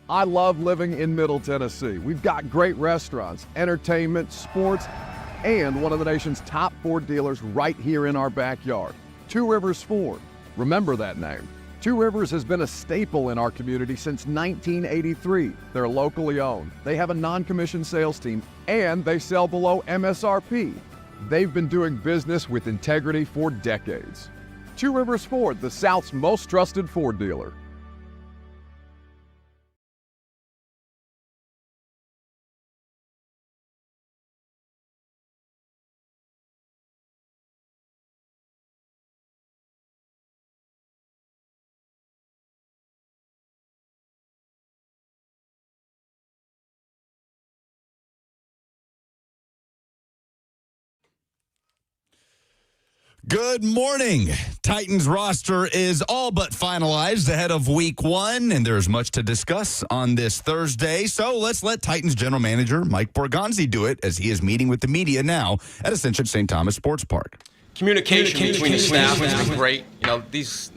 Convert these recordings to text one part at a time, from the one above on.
I love living in Middle Tennessee. We've got great restaurants, entertainment, sports, and one of the nation's top Ford dealers right here in our backyard, Two Rivers Ford. Remember that name. Two Rivers has been a staple in our community since 1983. They're locally owned. They have a non-commissioned sales team, and they sell below MSRP. They've been doing business with integrity for decades. Two Rivers Ford, the South's most trusted Ford dealer. Good morning. Titans roster is all but finalized ahead of week 1, and there's much to discuss on this Thursday. So let's let Titans general manager Mike Borgonzi do it as he is meeting with the media now at Ascension St. Thomas Sports Park. Communication between the staff has been great. You know, these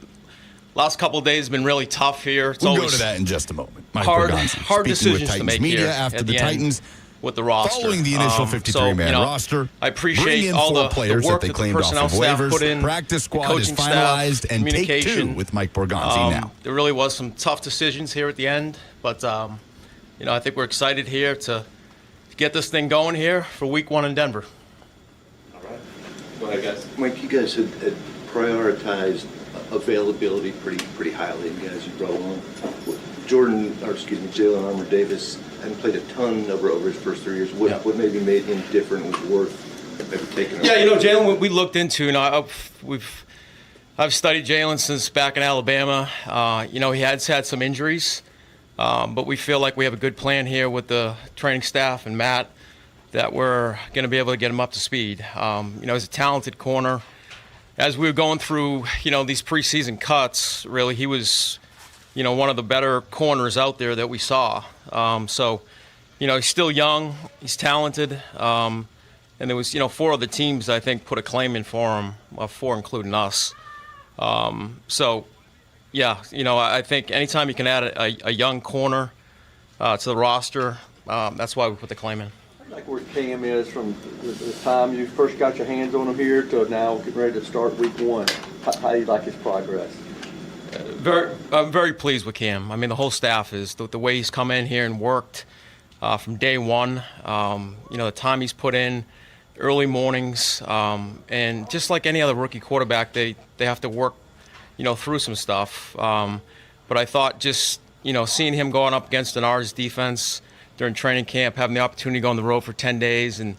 last couple of days have been really tough here. It's We'll always go to that in just a moment. Mike hard Borgonzi, decisions with Titans to make media here after at the the end Titans with the roster. following the initial 53-man roster. I bring appreciate in all 4 the players work that they the claimed off personnel of staff waivers. put in, Practice the squad is coaching staff, finalized, and take 2 communication. with Mike Borgonzi now. There really was some tough decisions here at the end, but you know, I think we're excited here to get this thing going here for week 1 in Denver. All right. Go ahead, guys. Mike, you guys had prioritized availability pretty highly, and guys you brought along. Jalen Armour-Davis hadn't played a ton over his first 3 years. What maybe made him different was worth maybe taking? Yeah, you know, Jalen, we looked into. You know, I've studied Jalen since back in Alabama. You know, he has had some injuries, but we feel like we have a good plan here with the training staff and Matt that we're going to be able to get him up to speed. You know, he's a talented corner. As we were going through, you know, these preseason cuts, really, he was, you know, one of the better corners out there that we saw. So, you know, he's still young, he's talented, and there was, you know, 4 other teams, I think, put a claim in for him, 4 including us. So, yeah, you know, I think anytime you can add a young corner to the roster, that's why we put the claim in. Like where Cam is from the time you first got your hands on him here to now getting ready to start week 1. How do you like his progress? I'm very pleased with Cam. I mean, the whole staff is the way he's come in here and worked from day 1. You know, the time he's put in, early mornings, and just like any other rookie quarterback, they have to work, you know, through some stuff. But I thought just, you know, seeing him going up against an Ars defense during training camp, having the opportunity to go on the road for 10 days and,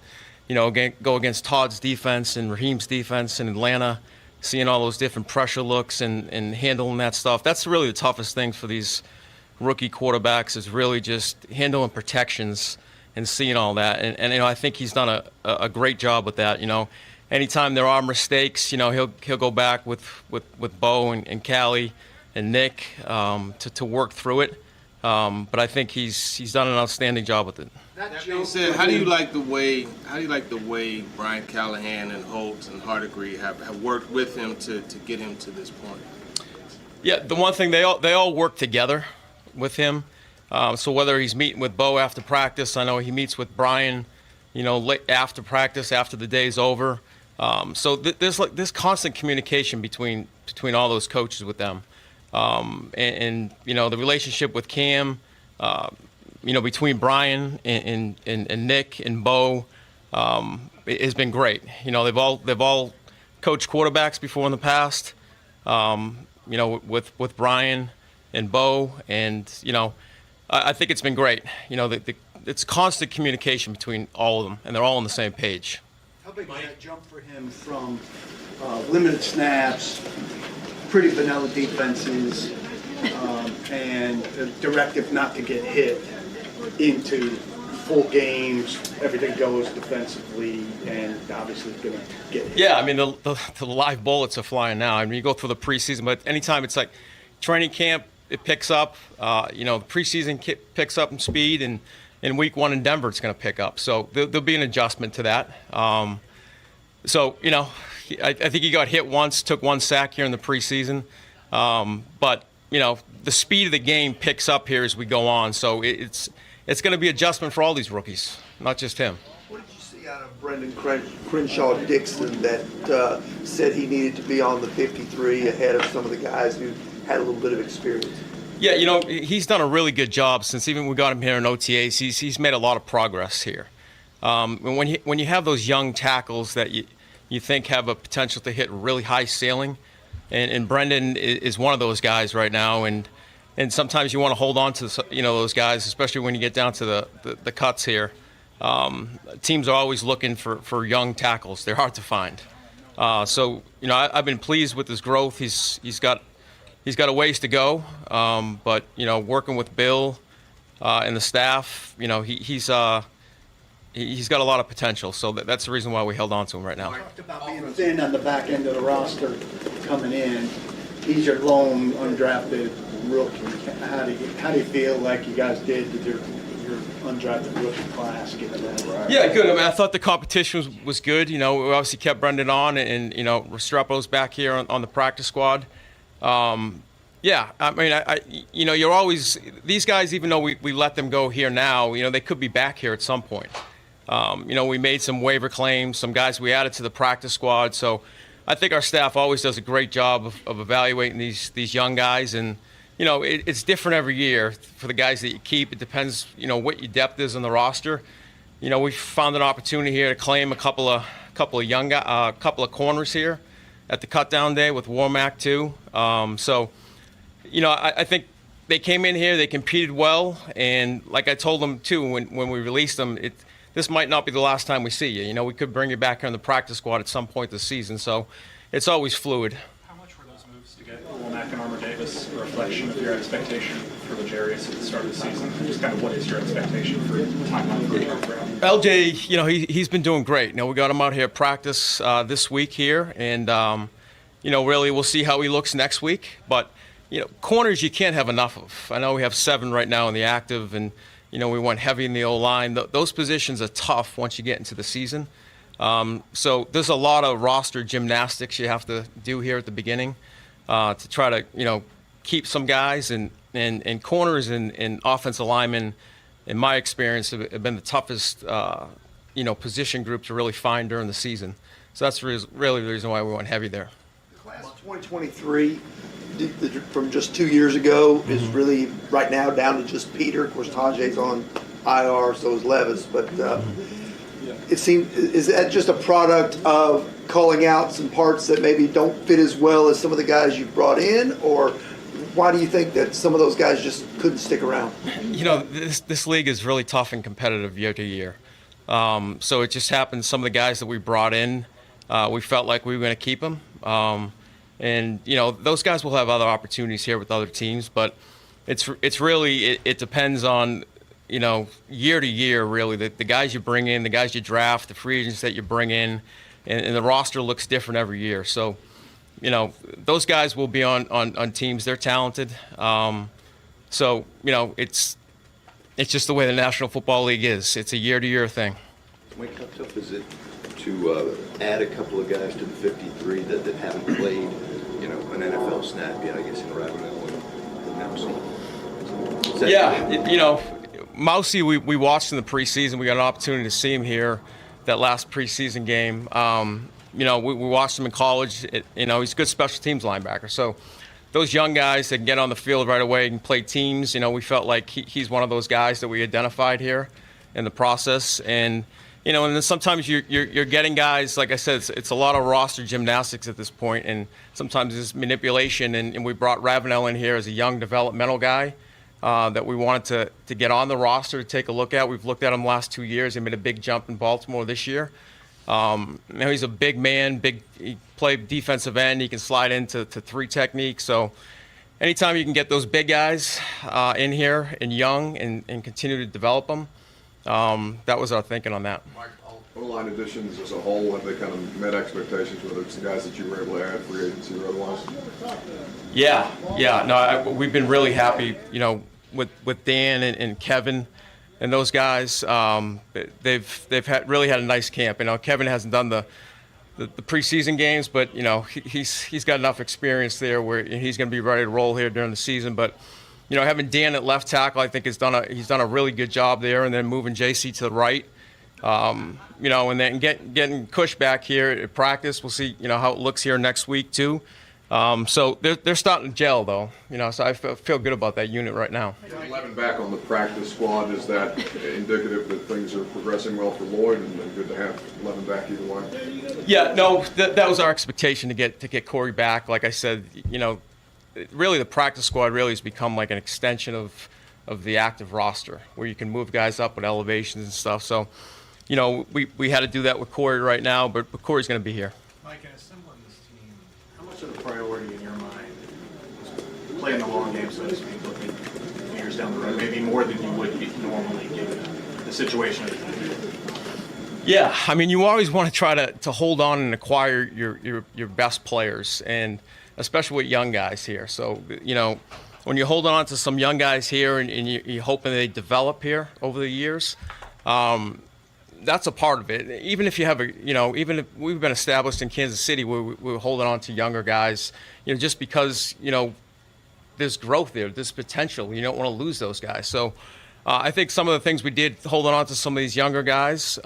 you know, go against Todd's defense and Raheem's defense in Atlanta, seeing all those different pressure looks and handling that stuff. That's really the toughest thing for these rookie quarterbacks is really just handling protections and seeing all that. And you know, I think he's done a great job with that. You know, anytime there are mistakes, you know, he'll go back with Bo and Callie and Nick to work through it. But I think he's done an outstanding job with it. That being said, how do you like the way Brian Callahan and Holtz and Hardigree have worked with him to get him to this point? Yeah, the one thing they all work together with him. So whether he's meeting with Bo after practice, I know he meets with Brian, you know, late after practice after the day's over. So there's like this constant communication between all those coaches with them. And you know, the relationship with Cam, you know, between Brian and Nick and Bo has been great. You know, they've all coached quarterbacks before in the past. You know, with Brian and Bo, and you know, I think it's been great. You know, it's constant communication between all of them, and they're all on the same page. How big is that jump for him from limited snaps, pretty vanilla defenses, and a directive not to get hit, into full games, everything goes defensively, and obviously going to get hit? Yeah, I mean, the live bullets are flying now. I mean, you go through the preseason, but anytime it's like training camp, it picks up. You know, the preseason picks up in speed, and in week 1 in Denver, it's going to pick up. So there'll be an adjustment to that. So, you know, I think he got hit once, took 1 sack here in the preseason. But, the speed of the game picks up here as we go on. So it's going to be adjustment for all these rookies, not just him. What did you see out of Brendan Crenshaw-Dixon that said he needed to be on the 53 ahead of some of the guys who had a little bit of experience? Yeah, he's done a really good job since even we got him here in OTAs. He's made a lot of progress here. And when you have those young tackles that you think have a potential to hit really high ceiling, and Brendan is one of those guys right now, and sometimes you want to hold on to those guys, especially when you get down to the cuts here. Teams are always looking for young tackles. They're hard to find. So I've been pleased with his growth. He's got a ways to go, but working with Bill and the staff, he's got a lot of potential. So that's the reason why we held on to him right now. Talked about being thin on the back end of the roster coming in. He's your lone undrafted rookie. How do you feel like you guys did with your undrafted rookie class, given that? Right? Yeah, good. I mean, I thought the competition was good. We obviously kept Brendan on, and Restrepo's back here on the practice squad. Yeah, I mean, you're always, these guys, even though we let them go here now, they could be back here at some point. We made some waiver claims, some guys we added to the practice squad. So I think our staff always does a great job of evaluating these young guys. And, it's different every year for the guys that you keep. It depends, what your depth is on the roster. We found an opportunity here to claim a couple of young guys, couple of corners here at the cut down day with Warmack too. I think they came in here, they competed well, and like I told them too when we released them, this might not be the last time we see you. We could bring you back here on the practice squad at some point this season, so it's always fluid. How much were those moves to get Womack and Armour Davis a reflection of your expectation for Legarius at the start of the season? Just kind of what is your expectation for timeline for the program? LJ, he's been doing great. We got him out here at practice this week here, and really we'll see how he looks next week. But corners you can't have enough of. I know we have 7 right now in the active, and we went heavy in the O-line. Those positions are tough once you get into the season. So there's a lot of roster gymnastics you have to do here at the beginning to try to keep some guys, and corners and offensive linemen, in my experience, have been the toughest position group to really find during the season. So that's really the reason why we went heavy there. The class of 2023 from just 2 years ago is really right now down to just Peter. Of course, Tajay's on IR, so is Levis. But it seems, is that just a product of calling out some parts that maybe don't fit as well as some of the guys you've brought in, or why do you think that some of those guys just couldn't stick around? This league is really tough and competitive year to year. So it just happened some of the guys that we brought in, we felt like we were going to keep them. And those guys will have other opportunities here with other teams, but it's really it depends on year to year, really, the guys you bring in, the guys you draft, the free agents that you bring in, and the roster looks different every year. So those guys will be on teams. They're talented. So it's just the way the National Football League is. It's a year to year thing. Mike, how tough is it to add a couple of guys to the 53 that haven't played, an NFL snap yet, I guess, in Ravenel and Mousy? Yeah, Mousy, we watched in the preseason. We got an opportunity to see him here, that last preseason game. We watched him in college. He's a good special teams linebacker. So those young guys that can get on the field right away and play teams, we felt like he's one of those guys that we identified here in the process. And and then sometimes you're getting guys, like I said, it's a lot of roster gymnastics at this point, and sometimes it's manipulation. And we brought Ravenel in here as a young developmental guy that we wanted to get on the roster to take a look at. We've looked at him the last 2 years. He made a big jump in Baltimore this year. He's a big man, he played defensive end. He can slide into 3 technique. So anytime you can get those big guys in here and young and continue to develop them, that was our thinking on that. Mike, O-line additions as a whole, have they kind of met expectations, whether it's the guys that you were able to add free agency or otherwise? Yeah. No, we've been really happy, with Dan and Kevin and those guys. They've really had a nice camp. Kevin hasn't done the the preseason games, but he's got enough experience there where he's going to be ready to roll here during the season. But having Dan at left tackle, I think he's done a really good job there, and then moving JC to the right. And then getting Cush back here at practice. We'll see, how it looks here next week too. So they're starting to gel though, so I feel good about that unit right now. 11 back on the practice squad, is that indicative that things are progressing well for Lloyd and good to have 11 back either way? Yeah, no, that was our expectation to get Corey back. Like I said, really the practice squad really has become like an extension of the active roster where you can move guys up with elevations and stuff. So, we had to do that with Corey right now, but Corey's going to be here. Mike, in assembling this team, how much of a priority in your mind is playing the long game, so to speak, looking years down the road, maybe more than you would be normally given the situation of the team? Yeah, I mean, you always want to try to hold on and acquire your best players, and especially with young guys here. So, when you hold on to some young guys here and you're hoping they develop here over the years, that's a part of it. Even if you have even if we've been established in Kansas City where we're holding on to younger guys, just because, there's growth there, there's potential. You don't want to lose those guys. So I think some of the things we did holding on to some of these younger guys,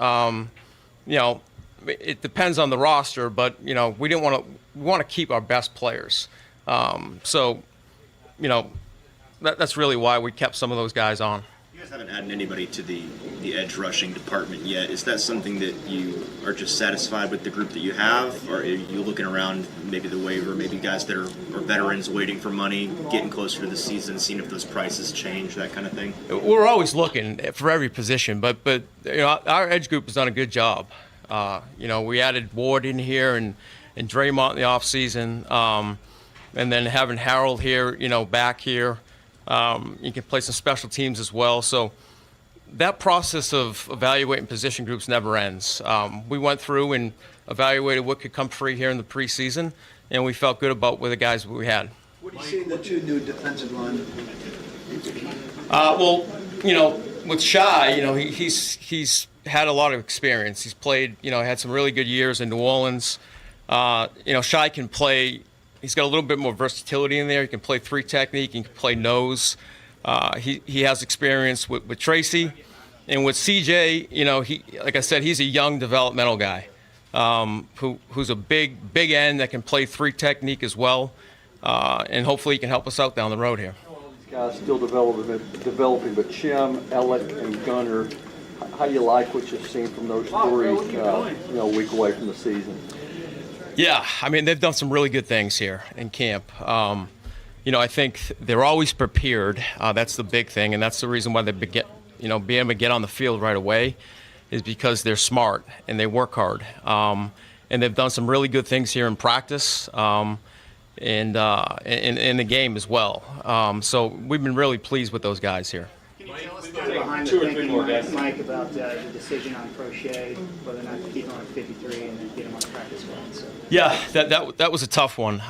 it depends on the roster, but, we want to keep our best players. So, that's really why we kept some of those guys on. You guys haven't added anybody to the edge rushing department yet. Is that something that you are just satisfied with the group that you have? Or are you looking around maybe the waiver, maybe guys that are veterans waiting for money, getting closer to the season, seeing if those prices change, that kind of thing? We're always looking for every position, but our edge group has done a good job. We added Ward in here and Draymond in the offseason, and then having Harold here, back here. You can play some special teams as well. So that process of evaluating position groups never ends. We went through and evaluated what could come free here in the preseason, and we felt good about with the guys we had. What do you see in the two new defensive linemen? With Shai, he's had a lot of experience. He's played, had some really good years in New Orleans. Shai can play. He's got a little bit more versatility in there. He can play three technique. He can play nose. He has experience with Tracy. And with CJ, like I said, he's a young developmental guy who's a big end that can play three technique as well. And hopefully he can help us out down the road here. These guys still developing, but Chim, Alec, and Gunner, how do you like what you've seen from those three, a week away from the season? Yeah, I mean, they've done some really good things here in camp. I think they're always prepared. That's the big thing, and that's the reason why they being able to get on the field right away is because they're smart and they work hard. And they've done some really good things here in practice and in the game as well. So we've been really pleased with those guys here. Can you tell us behind the thinking, Mike, about the decision on Crochet, whether or not to keep him on 53 and then get him on the practice squad? So. Yeah, that was a tough one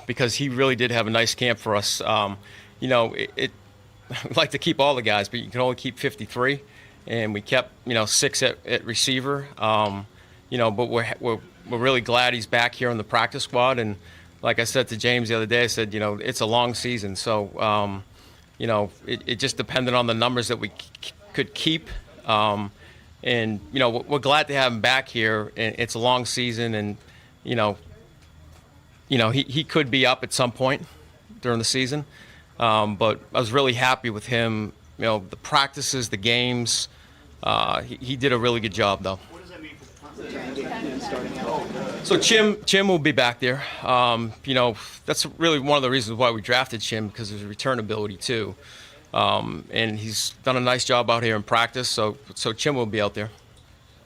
because he really did have a nice camp for us. We'd like to keep all the guys, but you can only keep 53, and we kept 6 at receiver. But we're really glad he's back here on the practice squad. And like I said to James the other day, I said it's a long season, so. It just depended on the numbers that we could keep. We're glad to have him back here. And it's a long season, and, he could be up at some point during the season. But I was really happy with him. The practices, the games, he did a really good job, though. What does that mean for the punt starting out? So Chim will be back there. That's really one of the reasons why we drafted Chim, because of his return ability too. And he's done a nice job out here in practice, so Chim will be out there.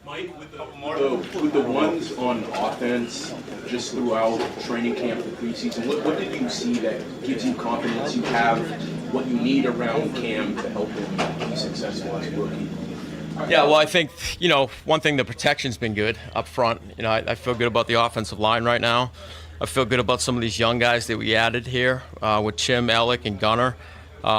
Mike, with the ones on offense just throughout training camp, the preseason, what did you see that gives you confidence you have what you need around Cam to help him be successful as a rookie? Yeah, well, I think, one thing, the protection's been good up front. I feel good about the offensive line right now. I feel good about some of these young guys that we added here with Chim, Alec, and Gunner. We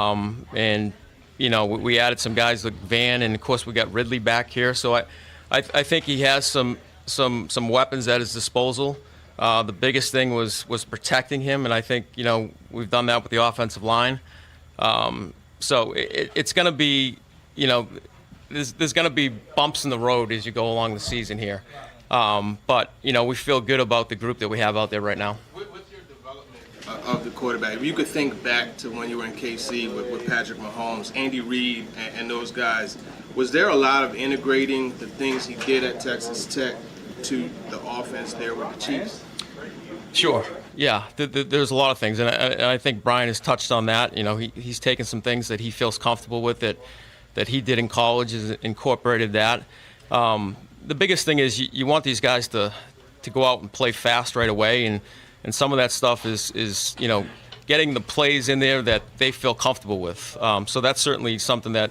added some guys like Van, and, of course, we got Ridley back here. So I think he has some some weapons at his disposal. The biggest thing was protecting him, and I think we've done that with the offensive line. So it's going to be there's going to be bumps in the road as you go along the season here. But we feel good about the group that we have out there right now. With your development of the quarterback, if you could think back to when you were in KC with Patrick Mahomes, Andy Reid, and those guys, was there a lot of integrating the things he did at Texas Tech to the offense there with the Chiefs? Sure. Yeah, there's a lot of things, and I think Brian has touched on that. He's taken some things that he feels comfortable with that he did in college, has incorporated that. The biggest thing is you want these guys to go out and play fast right away, and some of that stuff is getting the plays in there that they feel comfortable with. So that's certainly something that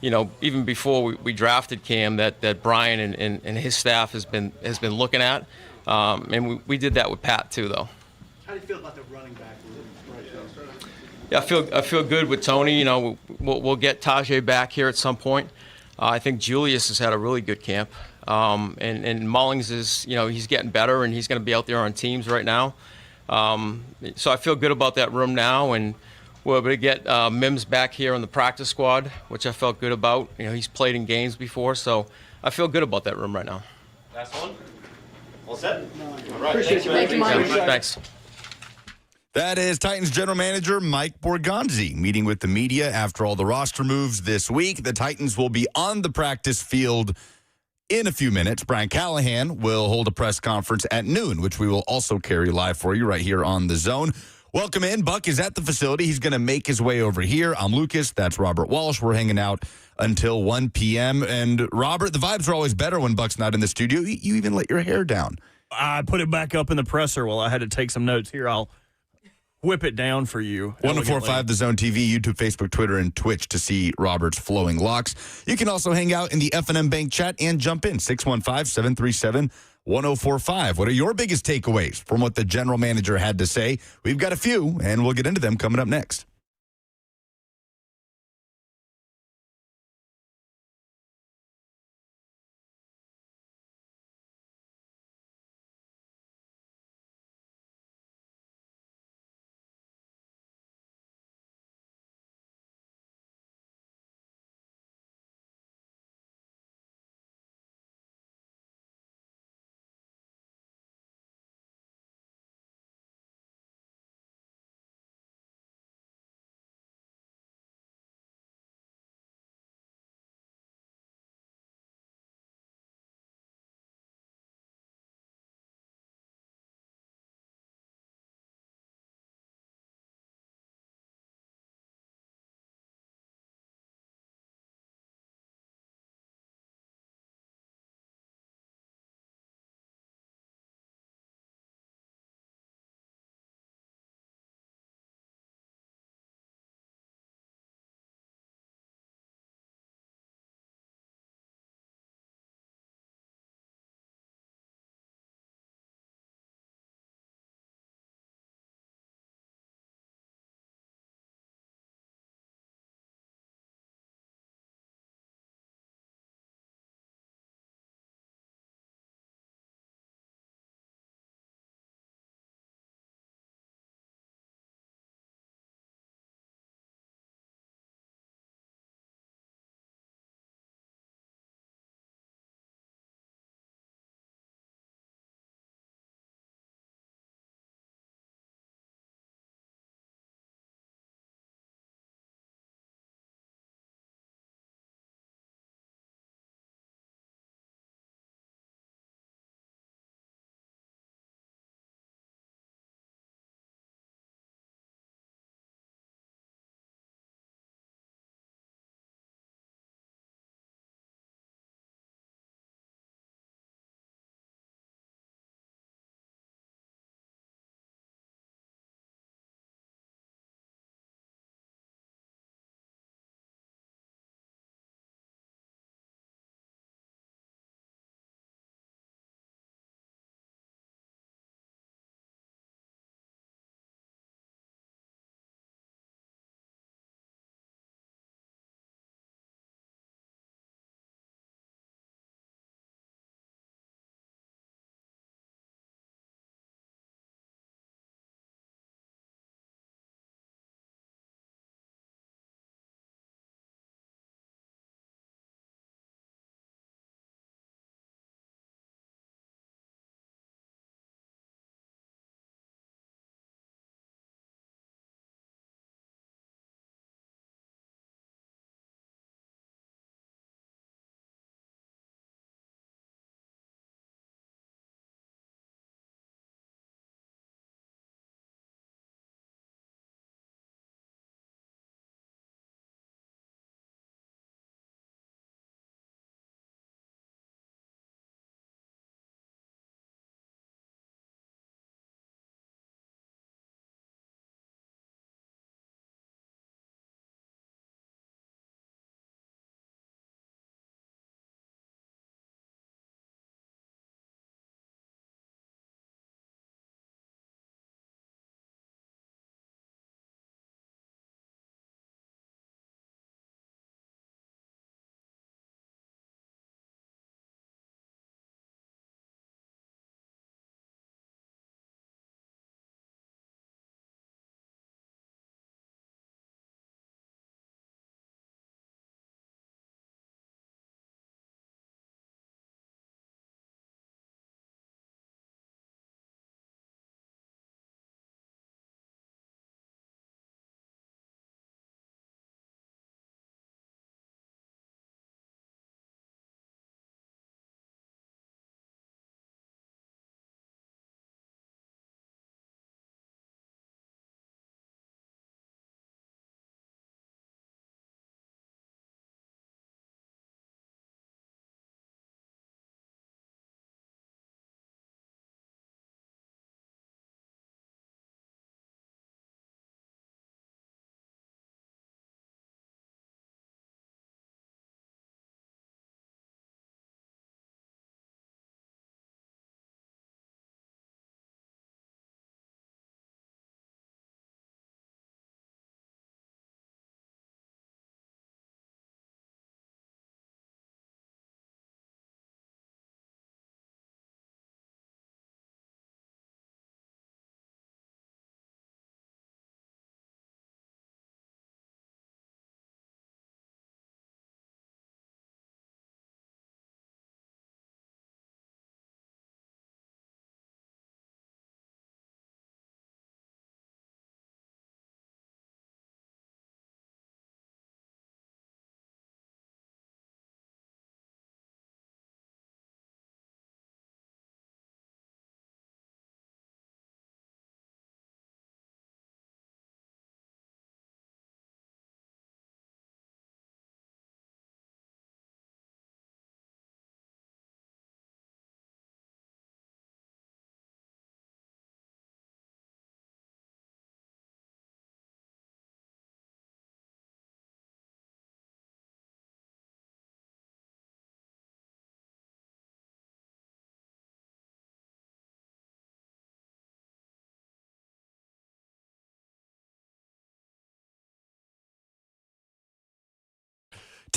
even before we drafted Cam, that Brian and his staff has been looking at, and we did that with Pat too, though. How do you feel about the running back room right now? Yeah, I feel good with Tony. We'll get Tajay back here at some point. I think Julius has had a really good camp, and Mullings is he's getting better, and he's going to be out there on teams right now. So I feel good about that room now, and we're able to get Mims back here on the practice squad, which I felt good about. He's played in games before, so I feel good about that room right now. Last one. All set? All right. Thank you, Mike. Thanks. That is Titans general manager Mike Borgonzi meeting with the media after all the roster moves this week. The Titans will be on the practice field in a few minutes. Brian Callahan will hold a press conference at noon, which we will also carry live for you right here on The Zone. Welcome in. Buck is at the facility. He's going to make his way over here. I'm Lucas. That's Robert Walsh. We're hanging out until 1 p.m. And Robert, the vibes are always better when Buck's not in the studio. You even let your hair down. I put it back up in the presser while I had to take some notes here. I'll whip it down for you. 1045 The Zone TV, YouTube, Facebook, Twitter, and Twitch to see Robert's flowing locks. You can also hang out in the F&M Bank chat and jump in, 615-737-1045. What are your biggest takeaways from what the general manager had to say? We've got a few, and we'll get into them coming up next.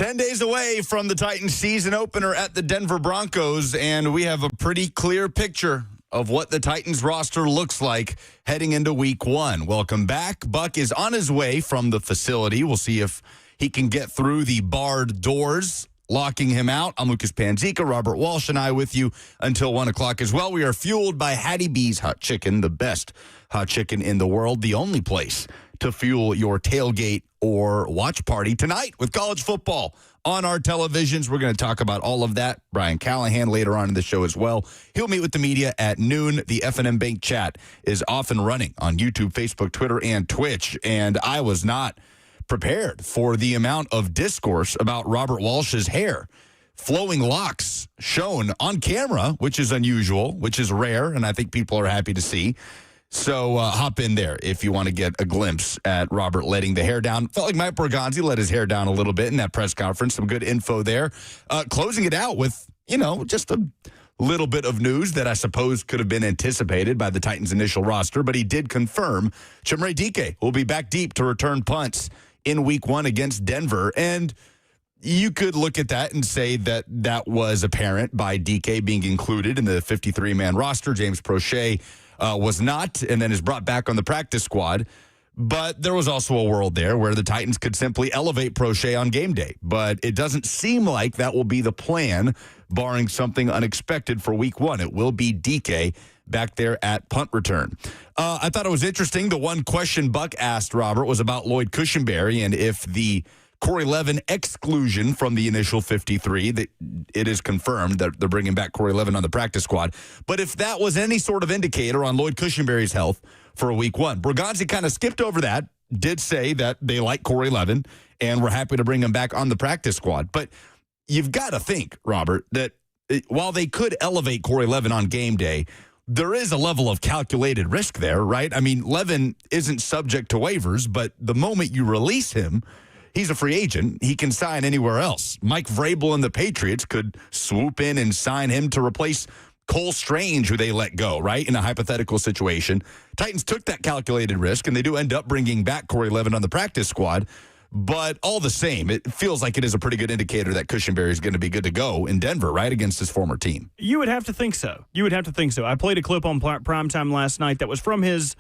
10 days away from the Titans season opener at the Denver Broncos, and we have a pretty clear picture of what the Titans roster looks like heading into week one. Welcome back. Buck is on his way from the facility. We'll see if he can get through the barred doors locking him out. I'm Lucas Panzica, Robert Walsh, and I with you until 1 o'clock as well. We are fueled by Hattie B's Hot Chicken, the best hot chicken in the world, the only place to fuel your tailgate or watch party tonight with college football on our televisions. We're going to talk about all of that. Brian Callahan later on in the show as well. He'll meet with the media at noon. The F&M Bank chat is off and running on YouTube, Facebook, Twitter, and Twitch. And I was not prepared for the amount of discourse about Robert Walsh's hair. Flowing locks shown on camera, which is unusual, which is rare, and I think people are happy to see. So hop in there if you want to get a glimpse at Robert letting the hair down. Felt like Mike Borgonzi let his hair down a little bit in that press conference. Some good info there. Closing it out with, just a little bit of news that I suppose could have been anticipated by the Titans' initial roster, but he did confirm Chimere Dike will be back deep to return punts in week one against Denver. And you could look at that and say that that was apparent by Dike being included in the 53-man roster. James Prochet was not, and then is brought back on the practice squad. But there was also a world there where the Titans could simply elevate Prochet on game day. But it doesn't seem like that will be the plan, barring something unexpected for week one. It will be Dike back there at punt return. I thought it was interesting. The one question Buck asked Robert was about Lloyd Cushenberry and if the Corey Levin exclusion from the initial 53, that it is confirmed that they're bringing back Corey Levin on the practice squad. But if that was any sort of indicator on Lloyd Cushenberry's health for a week one, Borgonzi kind of skipped over that, did say that they like Corey Levin and were happy to bring him back on the practice squad. But you've got to think, Robert, that while they could elevate Corey Levin on game day, there is a level of calculated risk there, right? I mean, Levin isn't subject to waivers, but the moment you release him, he's a free agent. He can sign anywhere else. Mike Vrabel and the Patriots could swoop in and sign him to replace Cole Strange, who they let go, right, in a hypothetical situation. Titans took that calculated risk, and they do end up bringing back Corey Levin on the practice squad. But all the same, it feels like it is a pretty good indicator that Cushenberry is going to be good to go in Denver, right, against his former team. You would have to think so. I played a clip on Primetime last night that was from his,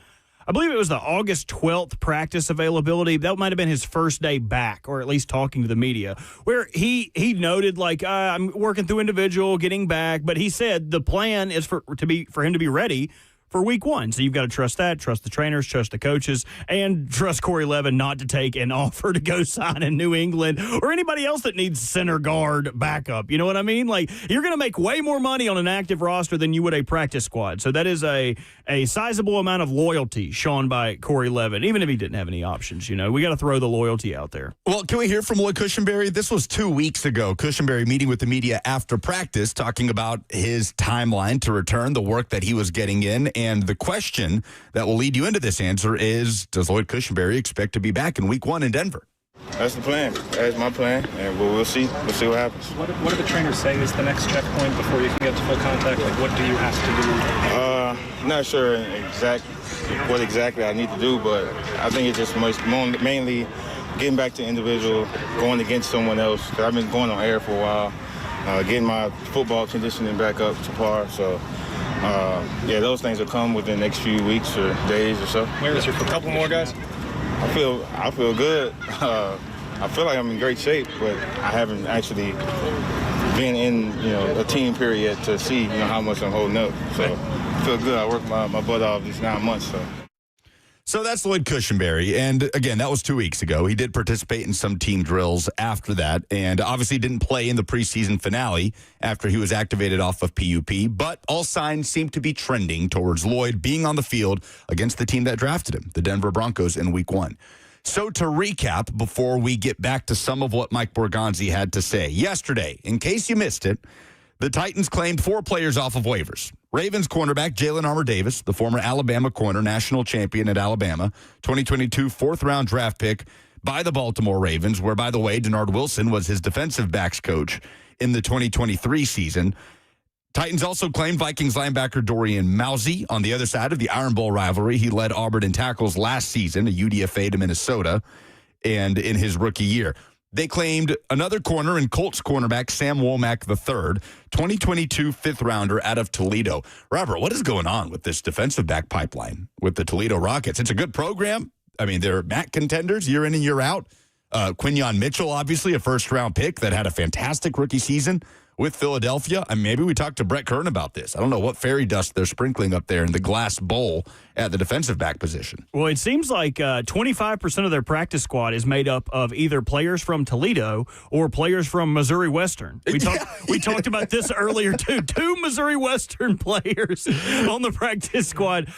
I believe it was the August 12th practice availability. That might have been his first day back, or at least talking to the media, where he noted, like, I'm working through individual, getting back, but he said the plan is for him to be ready for week one. So you've got to trust that, trust the trainers, trust the coaches, and trust Corey Levin not to take an offer to go sign in New England or anybody else that needs center guard backup. You know what I mean? Like, you're going to make way more money on an active roster than you would a practice squad. So that is a sizable amount of loyalty shown by Corey Levin, even if he didn't have any options. We got to throw the loyalty out there. Well, can we hear from Lloyd Cushenberry? This was 2 weeks ago. Cushenberry meeting with the media after practice, talking about his timeline to return, the work that he was getting in. And the question that will lead you into this answer is, does Lloyd Cushenberry expect to be back in week one in Denver? That's the plan. That's my plan, and we'll see. We'll see what happens. What do the trainers say is the next checkpoint before you can get to full contact? Like, what do you have to do? Not sure what exactly I need to do, but I think it's just mainly getting back to individual, going against someone else, because I've been going on air for a while, getting my football conditioning back up to par, so those things will come within the next few weeks or days or so. Where is your football? A couple more guys? I feel good. I feel like I'm in great shape, but I haven't actually been in a team period yet to see how much I'm holding up. So I feel good. I worked my butt off these 9 months. So that's Lloyd Cushenberry. And again, that was 2 weeks ago. He did participate in some team drills after that, and obviously didn't play in the preseason finale after he was activated off of PUP. But all signs seem to be trending towards Lloyd being on the field against the team that drafted him, the Denver Broncos, in week one. So to recap, before we get back to some of what Mike Borgonzi had to say, yesterday, in case you missed it, the Titans claimed 4 players off of waivers. Ravens cornerback Jalen Armour-Davis, the former Alabama corner, national champion at Alabama, 2022 fourth-round draft pick by the Baltimore Ravens, where, by the way, Denard Wilson was his defensive backs coach in the 2023 season. Titans also claimed Vikings linebacker Dorian Mousey on the other side of the Iron Bowl rivalry. He led Auburn in tackles last season, a UDFA to Minnesota, and in his rookie year. they claimed another corner and Colts cornerback Sam Womack III, 2022 fifth-rounder out of Toledo. Robert, what is going on with this defensive back pipeline with the Toledo Rockets? It's a good program. I mean, they're MAC contenders year in and year out. Quinyon Mitchell, obviously, a first-round pick that had a fantastic rookie season with Philadelphia. And maybe we talked to Brett Kern about this. I don't know what fairy dust they're sprinkling up there in the glass bowl at the defensive back position. Well, it seems like 25% of their practice squad is made up of either players from Toledo or players from Missouri Western. We talked about this earlier, too. 2 Missouri Western players on the practice squad.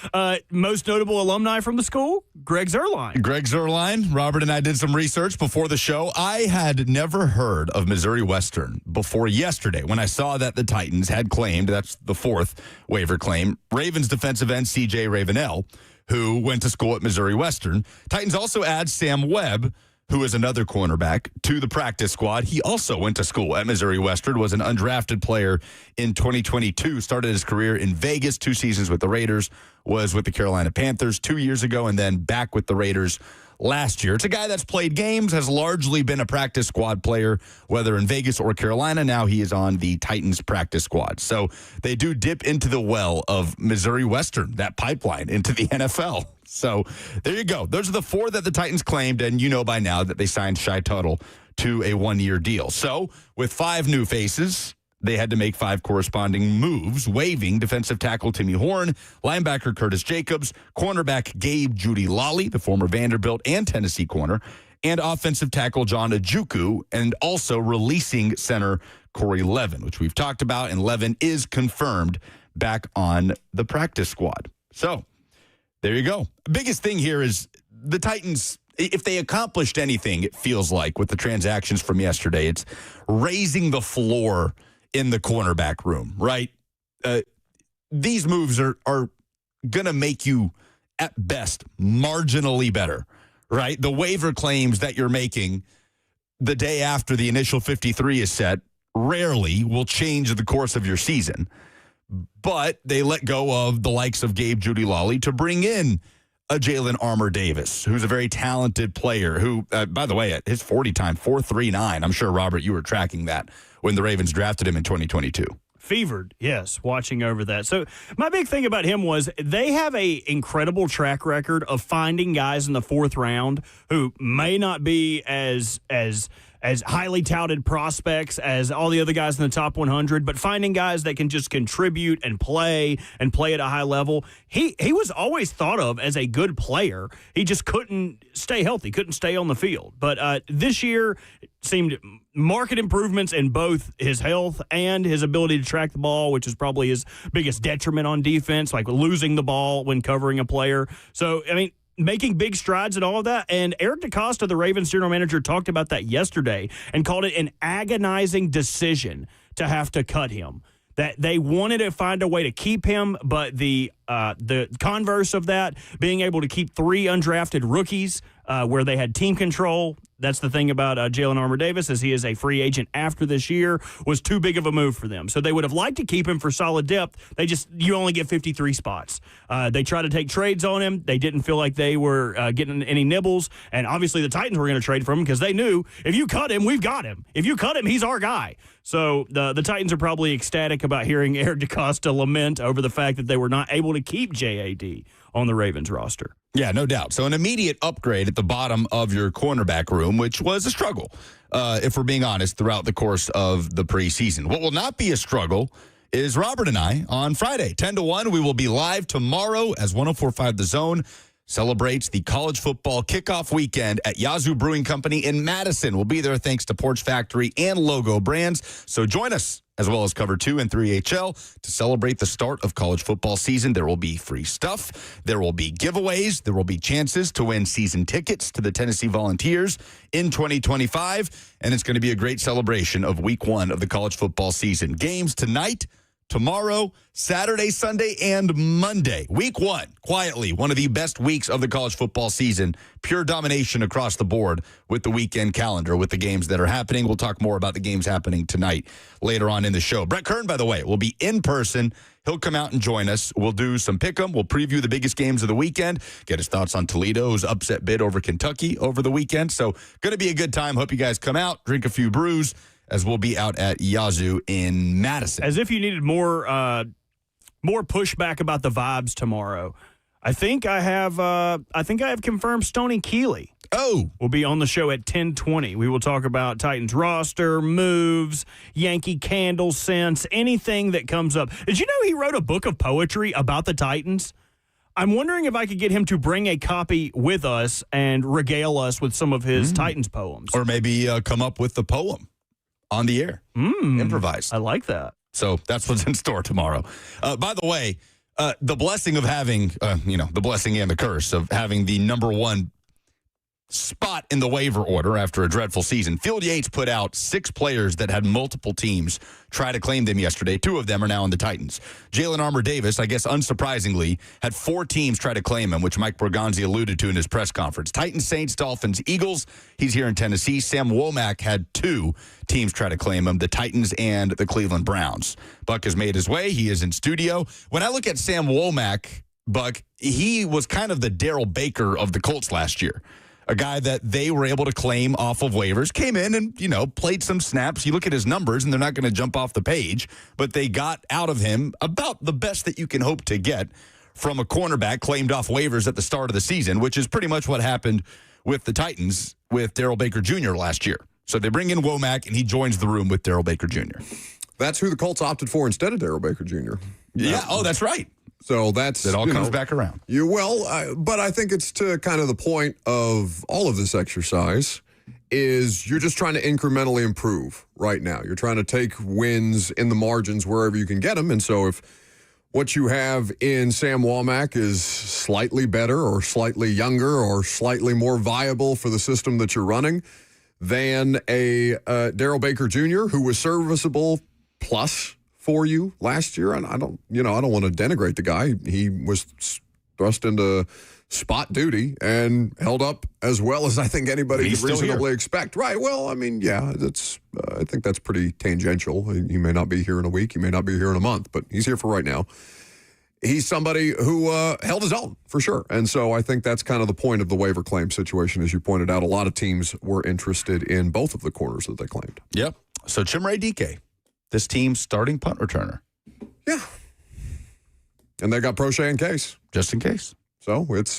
Most notable alumni from the school, Greg Zuerlein. Greg Zuerlein. Robert and I did some research before the show. I had never heard of Missouri Western before yesterday when I saw that the Titans had claimed, that's the 4th waiver claim, Ravens defensive end C.J. Ravenel, who went to school at Missouri Western. Titans also add Sam Webb, who is another cornerback, to the practice squad. He also went to school at Missouri Western, was an undrafted player in 2022, started his career in Vegas, 2 seasons with the Raiders, was with the Carolina Panthers 2 years ago, and then back with the Raiders last year. It's a guy that's played games, has largely been a practice squad player, whether in Vegas or Carolina. Now he is on the Titans practice squad. So they do dip into the well of Missouri Western, that pipeline into the NFL. So there you go. Those are the 4 that the Titans claimed, and you know by now that they signed Shy Tuttle to a 1-year deal. So with 5 new faces, they had to make 5 corresponding moves, waiving defensive tackle Timmy Horn, linebacker Curtis Jacobs, cornerback Gabe Judy Lally, the former Vanderbilt and Tennessee corner, and offensive tackle John Ojukwu, and also releasing center Corey Levin, which we've talked about, and Levin is confirmed back on the practice squad. So there you go. Biggest thing here is the Titans, if they accomplished anything, it feels like, with the transactions from yesterday, it's raising the floor in the cornerback room, right? These moves are going to make you, at best, marginally better, right? The waiver claims that you're making the day after the initial 53 is set rarely will change the course of your season. But they let go of the likes of Gabe Judy Lally to bring in a Jalen Armour Davis, who's a very talented player who, by the way, at his 40 time, 4.39, I'm sure, Robert, you were tracking that when the Ravens drafted him in 2022. Fevered, yes, watching over that. So my big thing about him was they have a incredible track record of finding guys in the 4th round who may not be as highly touted prospects as all the other guys in the top 100, but finding guys that can just contribute and play at a high level. He was always thought of as a good player. He just couldn't stay healthy, couldn't stay on the field. But this year seemed marked improvements in both his health and his ability to track the ball, which is probably his biggest detriment on defense, like losing the ball when covering a player. So, I mean, making big strides and all of that. And Eric DeCosta, the Ravens general manager, talked about that yesterday and called it an agonizing decision to have to cut him. That they wanted to find a way to keep him, but the converse of that, being able to keep 3 undrafted rookies where they had team control. That's the thing about Jalen Armour Davis, as he is a free agent after this year, was too big of a move for them. So they would have liked to keep him for solid depth. You only get 53 spots. They tried to take trades on him. They didn't feel like they were getting any nibbles. And obviously the Titans were going to trade for him because they knew if you cut him, we've got him. If you cut him, he's our guy. So the Titans are probably ecstatic about hearing Eric DeCosta lament over the fact that they were not able to keep JAD on the Ravens roster. Yeah, no doubt. So an immediate upgrade at the bottom of your cornerback room, which was a struggle, if we're being honest, throughout the course of the preseason. What will not be a struggle is Robert and I on Friday, 10 to 1. We will be live tomorrow as 104.5 The Zone celebrates the college football kickoff weekend at Yazoo Brewing Company in Madison. We'll be there thanks to Porch Factory and Logo Brands. So join us, as well as Cover 2 and 3HL, to celebrate the start of college football season. There will be free stuff. There will be giveaways. There will be chances to win season tickets to the Tennessee Volunteers in 2025. And it's going to be a great celebration of week 1 of the college football season. Games tonight, tomorrow, Saturday, Sunday, and Monday. Week 1, quietly, one of the best weeks of the college football season. Pure domination across the board with the weekend calendar, with the games that are happening. We'll talk more about the games happening tonight later on in the show. Brett Kern, by the way, will be in person. He'll come out and join us. We'll do some pick'em. We'll preview the biggest games of the weekend, get his thoughts on Toledo's upset bid over Kentucky over the weekend. So going to be a good time. Hope you guys come out, drink a few brews, as we'll be out at Yazoo in Madison. As if you needed more pushback about the vibes tomorrow. I think I have confirmed Stoney Keeley. Oh, will be on the show at 10:20. We will talk about Titans roster, moves, Yankee candle scents, anything that comes up. Did you know he wrote a book of poetry about the Titans? I'm wondering if I could get him to bring a copy with us and regale us with some of his Titans poems. Or maybe come up with the poem on the air. Improvised. I like that. So that's what's in store tomorrow. By the way, the blessing of having, the blessing and the curse of having the number 1 spot in the waiver order after a dreadful season. Field Yates put out 6 players that had multiple teams try to claim them yesterday. 2 of them are now in the Titans. Jalen Armour-Davis, I guess unsurprisingly, had 4 teams try to claim him, which Mike Borgonzi alluded to in his press conference. Titans, Saints, Dolphins, Eagles. He's here in Tennessee. Sam Womack had 2 teams try to claim him, the Titans and the Cleveland Browns. Buck has made his way. He is in studio. When I look at Sam Womack, Buck, he was kind of the Darrell Baker of the Colts last year. A guy that they were able to claim off of waivers, came in and, played some snaps. You look at his numbers, and they're not going to jump off the page, but they got out of him about the best that you can hope to get from a cornerback claimed off waivers at the start of the season, which is pretty much what happened with the Titans with Darrell Baker Jr. last year. So they bring in Womack, and he joins the room with Darrell Baker Jr. That's who the Colts opted for instead of Darrell Baker Jr. Yeah, that's right. So it all comes back around. But I think it's to kind of the point of all of this exercise is you're just trying to incrementally improve right now. You're trying to take wins in the margins wherever you can get them. And so if what you have in Sam Womack is slightly better or slightly younger or slightly more viable for the system that you're running than a Darrell Baker Jr., who was serviceable plus for you last year, and I don't want to denigrate the guy. He was thrust into spot duty and held up as well as I think anybody could reasonably expect. Right. Well, I mean, yeah, I think that's pretty tangential. He may not be here in a week. He may not be here in a month, but he's here for right now. He's somebody who held his own for sure. And so I think that's kind of the point of the waiver claim situation. As you pointed out, a lot of teams were interested in both of the corners that they claimed. Yep. So Chimere Dike, this team's starting punt returner. Yeah. And they got Prochet in case. Just in case. So it's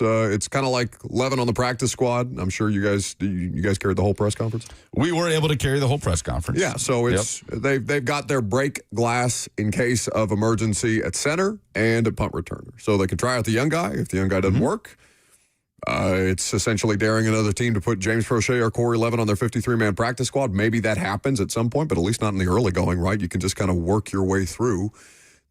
kind of like Levin on the practice squad. I'm sure you guys carried the whole press conference. We were able to carry the whole press conference. Yeah, so they've got their break glass in case of emergency at center and at punt returner. So they can try out the young guy. If the young guy doesn't work, it's essentially daring another team to put James Prochet or Corey Levin on their 53-man practice squad. Maybe that happens at some point, but at least not in the early going, right? You can just kind of work your way through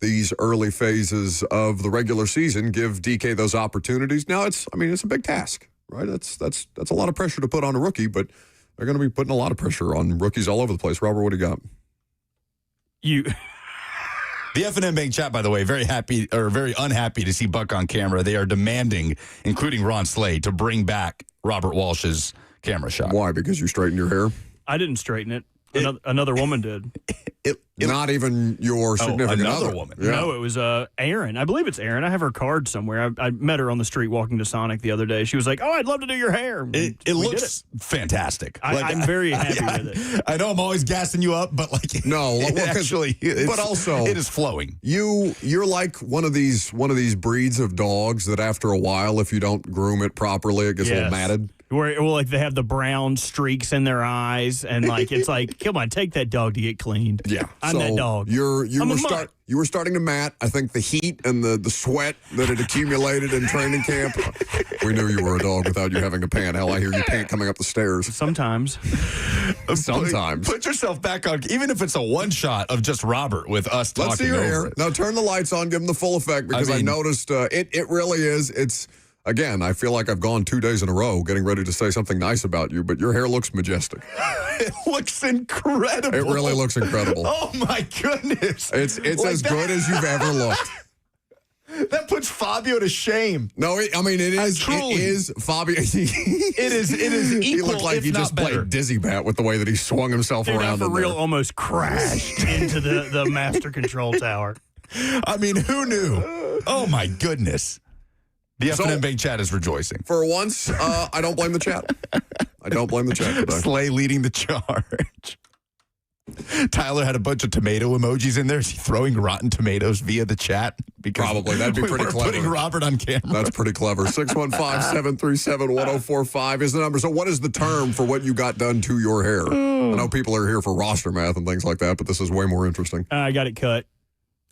these early phases of the regular season, give DK those opportunities. Now, it's a big task, right? That's a lot of pressure to put on a rookie, but they're going to be putting a lot of pressure on rookies all over the place. Robert, what do you got? The F&M Bank chat, by the way, very unhappy to see Buck on camera. They are demanding, including Ron Slade, to bring back Robert Walsh's camera shot. Why? Because you straightened your hair? I didn't straighten it. Another woman did. Not even your significant other woman. Yeah. No, it was Erin. I believe it's Erin. I have her card somewhere. I met her on the street walking to Sonic the other day. She was like, "Oh, I'd love to do your hair." It looks fantastic. I'm very happy with it. I know I'm always gassing you up, but but also it is flowing. You're like one of these breeds of dogs that after a while, if you don't groom it properly, it gets a little matted. Where they have the brown streaks in their eyes, and it's like, come on, take that dog to get cleaned. Yeah, I'm that dog. You were starting to mat. I think the heat and the sweat that had accumulated in training camp. We knew you were a dog without you having to pant. Hell, I hear you pant coming up the stairs. Sometimes. Put yourself back on, even if it's a one shot of just Robert with us talking. Let's see your hair. Now turn the lights on, give them the full effect, because I noticed it really is. Again, I feel like I've gone 2 days in a row getting ready to say something nice about you, but your hair looks majestic. It looks incredible. It really looks incredible. Oh, my goodness. It's Like as that. good as you've ever looked. That puts Fabio to shame. No, it is. Truly. It is Fabio. It is equal, He looked like if he not just better. played dizzy bat with the way that he swung himself Dude, I around. for in real there. almost crashed into the master control tower. I mean, who knew? Oh, my goodness. The F&M Bank chat is rejoicing. For once, I don't blame the chat. I don't blame the chat today. Slay leading the charge. Tyler had a bunch of tomato emojis in there. Is he throwing rotten tomatoes via the chat? Because Probably. That'd be pretty clever. Putting Robert on camera. That's pretty clever. 615-737-1045 is the number. So what is the term for what you got done to your hair? I know people are here for roster math and things like that, but this is way more interesting. I got it cut.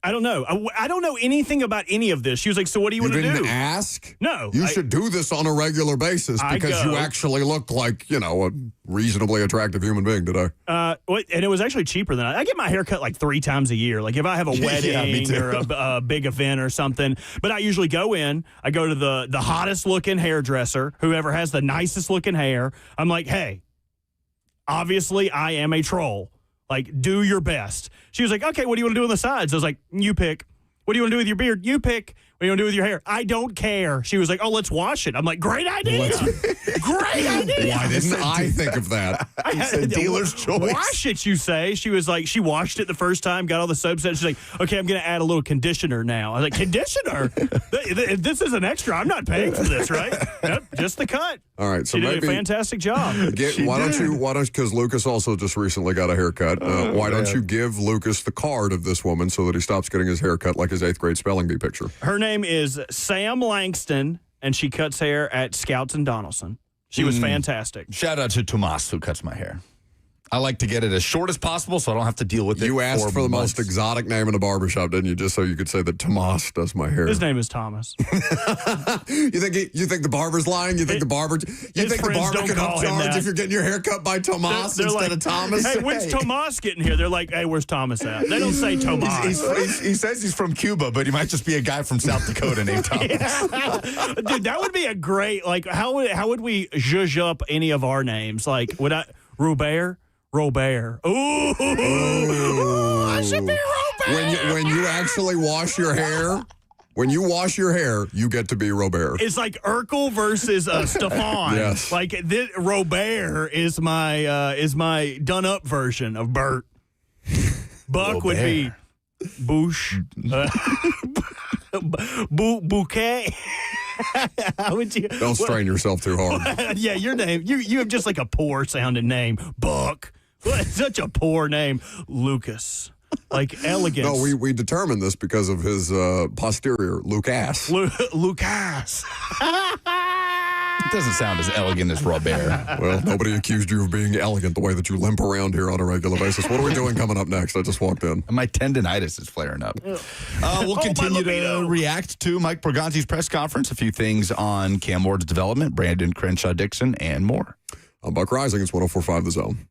I don't know. I don't know anything about any of this. She was like, so what do you want to do? You didn't ask? No. You should do this on a regular basis because you actually look like, a reasonably attractive human being today. And it was actually cheaper than I get my hair cut like 3 times a year. Like if I have a wedding or a big event or something. But I usually go to the hottest looking hairdresser, whoever has the nicest looking hair. I'm like, hey, obviously I am a troll. Like, do your best. She was like, okay, what do you want to do on the sides? I was like, you pick. What do you want to do with your beard? You pick. What do you want to do with your hair? I don't care. She was like, oh, let's wash it. I'm like, great idea. Great idea. Why didn't I think of that? It's a dealer's choice. Wash it, you say. She was like, she washed it the first time, got all the soap set. She's like, okay, I'm going to add a little conditioner now. I was like, conditioner? This is an extra. I'm not paying for this, right? Nope, just the cut. All right, so she maybe did a fantastic job. why don't you, because Lucas also just recently got a haircut, why don't you give Lucas the card of this woman so that he stops getting his hair cut like his 8th grade spelling bee picture? Her name is Sam Langston, and she cuts hair at Scouts and Donaldson. She was fantastic. Shout out to Tomas, who cuts my hair. I like to get it as short as possible so I don't have to deal with it. You asked for the months. most exotic name in a barbershop, didn't you? Just so you could say that Tomas does my hair. His name is Thomas. You think the barber's lying? You think the barber can upcharge if you're getting your hair cut by Tomas They're instead like, of Thomas? Hey, when's Tomas getting here? They're like, hey, where's Thomas at? They don't say Tomas. He says he's from Cuba, but he might just be a guy from South Dakota named Thomas. Dude, that would be a great, like, how would we zhuzh up any of our names? Like, would I, Robert? Robert. Ooh, I should be Robert. When you actually wash your hair, you get to be Robert. It's like Urkel versus Stefan. Yes. Like Robert is my done up version of Bert. Buck would be Boosh. Bouquet. How would you? Don't strain yourself too hard. Yeah, your name. You have just like a poor sounding name. Buck. What? Such a poor name. Lucas. Like elegance. No, we determined this because of his posterior, Lucas. Lucas. It doesn't sound as elegant as Robert. Well, nobody accused you of being elegant the way that you limp around here on a regular basis. What are we doing coming up next? I just walked in. My tendinitis is flaring up. We'll continue to react to Mike Borgonzi's press conference, a few things on Cam Ward's development, Brandon Crenshaw-Dixon, and more. I'm Buck Rising. It's 104.5 The Zone.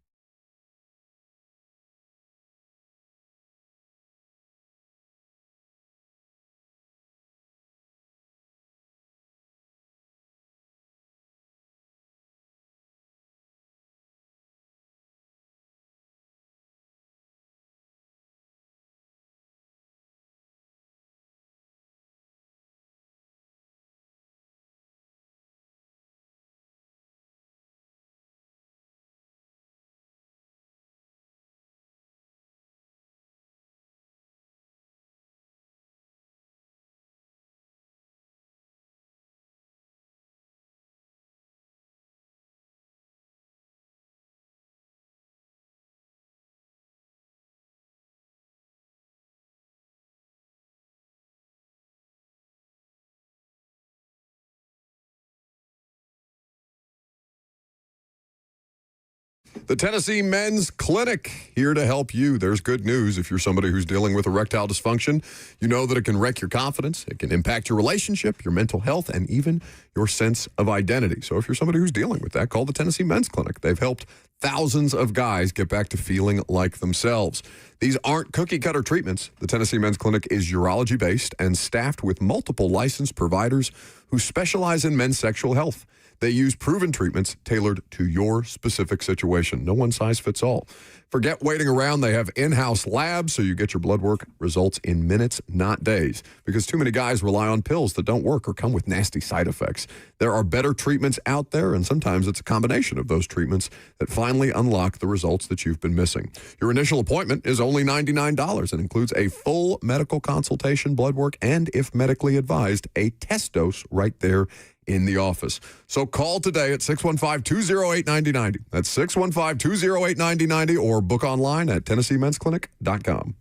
The Tennessee Men's Clinic, here to help you. There's good news. If you're somebody who's dealing with erectile dysfunction, you know that it can wreck your confidence, it can impact your relationship, your mental health, and even your sense of identity. So if you're somebody who's dealing with that, call the Tennessee Men's Clinic. They've helped thousands of guys get back to feeling like themselves. These aren't cookie-cutter treatments. The Tennessee Men's Clinic is urology-based and staffed with multiple licensed providers who specialize in men's sexual health. They use proven treatments tailored to your specific situation. No one size fits all. Forget waiting around. They have in-house labs, so you get your blood work results in minutes, not days, because too many guys rely on pills that don't work or come with nasty side effects. There are better treatments out there, and sometimes it's a combination of those treatments that finally unlock the results that you've been missing. Your initial appointment is only $99 and includes a full medical consultation, blood work, and, if medically advised, a test dose right there in the office. So call today at 615-208-9090. That's 615-208-9090 or book online at TennesseeMen'sClinic.com.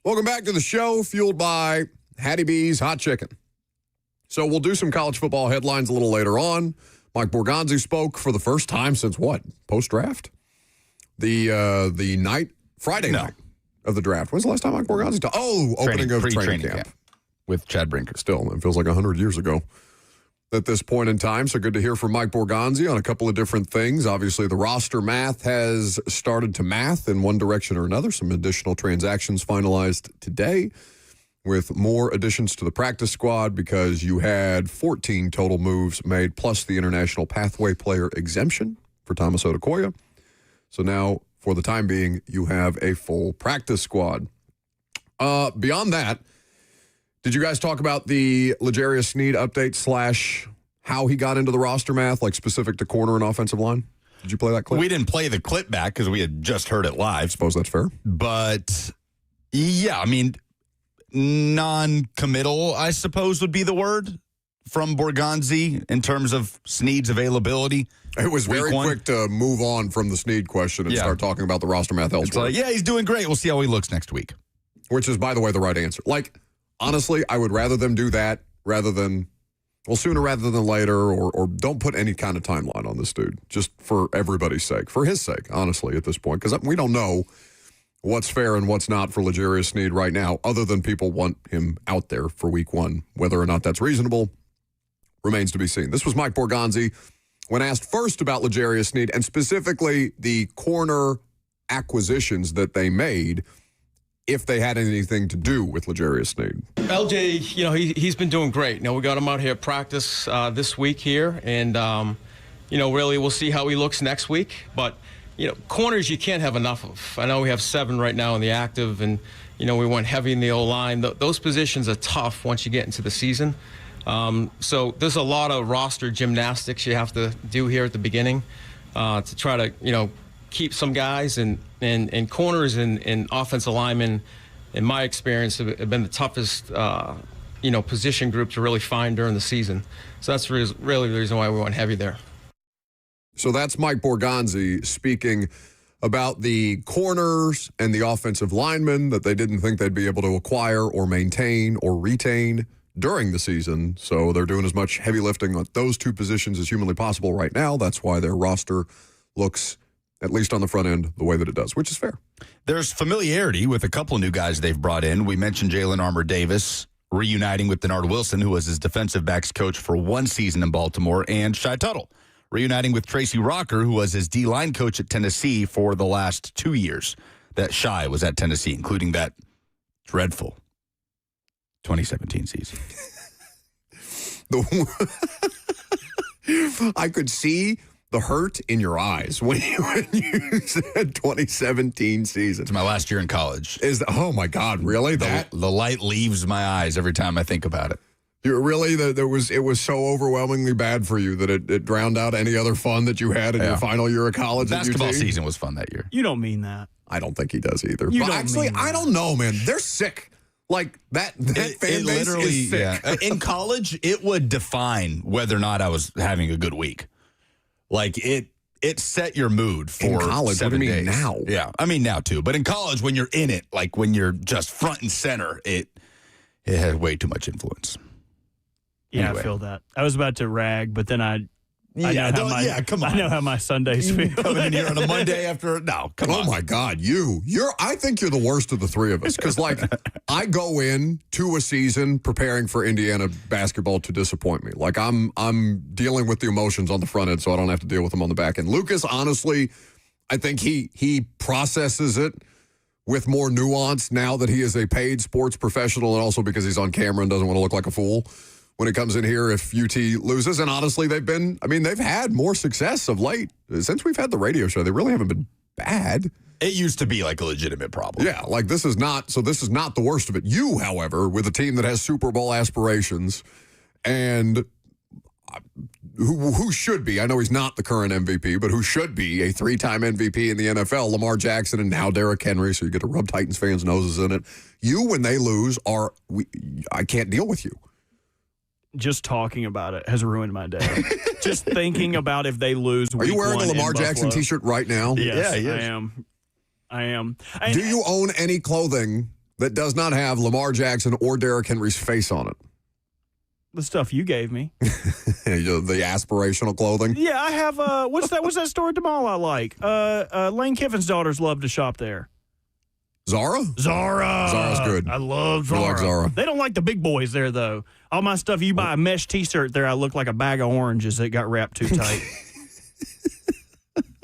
Welcome back to the show, fueled by Hattie B's Hot Chicken. So we'll do some college football headlines a little later on. Mike Borgonzi spoke for the first time since what? Post-draft? The Friday night of the draft. When's the last time Mike Borgonzi talked? Opening of training camp. With Chad Brinker. Still, it feels like 100 years ago at this point in time. So good to hear from Mike Borgonzi on a couple of different things. Obviously, the roster math has started to math in one direction or another. Some additional transactions finalized today with more additions to the practice squad because you had 14 total moves made plus the international pathway player exemption for Thomas Odukoya. So now, for the time being, you have a full practice squad. Beyond that, did you guys talk about the L'Jarius Sneed update / how he got into the roster math, like specific to corner and offensive line? Did you play that clip? We didn't play the clip back because we had just heard it live. Suppose that's fair. But, yeah, I mean, non-committal, I suppose, would be the word from Borgonzi in terms of Sneed's availability. It was very quick to move on from the Sneed question and start talking about the roster math elsewhere. It's like, yeah, he's doing great. We'll see how he looks next week. Which is, by the way, the right answer. Like, honestly, I would rather them do that sooner rather than later, or don't put any kind of timeline on this dude, just for everybody's sake, for his sake, honestly, at this point, because we don't know what's fair and what's not for L'Jarius Sneed right now, other than people want him out there for week 1. Whether or not that's reasonable remains to be seen. This was Mike Borgonzi when asked first about L'Jarius Sneed and specifically the corner acquisitions that they made, if they had anything to do with L'Jarius Sneed. LJ, he's been doing great. We got him out here at practice this week here, and, really we'll see how he looks next week. But, corners you can't have enough of. I know we have 7 right now in the active, and, we went heavy in the O-line. Those positions are tough once you get into the season. So there's a lot of roster gymnastics you have to do here at the beginning to try to, keep some guys, and corners and offensive linemen, in my experience, have been the toughest, position group to really find during the season. So that's really the reason why we went heavy there. So that's Mike Borgonzi speaking about the corners and the offensive linemen that they didn't think they'd be able to acquire or maintain or retain during the season. So they're doing as much heavy lifting on those 2 positions as humanly possible right now. That's why their roster looks, at least on the front end, the way that it does, which is fair. There's familiarity with a couple of new guys they've brought in. We mentioned Jalen Armour-Davis reuniting with Denard Wilson, who was his defensive backs coach for 1 season in Baltimore, and Shy Tuttle reuniting with Tracy Rocker, who was his D-line coach at Tennessee for the last 2 years that Shy was at Tennessee, including that dreadful 2017 season. I could see the hurt in your eyes when you said 2017 season. It's my last year in college. Oh my God, really? The light leaves my eyes every time I think about it. It was so overwhelmingly bad for you that it drowned out any other fun that you had in your final year of college. Basketball season was fun that year. You don't mean that. I don't think he does either. I don't know, man. They're sick. Like that fan base is sick. Yeah. In college, it would define whether or not I was having a good week. Like it set your mood for in college. 7 what do you mean days. now? Yeah, I mean now too. But in college, when you're in it, like when you're just front and center, it has way too much influence. Yeah, anyway. I feel that. I was about to rag, but then I come on. I know how my Sundays feel. Coming in here on a Monday after come on. Oh my God, I think you're the worst of the 3 of us, because like I go in to a season preparing for Indiana basketball to disappoint me. Like I'm dealing with the emotions on the front end, so I don't have to deal with them on the back end. Lucas, honestly, I think he processes it with more nuance now that he is a paid sports professional, and also because he's on camera and doesn't want to look like a fool when it comes in here if UT loses. And honestly, they've had more success of late. Since we've had the radio show, they really haven't been bad. It used to be like a legitimate problem. Yeah, like this is not the worst of it. You, however, with a team that has Super Bowl aspirations and who should be, I know he's not the current MVP, but who should be a 3-time MVP in the NFL, Lamar Jackson and now Derrick Henry, so you get to rub Titans fans' noses in it. You, when they lose, I can't deal with you. Just talking about it has ruined my day. Just thinking about if they lose. Are you wearing a Lamar Jackson T-shirt right now? Yes, yeah, I am. Do you own any clothing that does not have Lamar Jackson or Derrick Henry's face on it? The stuff you gave me. The aspirational clothing? Yeah, I have. What's that store at the mall I like? Lane Kiffin's daughters love to shop there. Zara? Zara's good. I love Zara. You like Zara. They don't like the big boys there, though. All my stuff, you buy a mesh T-shirt there, I look like a bag of oranges that got wrapped too tight.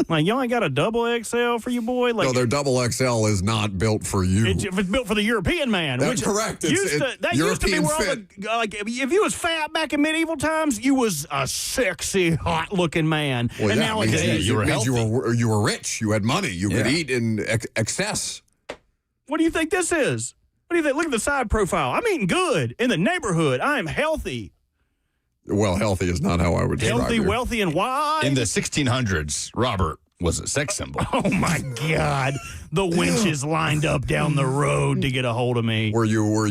Like, you only got a double XL for you, boy? Like, no, their double XL is not built for you. It's built for the European man. That's correct. That used to be where all the, like, if you was fat back in medieval times, you was a sexy, hot-looking man. Well, and yeah, nowadays, you were healthy. You were rich. You had money. You could eat in excess. What do you think this is? What do you think? Look at the side profile. I'm eating good in the neighborhood. I am healthy. Well, healthy is not how I would describe Healthy, you. wealthy, and wide. In the 1600s, Robert was a sex symbol. Oh, my God. The winches lined up down the road to get a hold of me. Were you,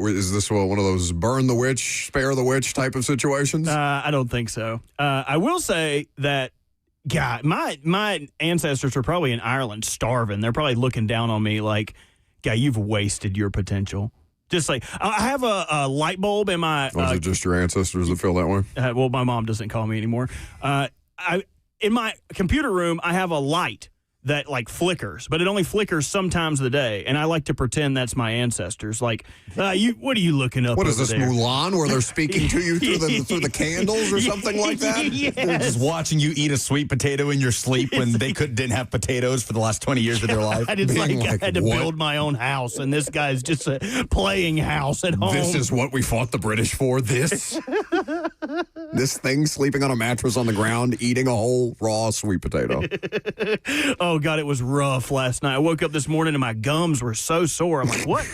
is this one of those burn the witch, spare the witch type of situations? I don't think so. I will say that, God, my ancestors are probably in Ireland starving. They're probably looking down on me like, God, you've wasted your potential. Just like, I have a light bulb in my... Was it just your ancestors that feel that way? Well, my mom doesn't call me anymore. In my computer room, I have a light that like flickers, but it only flickers sometimes of the day, and I like to pretend that's my ancestors. Like, what are you looking up? What is this, there? Mulan, where they're speaking to you through the candles or something like that? Yes. They're just watching you eat a sweet potato in your sleep when they didn't have potatoes for the last 20 years of their life. It's like I had to build my own house, and this guy's just a playing house at home. This is what we fought the British for? This thing sleeping on a mattress on the ground, eating a whole raw sweet potato. Oh, God, it was rough last night. I woke up this morning and my gums were so sore. I'm like, what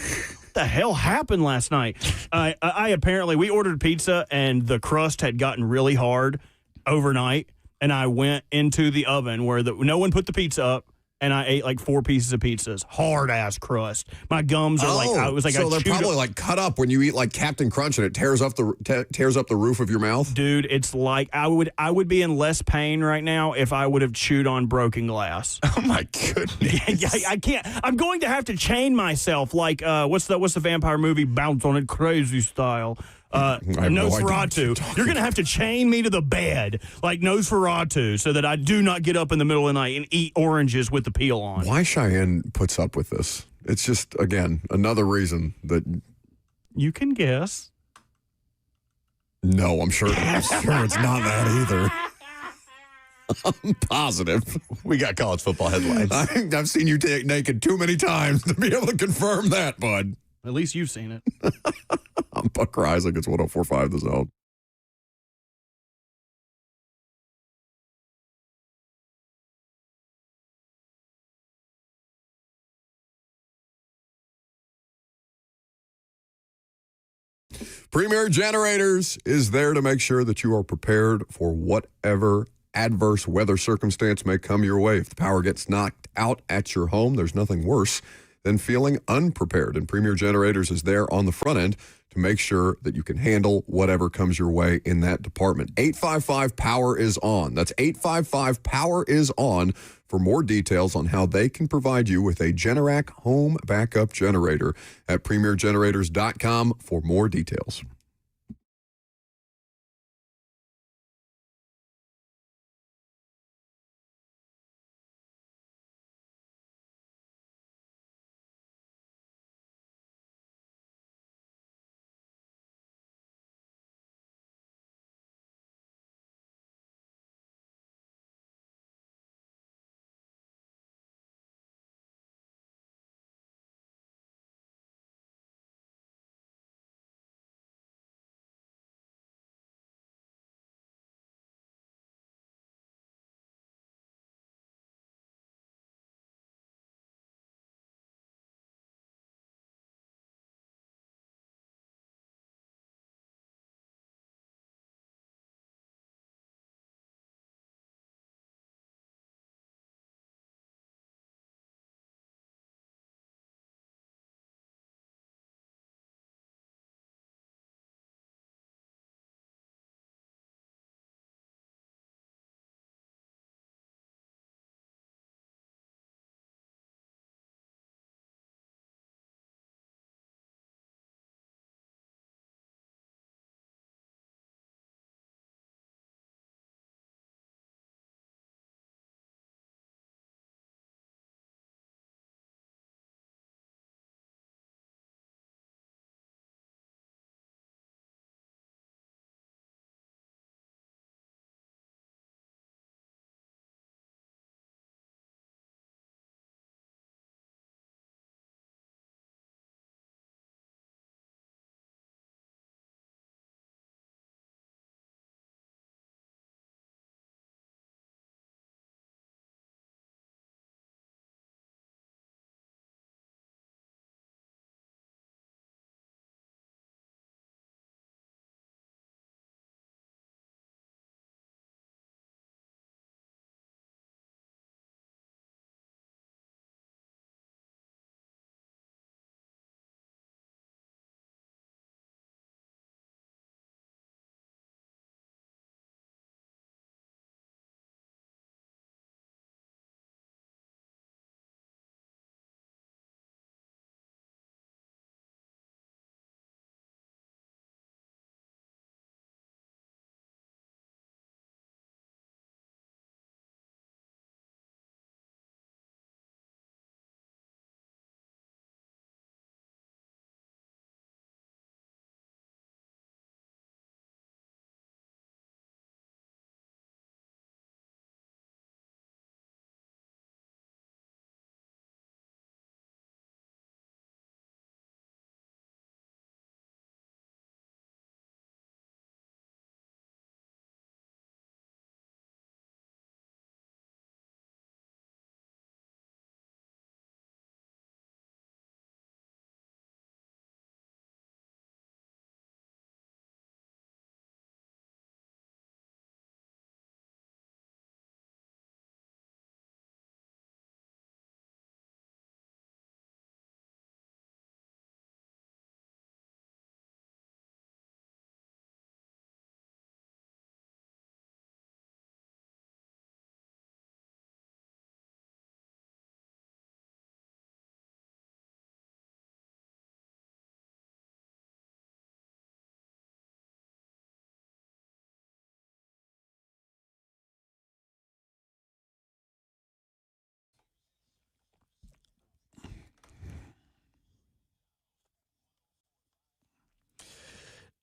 the hell happened last night? We ordered pizza and the crust had gotten really hard overnight. And I went into the oven where no one put the pizza up. And I ate like 4 pieces of pizzas, hard ass crust. My gums are so they're probably like cut up when you eat like Captain Crunch and it tears up the roof of your mouth. Dude, it's like I would be in less pain right now if I would have chewed on broken glass. Oh my goodness! I can't. I'm going to have to chain myself like what's the vampire movie? Bounce on it, crazy style. Nosferatu. You're going to have to chain me to the bed like Nosferatu so that I do not get up in the middle of the night and eat oranges with the peel on. Why Cheyenne puts up with this? It's just, again, another reason that... You can guess. No, I'm sure it's not that either. I'm positive. We got college football headlines. I've seen you take naked too many times to be able to confirm that, bud. At least you've seen it. I'm Buck Reisig. It's 104.5 The Zone. Premier Generators is there to make sure that you are prepared for whatever adverse weather circumstance may come your way. If the power gets knocked out at your home, there's nothing worse than feeling unprepared. And Premier Generators is there on the front end to make sure that you can handle whatever comes your way in that department. 855-POWER is on. That's 855-POWER is on for more details on how they can provide you with a Generac home backup generator at premiergenerators.com for more details.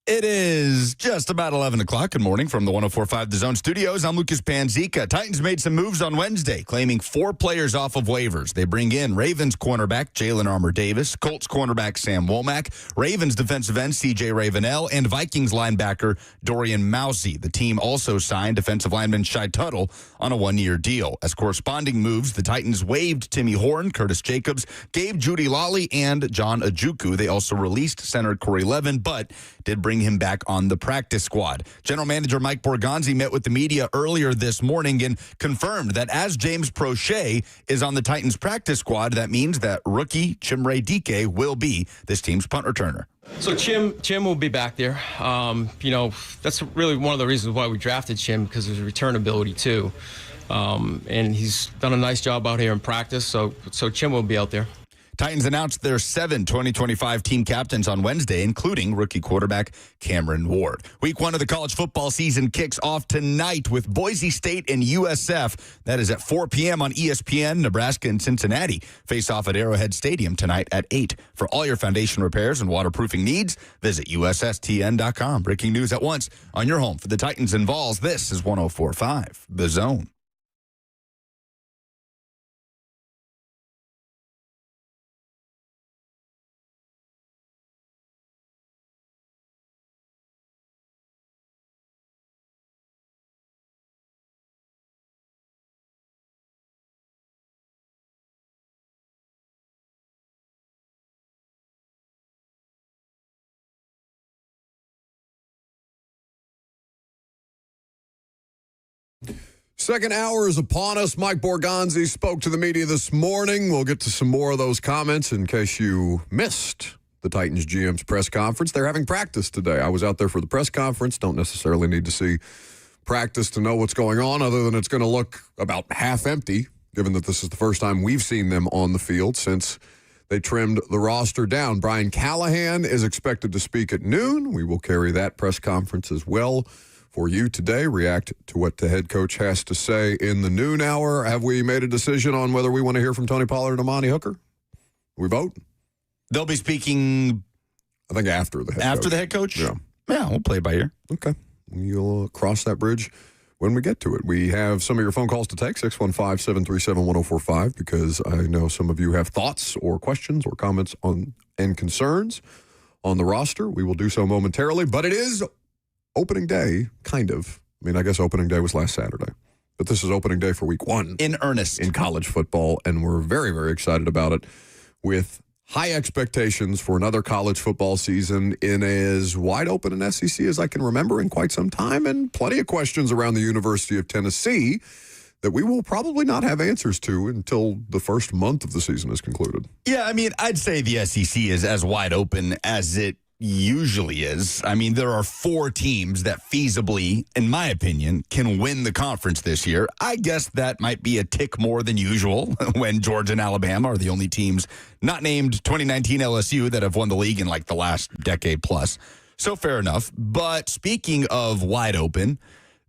It is just about 11 o'clock. Good morning from the 104.5 The Zone Studios. I'm Lucas Panzica. Titans made some moves on Wednesday, claiming 4 players off of waivers. They bring in Ravens cornerback Jalen Armour-Davis, Colts cornerback Sam Womack, Ravens defensive end C.J. Ravenel, and Vikings linebacker Dorian Mausey. The team also signed defensive lineman Shai Tuttle on a 1-year deal. As corresponding moves, the Titans waived Timmy Horn, Curtis Jacobs, Gabe Judy Lawley, and John Ojukwu. They also released center Corey Levin, but did bring him back on the practice squad. General Manager Mike Borgonzi met with the media earlier this morning and confirmed that as James Prochet is on the Titans practice squad, that means that rookie Chimere Dike will be this team's punt returner. So Chim will be back there. That's really one of the reasons why we drafted Chim, because of his return ability too. And he's done a nice job out here in practice, so Chim will be out there. Titans announced their 7 2025 team captains on Wednesday, including rookie quarterback Cameron Ward. Week 1 of the college football season kicks off tonight with Boise State and USF. That is at 4 p.m. on ESPN. Nebraska and Cincinnati face off at Arrowhead Stadium tonight at 8. For all your foundation repairs and waterproofing needs, visit USSTN.com. Breaking news at once on your home for the Titans and Vols. This is 104.5 The Zone. Second hour is upon us. Mike Borgonzi spoke to the media this morning. We'll get to some more of those comments in case you missed the Titans GM's press conference. They're having practice today. I was out there for the press conference. Don't necessarily need to see practice to know what's going on, other than it's going to look about half empty, given that this is the first time we've seen them on the field since they trimmed the roster down. Brian Callahan is expected to speak at noon. We will carry that press conference as well for you today. React to what the head coach has to say in the noon hour. Have we made a decision on whether we want to hear from Tony Pollard and Amani Hooker? We vote? They'll be speaking, I think, after the head coach. After the head coach? Yeah, we'll play it by ear. Okay. You'll cross that bridge when we get to it. We have some of your phone calls to take, 615-737-1045, because I know some of you have thoughts or questions or comments on and concerns on the roster. We will do so momentarily, but it is opening day, kind of. I mean, I guess opening day was last Saturday, but this is opening day for week 1. In earnest. In college football, and we're very, very excited about it, with high expectations for another college football season in as wide open an SEC as I can remember in quite some time, and plenty of questions around the University of Tennessee that we will probably not have answers to until the first month of the season is concluded. Yeah, I mean, I'd say the SEC is as wide open as it usually is. I mean, there are 4 teams that feasibly, in my opinion, can win the conference this year. I guess that might be a tick more than usual when Georgia and Alabama are the only teams not named 2019 LSU that have won the league in like the last decade plus. So fair enough. But speaking of wide open,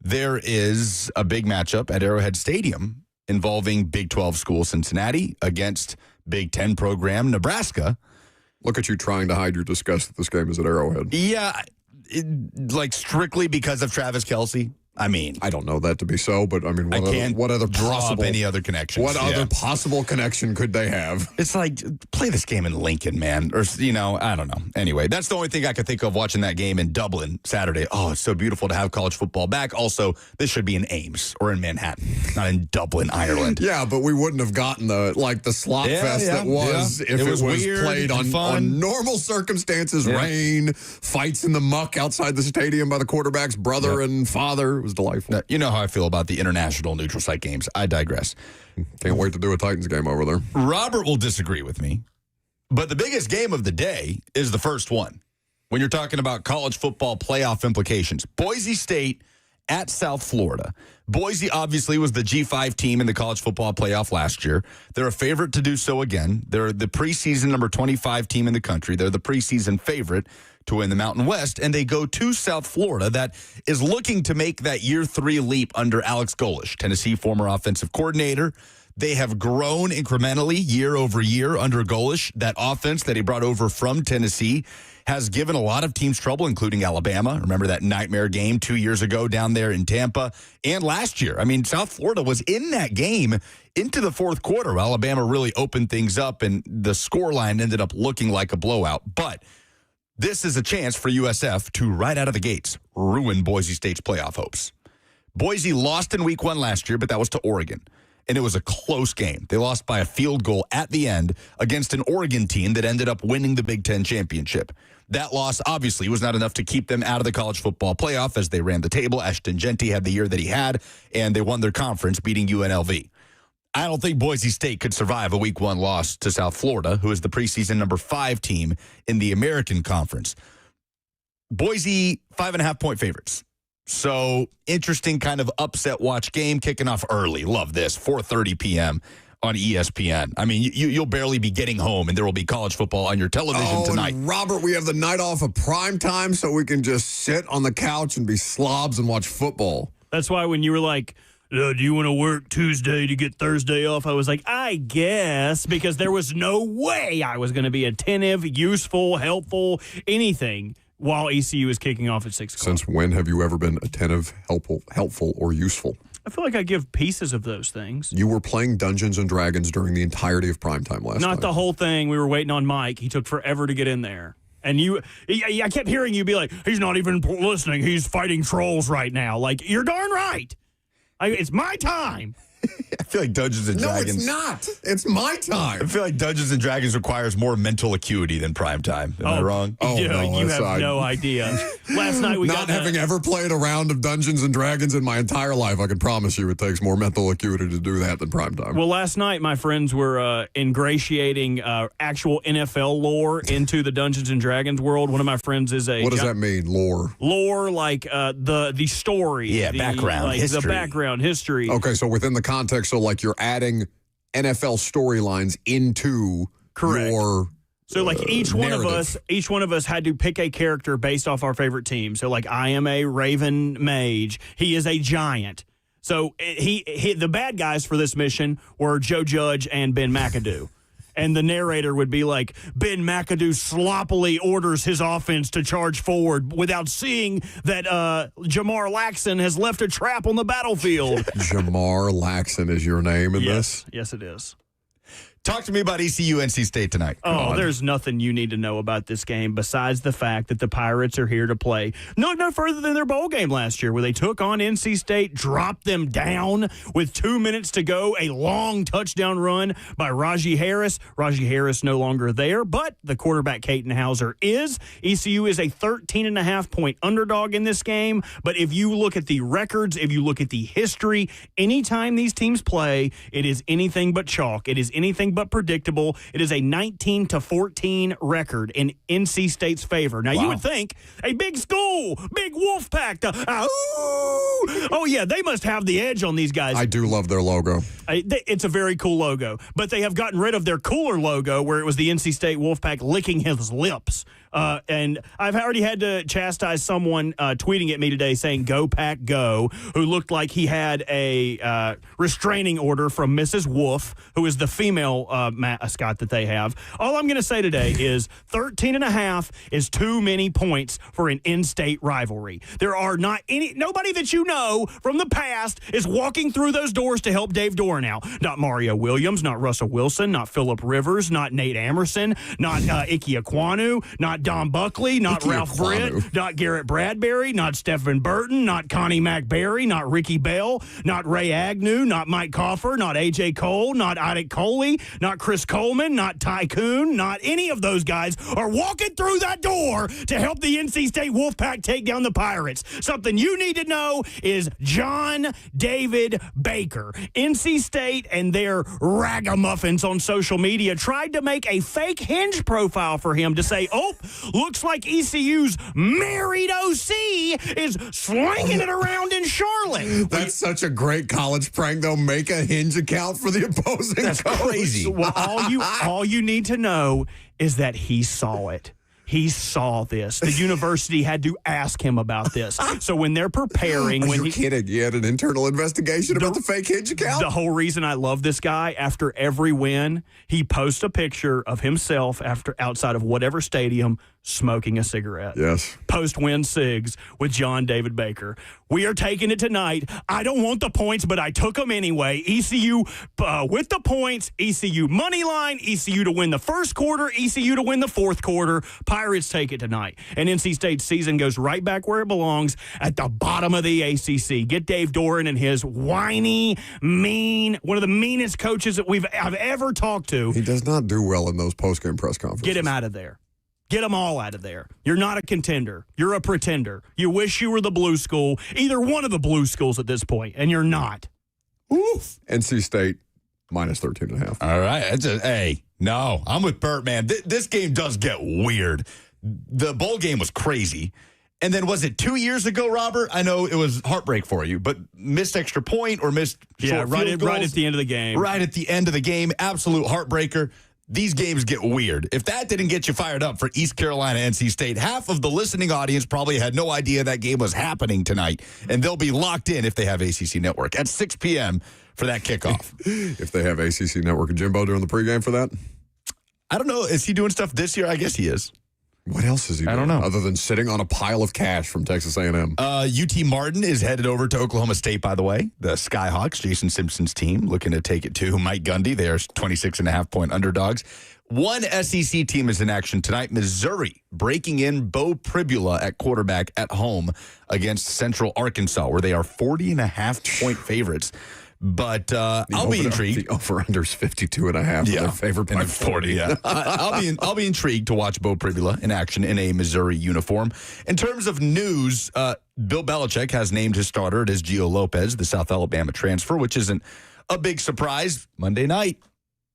there is a big matchup at Arrowhead Stadium involving Big 12 school Cincinnati against Big 10 program Nebraska. Look at you trying to hide your disgust that this game is at Arrowhead. Yeah, like strictly because of Travis Kelce. I mean, I don't know that to be so, but I mean, what other possible any other connections? What other possible connection could they have? It's like, play this game in Lincoln, man, or I don't know. Anyway, that's the only thing I could think of watching that game in Dublin Saturday. Oh, it's so beautiful to have college football back. Also, this should be in Ames or in Manhattan, not in Dublin, Ireland. Yeah, but we wouldn't have gotten the slot fest that was if it was weird, played on normal circumstances, rain, fights in the muck outside the stadium by the quarterback's brother and father. It was delightful. Now, you know how I feel about the international neutral site games. I digress. Can't wait to do a Titans game over there. Robert will disagree with me, but the biggest game of the day is the first one. When you're talking about college football playoff implications, Boise State at South Florida. Boise obviously was the G5 team in the college football playoff last year. They're a favorite to do so again. They're the preseason number 25 team in the country. They're the preseason favorite to win the Mountain West, and they go to South Florida that is looking to make that year 3 leap under Alex Golesh, Tennessee former offensive coordinator. They have grown incrementally year over year under Golish. That offense that he brought over from Tennessee has given a lot of teams trouble, including Alabama. Remember that nightmare game 2 years ago down there in Tampa? And last year, I mean, South Florida was in that game into the fourth quarter. Alabama really opened things up, and the scoreline ended up looking like a blowout. But this is a chance for USF to, right out of the gates, ruin Boise State's playoff hopes. Boise lost in week 1 last year, but that was to Oregon. And it was a close game. They lost by a field goal at the end against an Oregon team that ended up winning the Big Ten championship. That loss obviously was not enough to keep them out of the college football playoff as they ran the table. Ashton Genty had the year that he had, and they won their conference, beating UNLV. I don't think Boise State could survive a week 1 loss to South Florida, who is the preseason number 5 team in the American Conference. Boise, 5.5-point favorites. So, interesting kind of upset watch game, kicking off early. Love this, 4:30 p.m. on ESPN. I mean, you'll barely be getting home, and there will be college football on your television tonight. And Robert, we have the night off of prime time, so we can just sit on the couch and be slobs and watch football. That's why when you were like, do you want to work Tuesday to get Thursday off? I was like, I guess, because there was no way I was going to be attentive, useful, helpful, anything while ECU is kicking off at 6 o'clock. Since when have you ever been attentive, helpful, or useful? I feel like I give pieces of those things. You were playing Dungeons & Dragons during the entirety of primetime last night. Not the whole thing. We were waiting on Mike. He took forever to get in there. And I kept hearing you be like, he's not even listening. He's fighting trolls right now. Like, you're darn right. It's my time. I feel like Dungeons & Dragons. No, it's not. It's my time. I feel like Dungeons & Dragons requires more mental acuity than prime time. Am I wrong? Oh, yeah, no, you have no idea. Last night we not having ever played a round of Dungeons & Dragons in my entire life, I can promise you it takes more mental acuity to do that than prime time. Well, last night my friends were ingratiating actual NFL lore into the Dungeons & Dragons world. One of my friends is a... What does that mean, lore? Lore, like the story. Yeah, background, like history. The background, history. Okay, so within the context, so like you're adding NFL storylines into your so like each one of us had to pick a character based off our favorite team. So like I am a Raven mage. He is a giant. So the bad guys for this mission were Joe Judge and Ben McAdoo. And the narrator would be like, Ben McAdoo sloppily orders his offense to charge forward without seeing that Jamar Laxon has left a trap on the battlefield. Jamar Laxon is your name in this? Yes, it is. Talk to me about ECU NC State tonight. There's nothing you need to know about this game besides the fact that the Pirates are here to play. No further than their bowl game last year where they took on NC State, dropped them down with 2 minutes to go, a long touchdown run by Raji Harris. Raji Harris no longer there, but the quarterback Caden Hauser is. ECU is a 13.5-point underdog in this game, but if you look at the records, if you look at the history, anytime these teams play, it is anything but chalk. It is anything but predictable. It is a 19-14 record in NC State's favor. Now, you would think a big school, big wolf pack. Oh, yeah, they must have the edge on these guys. I do love their logo. It's a very cool logo. But they have gotten rid of their cooler logo where it was the NC State Wolfpack licking his lips. And I've already had to chastise someone tweeting at me today saying, "Go Pack Go," who looked like he had a restraining order from Mrs. Wolf, who is the female mascot that they have. All I'm going to say today is 13.5 is too many points for an in-state rivalry. There are nobody that you know from the past is walking through those doors to help Dave Dornow. Not Mario Williams, not Russell Wilson, not Phillip Rivers, not Nate Amerson, not Ike Ekwonu, not Don Buckley, not Ralph Britt, not Garrett Bradbury, not Stephen Burton, not Connie McBarry, not Ricky Bell, not Ray Agnew, not Mike Coffer, not A.J. Cole, not Ike Coley, not Chris Coleman, not Tycoon, not any of those guys are walking through that door to help the NC State Wolfpack take down the Pirates. Something you need to know is John David Baker. NC State and their ragamuffins on social media tried to make a fake Hinge profile for him to say, oh, looks like ECU's married OC is slinging it around in Charlotte. That's such a great college prank, though. Make a Hinge account for the opposing That's coach. crazy. Well, all you need to know is that he saw it. He saw this. The university had to ask him about this. So when they're preparing, Are you kidding? You had an internal investigation about the fake Hinge account? The whole reason I love this guy, after every win, he posts a picture of himself outside of whatever stadium smoking a cigarette. Yes. Post-win cigs with John David Baker. We are taking it tonight. I don't want the points, but I took them anyway. ECU with the points, ECU money line, ECU to win the first quarter, ECU to win the fourth quarter. Pirates take it tonight. And NC State's season goes right back where it belongs, at the bottom of the ACC. Get Dave Doran and his whiny, mean, one of the meanest coaches that I've ever talked to. He does not do well in those post-game press conferences. Get him out of there. Get them all out of there. You're not a contender. You're a pretender. You wish you were the blue school, either one of the blue schools at this point, and you're not. Oof. NC State minus 13.5. All right. Hey, no, I'm with Bert, man. This game does get weird. The bowl game was crazy. And then was it 2 years ago, Robert? I know it was heartbreak for you, but missed extra point or missed short field goals? Right at the end of the game. Right at the end of the game. Absolute heartbreaker. These games get weird. If that didn't get you fired up for East Carolina, NC State, half of the listening audience probably had no idea that game was happening tonight, and they'll be locked in if they have ACC Network at 6 p.m. for that kickoff. If they have ACC Network. And Jimbo during the pregame for that? I don't know. Is he doing stuff this year? I guess he is. What else is he doing? I don't know. Other than sitting on a pile of cash from Texas A&M. UT Martin is headed over to Oklahoma State, by the way. The Skyhawks, Jason Simpson's team, looking to take it to Mike Gundy. They are 26.5-point underdogs. One SEC team is in action tonight. Missouri breaking in Bo Pribula at quarterback at home against Central Arkansas, where they are 40.5-point favorites. But I'll be intrigued. The over-under is 52.5. Yeah, they're favored by 40. Yeah, I'll be intrigued to watch Bo Pribula in action in a Missouri uniform. In terms of news, Bill Belichick has named his starter. It is Gio Lopez, the South Alabama transfer, which isn't a big surprise. Monday night,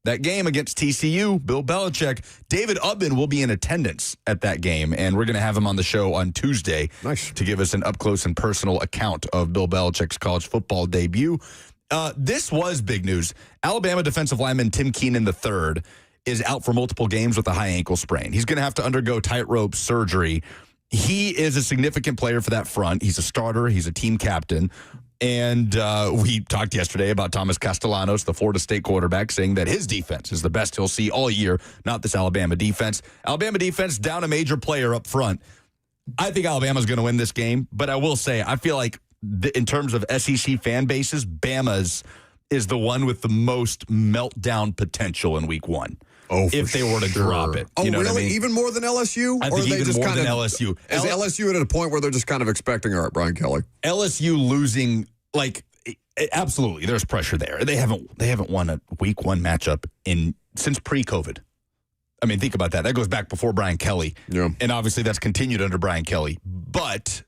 that game against TCU, Bill Belichick, David Ubben will be in attendance at that game, and we're going to have him on the show on Tuesday to give us an up-close and personal account of Bill Belichick's college football debut. This was big news. Alabama defensive lineman Tim Keenan III is out for multiple games with a high ankle sprain. He's going to have to undergo tightrope surgery. He is a significant player for that front. He's a starter. He's a team captain. And we talked yesterday about Thomas Castellanos, the Florida State quarterback, saying that his defense is the best he'll see all year, not this Alabama defense. Alabama defense down a major player up front. I think Alabama's going to win this game, but I will say I feel like in terms of SEC fan bases, Bama's is the one with the most meltdown potential in week one. Oh, if they were to drop it. Oh, you know really? what I mean? Even more than LSU? I or think are they even just more kind than of, LSU. Is LSU at a point where they're just kind of expecting, all right, Brian Kelly? LSU losing, absolutely, there's pressure there. They haven't won a week one matchup since pre-COVID. I mean, think about that. That goes back before Brian Kelly. Yeah. And obviously that's continued under Brian Kelly. But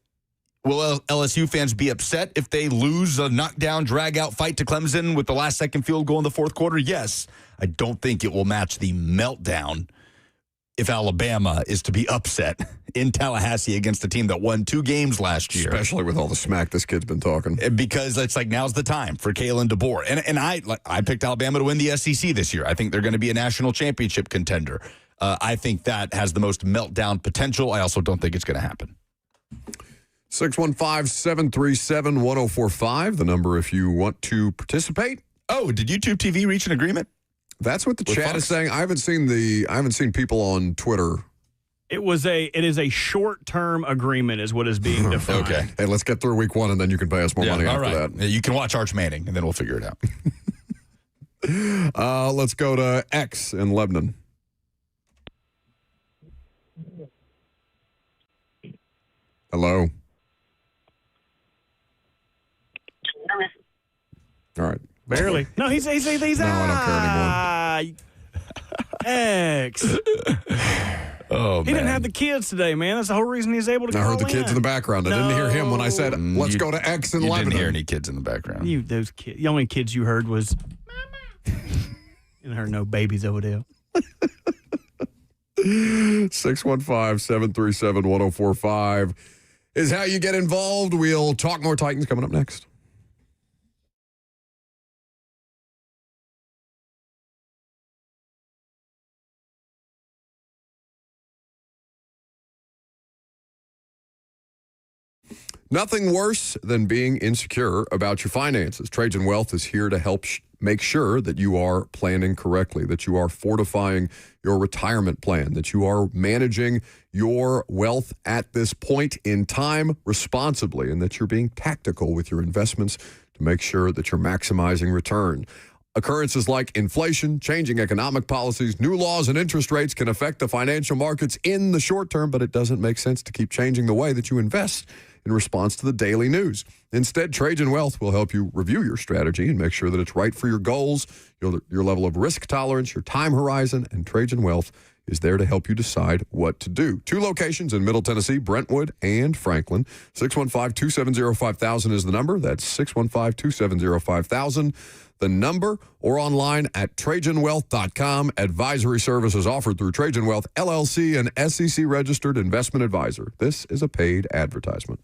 will LSU fans be upset if they lose a knockdown, drag-out fight to Clemson with the last-second field goal in the fourth quarter? Yes. I don't think it will match the meltdown if Alabama is to be upset in Tallahassee against a team that won 2 games last year. Especially with all the smack this kid's been talking. Because it's like now's the time for Kalen DeBoer. And I picked Alabama to win the SEC this year. I think they're going to be a national championship contender. I think that has the most meltdown potential. I also don't think it's going to happen. 615-737-1045, the number if you want to participate. Oh, did YouTube TV reach an agreement? That's what the chat is saying. I haven't seen people on Twitter. It is a short-term agreement is what is being defined. Okay. Hey, let's get through week one and then you can pay us more money after that. You can watch Arch Manning and then we'll figure it out. Let's go to X in Lebanon. Hello. All right. Barely. No, he's No, I don't care X. Oh, He didn't have the kids today, man. That's the whole reason he's able to I call heard the kids in the background. I didn't hear him when I said, let's go to X in Lebanon. You didn't hear any kids in the background. Those kids. The only kids you heard was Mama. You didn't hear no babies over there. 615-737-1045 is how you get involved. We'll talk more Titans coming up next. Nothing worse than being insecure about your finances. Trajan Wealth is here to help make sure that you are planning correctly, that you are fortifying your retirement plan, that you are managing your wealth at this point in time responsibly, and that you're being tactical with your investments to make sure that you're maximizing return. Occurrences like inflation, changing economic policies, new laws, and interest rates can affect the financial markets in the short term, but it doesn't make sense to keep changing the way that you invest in response to the daily news. Instead, Trajan Wealth will help you review your strategy and make sure that it's right for your goals, your level of risk tolerance, your time horizon, and Trajan Wealth is there to help you decide what to do. 2 locations in Middle Tennessee, Brentwood and Franklin. 615-270-5000 is the number. That's 615-270-5000. The number, or online at TrajanWealth.com. Advisory services offered through Trajan Wealth, LLC, an SEC-registered investment advisor. This is a paid advertisement.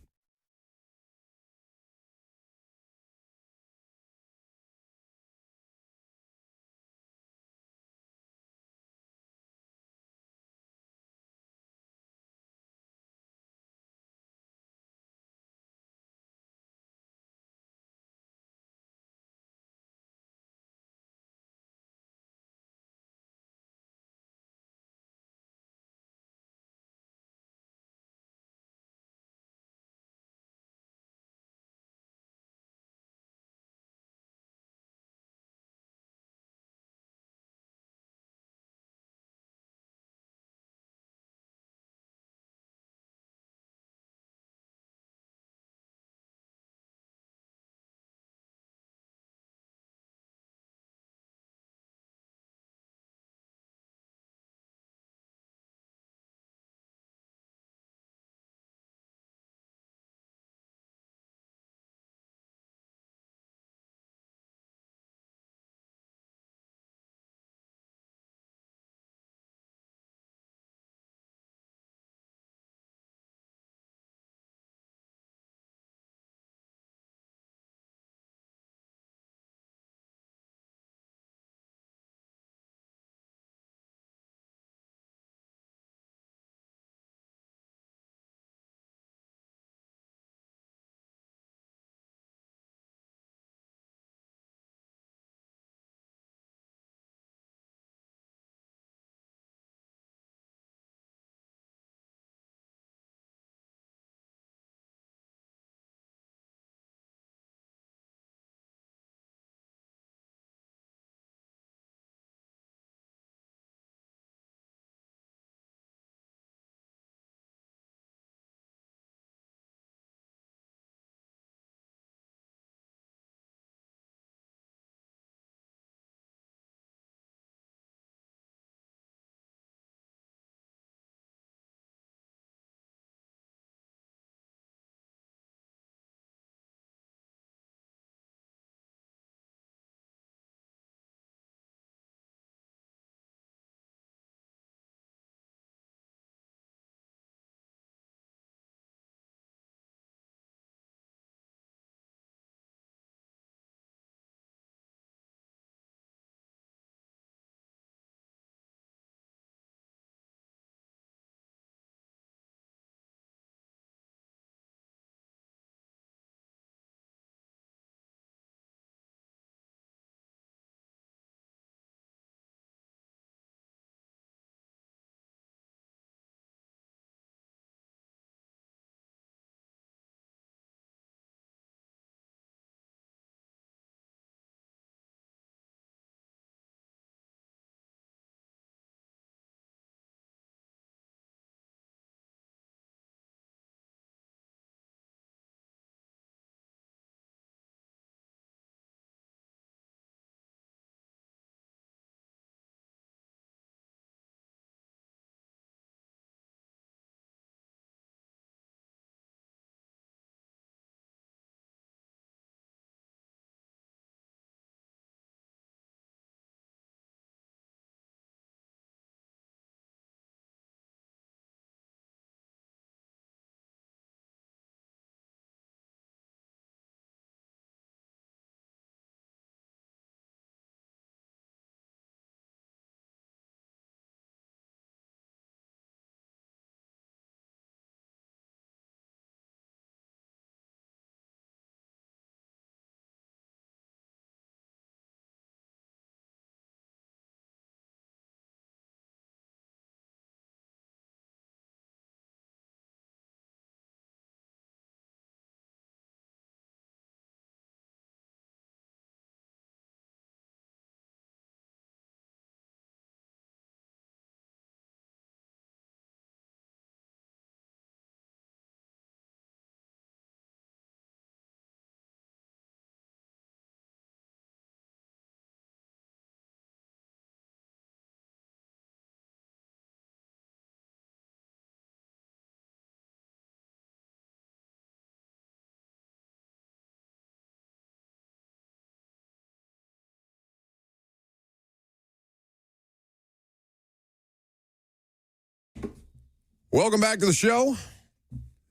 Welcome back to the show.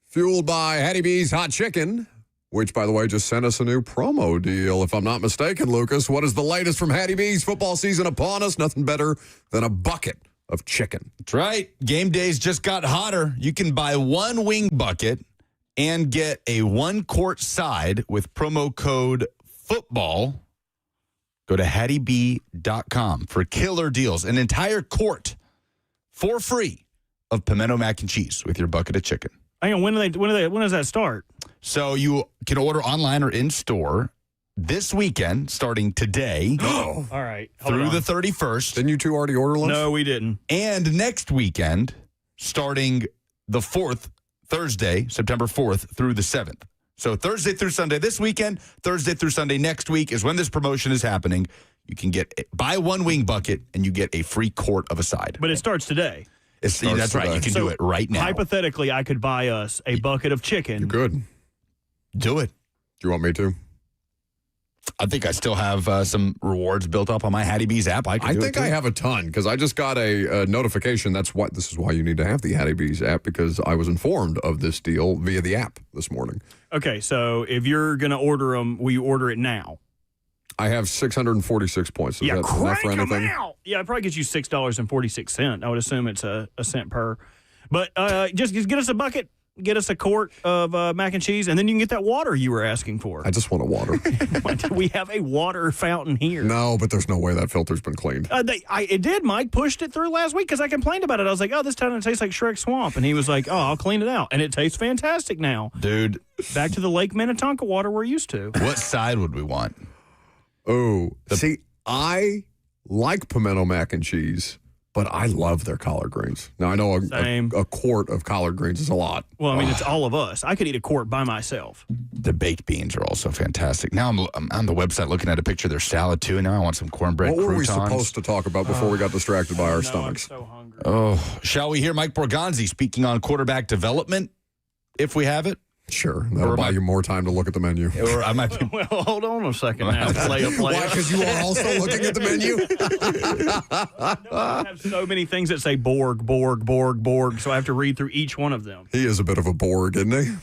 Fueled by Hattie B's Hot Chicken, which, by the way, just sent us a new promo deal, if I'm not mistaken, Lucas. What is the latest from Hattie B's? Football season upon us. Nothing better than a bucket of chicken. That's right. Game days just got hotter. You can buy one wing bucket and get a 1-quart side with promo code FOOTBALL. Go to HattieB.com for killer deals. An entire quart for free of pimento mac and cheese with your bucket of chicken. Hang on, when does that start? So you can order online or in store this weekend, starting today. All right. Through the 31st. Didn't you two already order lunch? No, we didn't. And next weekend, starting the 4th, Thursday, September 4th through the 7th. So Thursday through Sunday this weekend, Thursday through Sunday next week is when this promotion is happening. You can buy one wing bucket and you get a free quart of a side. But it starts today. That's right. You can do it right now. Hypothetically, I could buy us a bucket of chicken. You could. Do it. Do you want me to? I think I still have some rewards built up on my Hattie B's app. I think I have a ton because I just got a notification. This is why you need to have the Hattie B's app, because I was informed of this deal via the app this morning. Okay, so if you're going to order them, will you order it now? I have 646 points. Is that enough for anything? Yeah, it probably gets you $6.46. I would assume it's a cent per. But just get us a bucket, get us a quart of mac and cheese, and then you can get that water you were asking for. I just want a water. We have a water fountain here. No, but there's no way that filter's been cleaned. It did. Mike pushed it through last week because I complained about it. I was like, this time it tastes like Shrek Swamp. And he was like, I'll clean it out. And it tastes fantastic now. Dude. Back to the Lake Minnetonka water we're used to. What side would we want? Oh, see, I like pimento mac and cheese, but I love their collard greens. Now, I know a quart of collard greens is a lot. Well, I mean, it's all of us. I could eat a quart by myself. The baked beans are also fantastic. Now I'm on the website looking at a picture of their salad, too, and now I want some cornbread croutons. What were we supposed to talk about before we got distracted by our stomachs? I'm so hungry. Oh, shall we hear Mike Borgonzi speaking on quarterback development, if we have it? Sure. That'll buy you more time to look at the menu. Or I might be. Well, hold on a second now. Play. Why? Because you are also looking at the menu? I have so many things that say Borg, so I have to read through each one of them. He is a bit of a Borg, isn't he?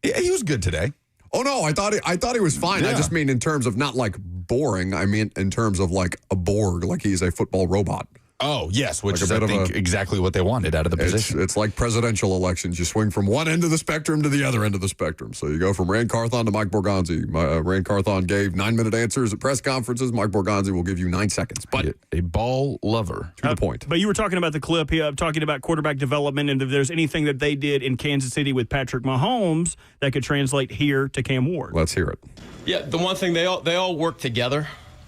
Yeah, he was good today. Oh, no, I thought he was fine. Yeah. I just mean in terms of not like boring. I mean in terms of like a Borg, like he's a football robot. Oh, yes, which is, I think, exactly what they wanted out of the position. It's like presidential elections. You swing from one end of the spectrum to the other end of the spectrum. So you go from Rand Carthon to Mike Borgonzi. Rand Carthon gave 9-minute answers at press conferences. Mike Borgonzi will give you 9 seconds. But a ball lover. To the point. But you were talking about the clip here, talking about quarterback development, and if there's anything that they did in Kansas City with Patrick Mahomes that could translate here to Cam Ward. Let's hear it. Yeah, the one thing, they all work together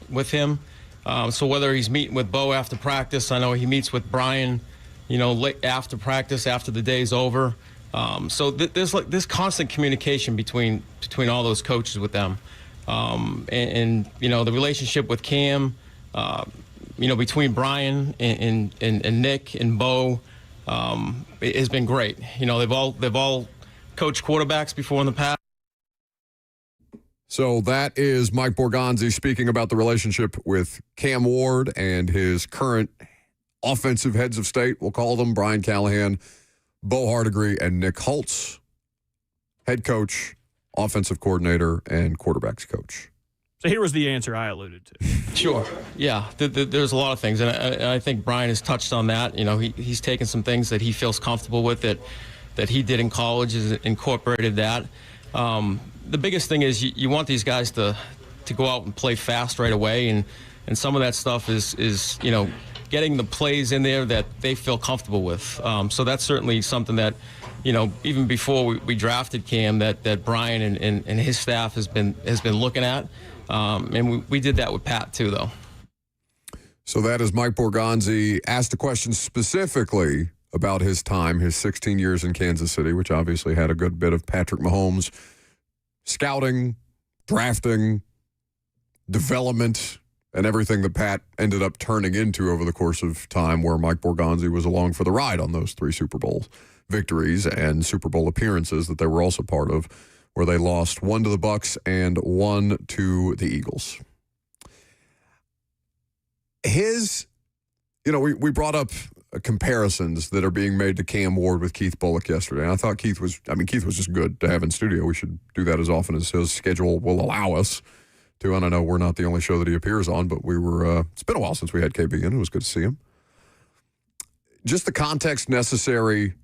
with him. So whether he's meeting with Bo after practice, I know he meets with Brian, late after practice, after the day's over. So there's like this constant communication between all those coaches with them, and the relationship with Cam, between Brian and Nick and Bo, has been great. They've all coached quarterbacks before in the past. So that is Mike Borgonzi speaking about the relationship with Cam Ward and his current offensive heads of state, we'll call them, Brian Callahan, Bo Hardigree, and Nick Holtz, head coach, offensive coordinator, and quarterbacks coach. So here was the answer I alluded to. Sure. Yeah, there's a lot of things, and I think Brian has touched on that. He's taken some things that he feels comfortable with that he did in college, has incorporated that. The biggest thing is you want these guys to go out and play fast right away, and some of that stuff is getting the plays in there that they feel comfortable with. So that's certainly something that even before we drafted Cam, that Brian and his staff has been looking at, and we did that with Pat too, though. So that is Mike Borgonzi asked a question specifically about his time, his 16 years in Kansas City, which obviously had a good bit of Patrick Mahomes scouting, drafting, development, and everything that Pat ended up turning into over the course of time, where Mike Borgonzi was along for the ride on those 3 Super Bowl victories and Super Bowl appearances that they were also part of, where they lost 1 to the Bucs and 1 to the Eagles. We brought up comparisons that are being made to Cam Ward with Keith Bullock yesterday. And I thought Keith was just good to have in studio. We should do that as often as his schedule will allow us to. And I know we're not the only show that he appears on, but we were, it's been a while since we had KB in. It was good to see him. Just the context necessary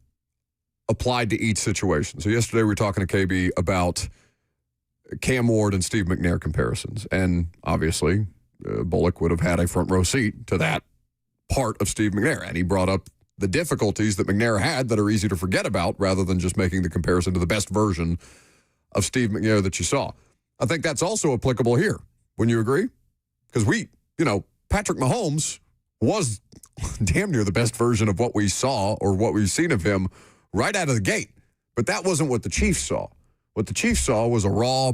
applied to each situation. So yesterday we were talking to KB about Cam Ward and Steve McNair comparisons. And obviously, Bullock would have had a front row seat to that part of Steve McNair. And he brought up the difficulties that McNair had that are easy to forget about rather than just making the comparison to the best version of Steve McNair that you saw. I think that's also applicable here. Wouldn't you agree? Because Patrick Mahomes was damn near the best version of what we saw or what we've seen of him right out of the gate. But that wasn't what the Chiefs saw. What the Chiefs saw was a raw,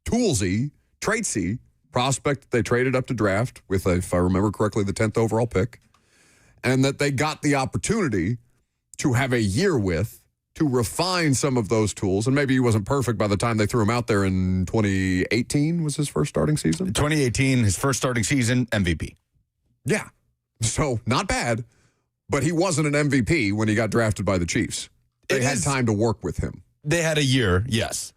toolsy, traitsy prospect that they traded up to draft with, if I remember correctly, the 10th overall pick, and that they got the opportunity to have a year with, to refine some of those tools. And maybe he wasn't perfect by the time they threw him out there in 2018 was his first starting season? 2018, his first starting season, MVP. Yeah. So, not bad, but he wasn't an MVP when he got drafted by the Chiefs. They had time to work with him. They had a year, yes.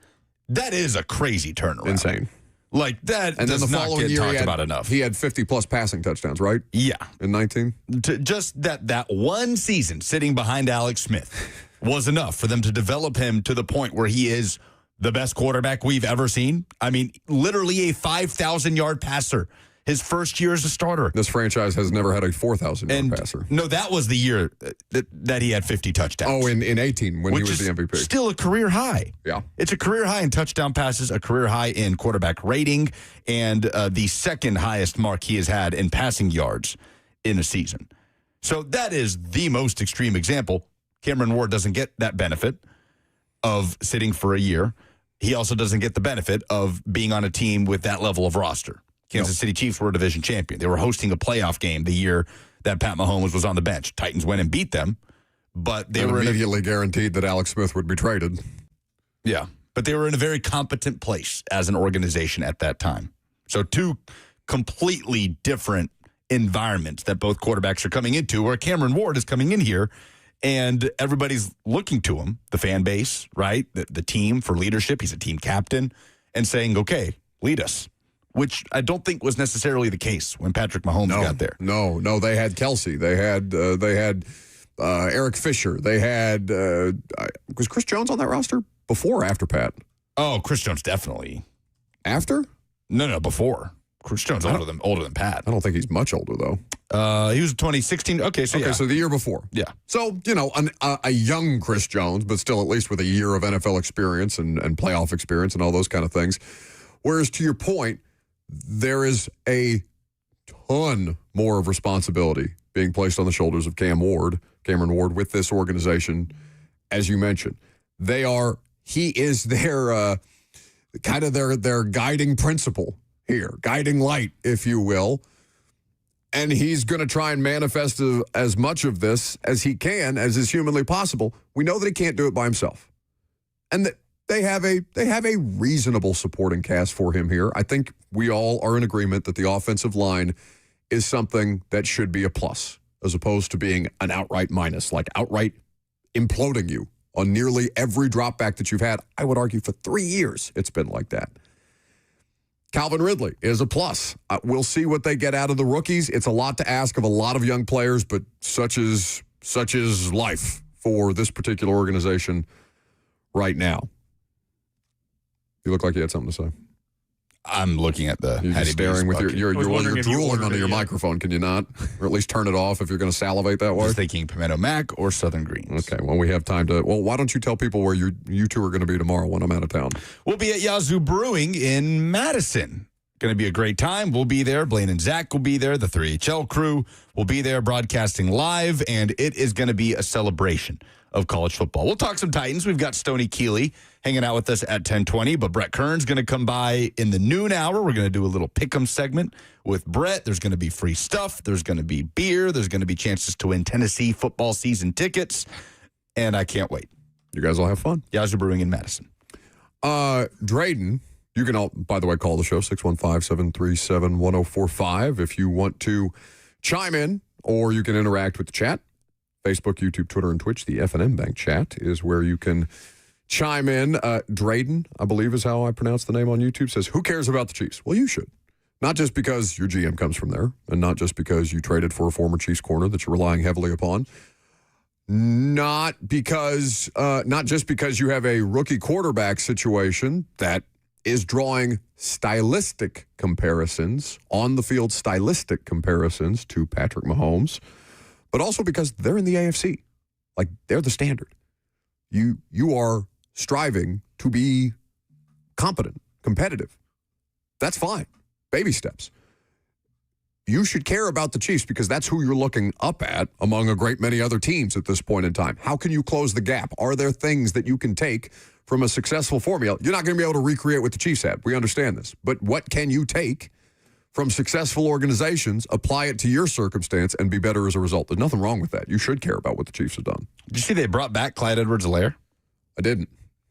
That is a crazy turnaround. Insane. Like, that and does then the not following get year talked about enough. He had 50-plus passing touchdowns, right? Yeah. In 19? Just that one season sitting behind Alex Smith was enough for them to develop him to the point where he is the best quarterback we've ever seen. I mean, literally a 5,000-yard passer his first year as a starter. This franchise has never had a 4,000-yard passer. No, that was the year that he had 50 touchdowns. Oh, in 18 when he was the MVP. Still a career high. Yeah. It's a career high in touchdown passes, a career high in quarterback rating, and the second highest mark he has had in passing yards in a season. So that is the most extreme example. Cameron Ward doesn't get that benefit of sitting for a year. He also doesn't get the benefit of being on a team with that level of roster. Kansas City Chiefs were a division champion. They were hosting a playoff game the year that Pat Mahomes was on the bench. Titans went and beat them, but they were immediately guaranteed that Alex Smith would be traded. Yeah, but they were in a very competent place as an organization at that time. So two completely different environments that both quarterbacks are coming into, where Cameron Ward is coming in here and everybody's looking to him, the fan base, right? The team for leadership. He's a team captain and saying, okay, lead us. Which I don't think was necessarily the case when Patrick Mahomes got there. No, they had Kelsey. They had Eric Fisher. They had was Chris Jones on that roster before or after Pat? Oh, Chris Jones definitely. After? No, before. Chris Jones older than Pat. I don't think he's much older though. He was 2016. Okay, so the year before. Yeah. So a young Chris Jones, but still at least with a year of NFL experience and playoff experience and all those kind of things. Whereas to your point, there is a ton more of responsibility being placed on the shoulders of Cameron Ward with this organization, as you mentioned. He is their kind of their guiding principle here, guiding light, if you will. And he's going to try and manifest as much of this as he can, as is humanly possible. We know that he can't do it by himself. And that they have a reasonable supporting cast for him here. I think we all are in agreement that the offensive line is something that should be a plus, as opposed to being an outright minus, like outright imploding you on nearly every drop back that you've had. I would argue for 3 years it's been like that. Calvin Ridley is a plus. We'll see what they get out of the rookies. It's a lot to ask of a lot of young players, but such is life for this particular organization right now. You look like you had something to say. I'm looking at the. You're just staring with you're drooling onto your microphone. Can you not, or at least turn it off if you're going to salivate that way? I was thinking pimento mac or Southern Greens. Okay, well we have time to. Well, why don't you tell people where you two are going to be tomorrow when I'm out of town? We'll be at Yazoo Brewing in Madison. Going to be a great time. We'll be there. Blaine and Zach will be there. The 3HL crew will be there broadcasting live, and it is going to be a celebration of college football. We'll talk some Titans. We've got Stoney Keeley hanging out with us at 10:20, but Brett Kern's going to come by in the noon hour. We're going to do a little pick'em segment with Brett. There's going to be free stuff. There's going to be beer. There's going to be chances to win Tennessee football season tickets, and I can't wait. You guys will have fun. Yazoo Brewing in Madison. Drayden, you can all, by the way, call the show 615-737-1045 if you want to chime in, or you can interact with the chat. Facebook, YouTube, Twitter, and Twitch. The F&M Bank chat is where you can chime in. Drayden, I believe is how I pronounce the name on YouTube, says, who cares about the Chiefs? Well, you should. Not just because your GM comes from there, and not just because you traded for a former Chiefs corner that you're relying heavily upon. Not just because you have a rookie quarterback situation that is drawing stylistic comparisons, on-the-field stylistic comparisons to Patrick Mahomes, but also because they're in the AFC. Like, they're the standard. You are striving to be competent, competitive. That's fine. Baby steps. You should care about the Chiefs because that's who you're looking up at among a great many other teams at this point in time. How can you close the gap? Are there things that you can take from a successful formula? You're not going to be able to recreate what the Chiefs had. We understand this. But what can you take from successful organizations, apply it to your circumstance, and be better as a result? There's nothing wrong with that. You should care about what the Chiefs have done. Did you see they brought back Clyde Edwards-Helaire? I didn't.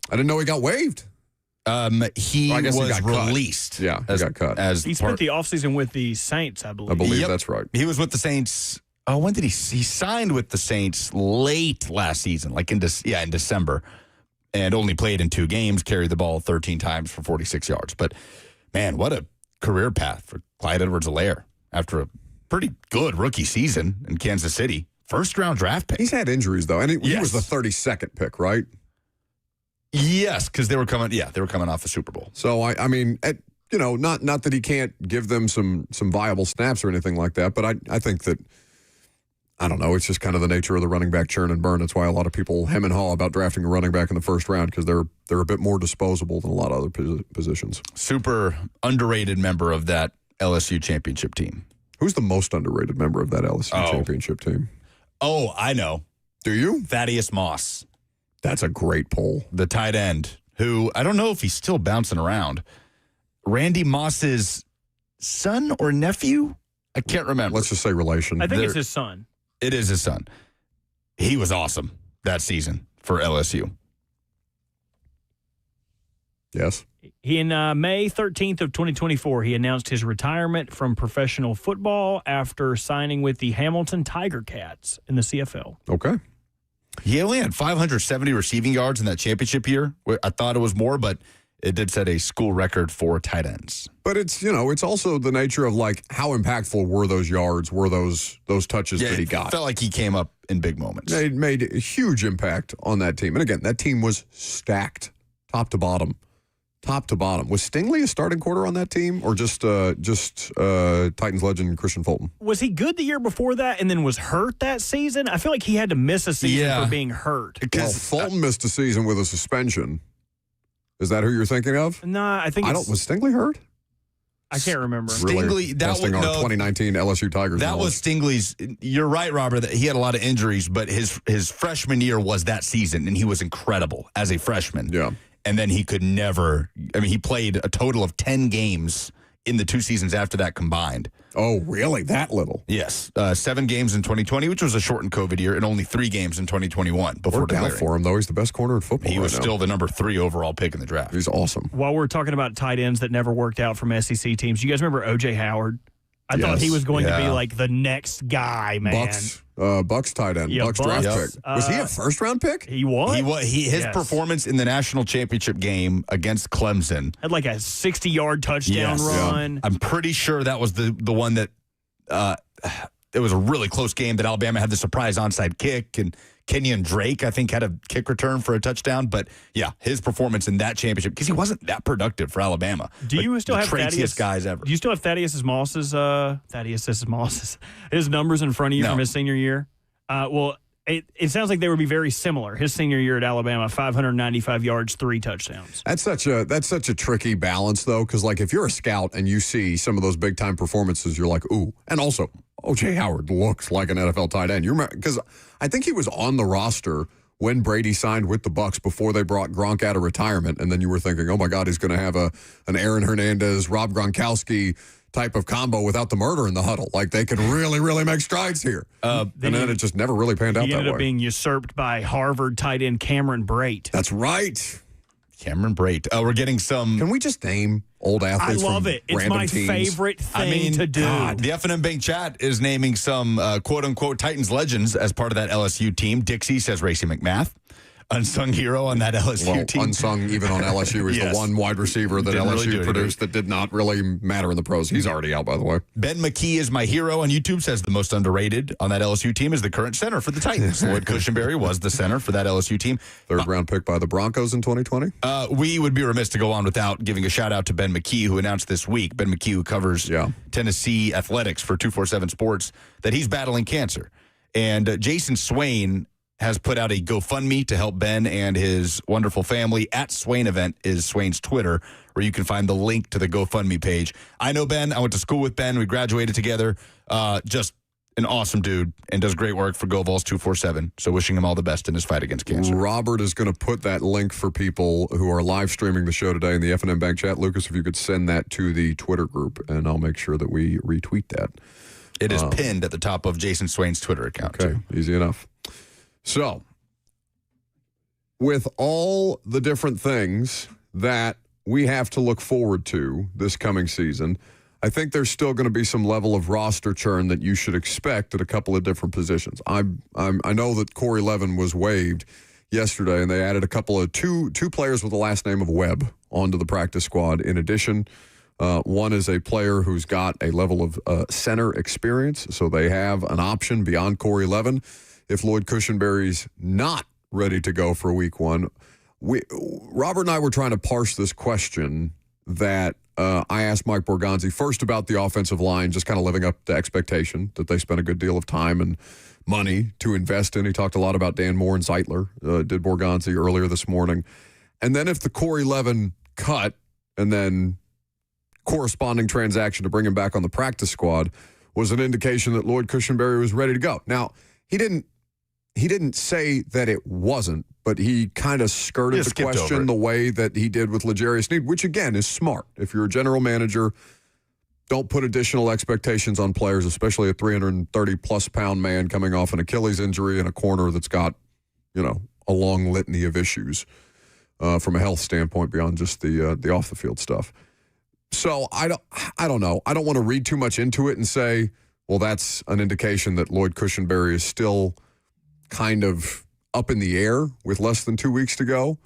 I didn't know he got waived. He was released. Yeah, he got cut. He spent the offseason with the Saints, I believe. I believe that's right. He was with the Saints. Oh, when did he signed with the Saints late last season, like in December, and only played in 2 games, carried the ball 13 times for 46 yards. But, man, what a career path for Clyde Edwards-Helaire after a pretty good rookie season in Kansas City. First-round draft pick. He's had injuries, though, and he was the 32nd pick, right? Yes, because they were coming off the Super Bowl. So I mean, not that he can't give them some viable snaps or anything like that, but I think that, I don't know, it's just kind of the nature of the running back churn and burn. That's why a lot of people hem and haw about drafting a running back in the first round, because they're a bit more disposable than a lot of other positions. Super underrated member of that LSU championship team. Who's the most underrated member of that LSU championship team? Oh, I know. Do you? Thaddeus Moss. That's a great poll. The tight end, who I don't know if he's still bouncing around. Randy Moss's son or nephew? I can't remember. Let's just say relation. I think it's his son. It is his son. He was awesome that season for LSU. Yes. In May 13th of 2024, he announced his retirement from professional football after signing with the Hamilton Tiger Cats in the CFL. Okay. He only had 570 receiving yards in that championship year. I thought it was more, but it did set a school record for tight ends. But it's also the nature of, like, how impactful were those yards, were those touches that he got? It felt like he came up in big moments. It made a huge impact on that team. And again, that team was stacked top to bottom. Top to bottom. Was Stingley a starting quarter on that team, or just Titans legend Christian Fulton? Was he good the year before that and then was hurt that season? I feel like he had to miss a season for being hurt. Well, Fulton missed a season with a suspension. Is that who you're thinking of? Nah, I think was Stingley hurt? I can't remember. Really testing our 2019 LSU Tigers. That was Stingley's. You're right, Robert, that he had a lot of injuries, but his freshman year was that season, and he was incredible as a freshman. Yeah. And then he could never, he played a total of 10 games in the 2 seasons after that combined. Oh, really? That little? Yes. 7 games in 2020, which was a shortened COVID year, and only 3 games in 2021 before Worked out for him, though. He's the best corner in football. He was still the number 3 overall pick in the draft. He's awesome. While we're talking about tight ends that never worked out from SEC teams, you guys remember O.J. Howard? I thought he was going to be like the next guy, man. Bucks tight end. Yeah, Bucks draft pick. Was he a first-round pick? He was. His performance in the national championship game against Clemson had like a 60-yard touchdown run. Yeah. I'm pretty sure that was the one that it was a really close game that Alabama had the surprise onside kick, and Kenyon Drake, I think, had a kick return for a touchdown. But, yeah, his performance in that championship, because he wasn't that productive for Alabama. Do you still have Thaddeus guys ever? Do you still have Thaddeus Moss's his numbers in front of you from his senior year? Well, it sounds like they would be very similar. His senior year at Alabama, 595 yards, 3 touchdowns. That's such a tricky balance, though, because, like, if you're a scout and you see some of those big-time performances, you're like, ooh. And also, O.J. Howard looks like an NFL tight end. You remember, because I think he was on the roster when Brady signed with the Bucs before they brought Gronk out of retirement, and then you were thinking, oh, my God, he's going to have an Aaron Hernandez, Rob Gronkowski type of combo without the murder in the huddle. Like, they could really, really make strides here. And then it just never really panned out that way. He ended up being usurped by Harvard tight end Cameron Brate. That's right. Cameron Brate. We're getting some. Can we just name old athletes? I love from it. It's random my teams? favorite thing to do. God, the F&M Bank chat is naming some quote-unquote Titans legends as part of that LSU team. Dixie says Racey McMath. Unsung hero on that LSU team. Unsung even on LSU is Yes. the one wide receiver that Didn't really LSU do produced that did not really matter in the pros. He's already out, by the way. Ben McKee is my hero on YouTube, says the most underrated on that LSU team is the current center for the Titans. Lloyd Cushenberry was the center for that LSU team. Third-round pick by the Broncos in 2020. We would be remiss to go on without giving a shout-out to Ben McKee, who announced this week, Ben McKee, who covers Tennessee athletics for 247 Sports, that he's battling cancer. And Jason Swain has put out a GoFundMe to help Ben and his wonderful family. At Swain Event is Swain's Twitter, where you can find the link to the GoFundMe page. I know Ben. I went to school with Ben. We graduated together. Just an awesome dude and does great work for GoVols 247. So wishing him all the best in his fight against cancer. Robert is going to put that link for people who are live streaming the show today in the F&M Bank chat. Lucas, if you could send that to the Twitter group, and I'll make sure that we retweet that. It is pinned at the top of Jason Swain's Twitter account, okay, too. Easy enough. So, with all the different things that we have to look forward to this coming season, I think there's still going to be some level of roster churn that you should expect at a couple of different positions. I know that Corey Levin was waived yesterday, and they added a couple of two players with the last name of Webb onto the practice squad. In addition, one is a player who's got a level of center experience, so they have an option beyond Corey Levin. If Lloyd Cushenberry's not ready to go for week one, Robert and I were trying to parse this question that I asked Mike Borgonzi first about the offensive line, just kind of living up to expectation that they spent a good deal of time and money to invest in. He talked a lot about Dan Moore and Zeitler, did Borgonzi earlier this morning. And then if the Corey Levin cut and then corresponding transaction to bring him back on the practice squad was an indication that Lloyd Cushenberry was ready to go. Now, he didn't say that it wasn't, but he kind of skirted the question the way that he did with L'Jarius Sneed, which, again, is smart. If you're a general manager, don't put additional expectations on players, especially a 330-plus pound man coming off an Achilles injury and a corner that's got, a long litany of issues from a health standpoint beyond just the off-the-field stuff. So I don't know. I don't want to read too much into it and say, well, that's an indication that Lloyd Cushenberry is still kind of up in the air with less than 2 weeks to go.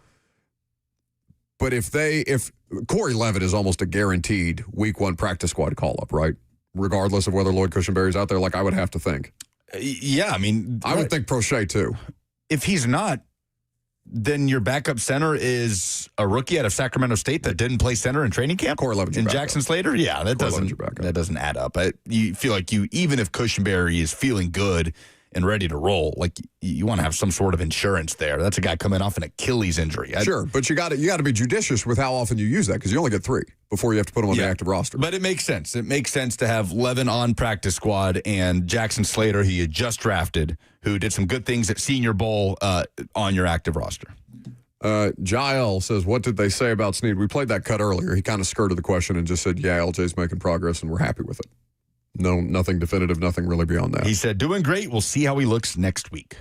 But if Corey Levitt is almost a guaranteed week one practice squad call-up, right? Regardless of whether Lloyd Cushenberry's out there, like I would have to think. Yeah, I mean. I would think Prochet too. If he's not, then your backup center is a rookie out of Sacramento State that didn't play center in training camp. Corey Levitt and Jackson Slater. Yeah, that doesn't add up. You feel like even if Cushenberry is feeling good and ready to roll, like you want to have some sort of insurance there. That's a guy coming off an Achilles injury. Sure, but you got to be judicious with how often you use that because you only get 3 before you have to put him on the active roster. But it makes sense. It makes sense to have Levin on practice squad and Jackson Slater, who you just drafted, who did some good things at Senior Bowl, on your active roster. Jael says, what did they say about Sneed? We played that cut earlier. He kind of skirted the question and just said, yeah, LJ's making progress and we're happy with it. No, nothing definitive, nothing really beyond that. He said, doing great. We'll see how he looks next week.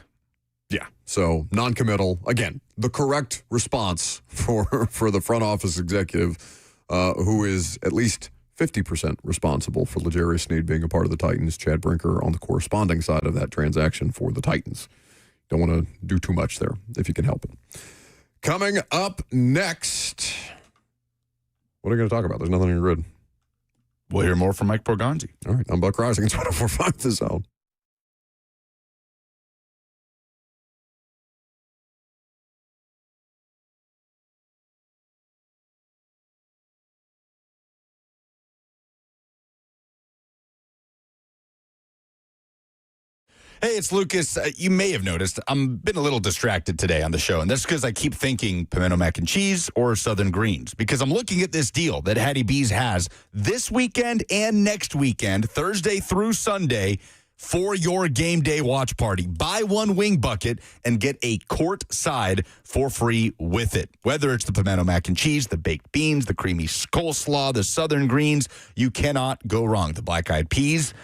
Yeah. So non-committal. Again, the correct response for the front office executive, who is at least 50% responsible for L'Jarius Sneed being a part of the Titans. Chad Brinker on the corresponding side of that transaction for the Titans. Don't want to do too much there if you can help it. Coming up next, what are you going to talk about? There's nothing in your grid. We'll hear more from Mike Borgonzi. All right, I'm Buck Rising. It's 104.5 The Zone. Hey, it's Lucas. You may have noticed I'm been a little distracted today on the show, and that's because I keep thinking pimento mac and cheese or Southern greens, because I'm looking at this deal that Hattie B's has this weekend and next weekend, Thursday through Sunday, for your game day watch party. Buy one wing bucket and get a quart side for free with it. Whether it's the pimento mac and cheese, the baked beans, the creamy coleslaw, the Southern greens, you cannot go wrong. The black-eyed peas,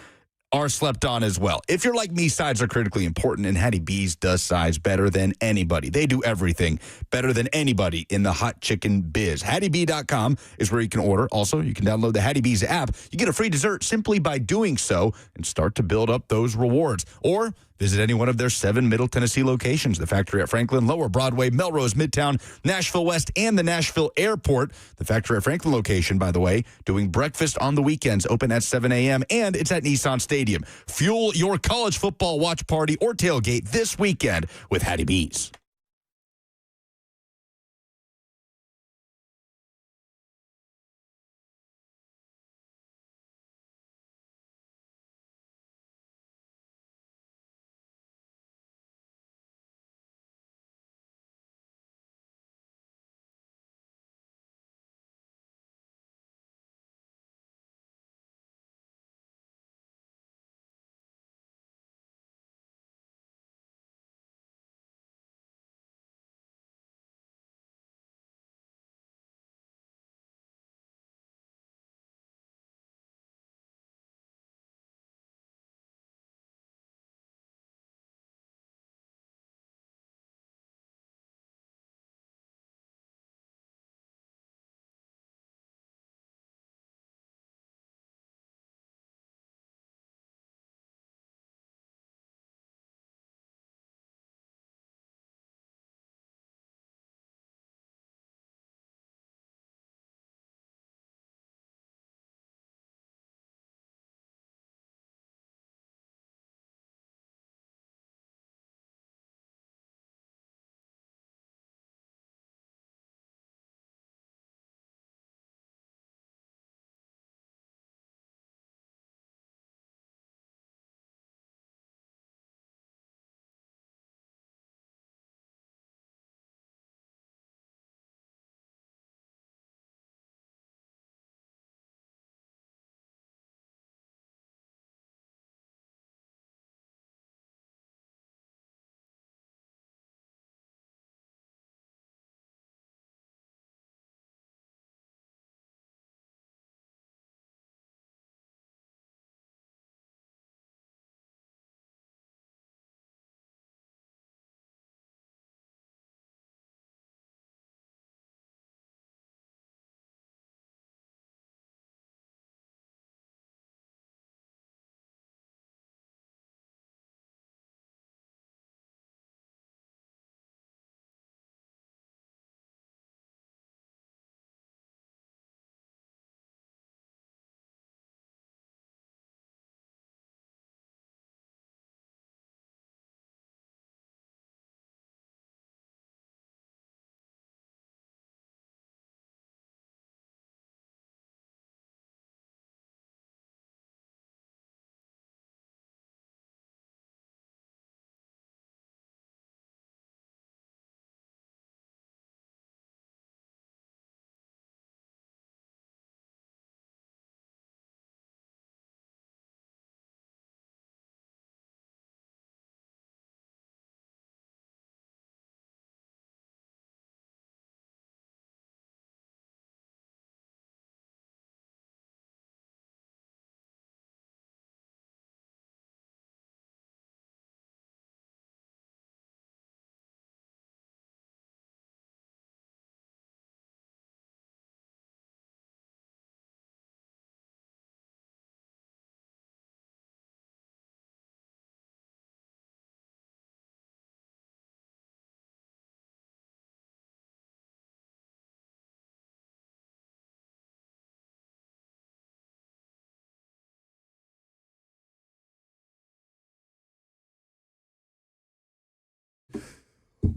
are slept on as well. If you're like me, sides are critically important, and Hattie B's does sides better than anybody. They do everything better than anybody in the hot chicken biz. HattieB.com is where you can order. Also, you can download the Hattie B's app. You get a free dessert simply by doing so and start to build up those rewards. Or visit any one of their 7 Middle Tennessee locations, the Factory at Franklin, Lower Broadway, Melrose, Midtown, Nashville West, and the Nashville Airport. The Factory at Franklin location, by the way, doing breakfast on the weekends, open at 7 a.m., and it's at Nissan Stadium. Fuel your college football watch party or tailgate this weekend with Hattie B's.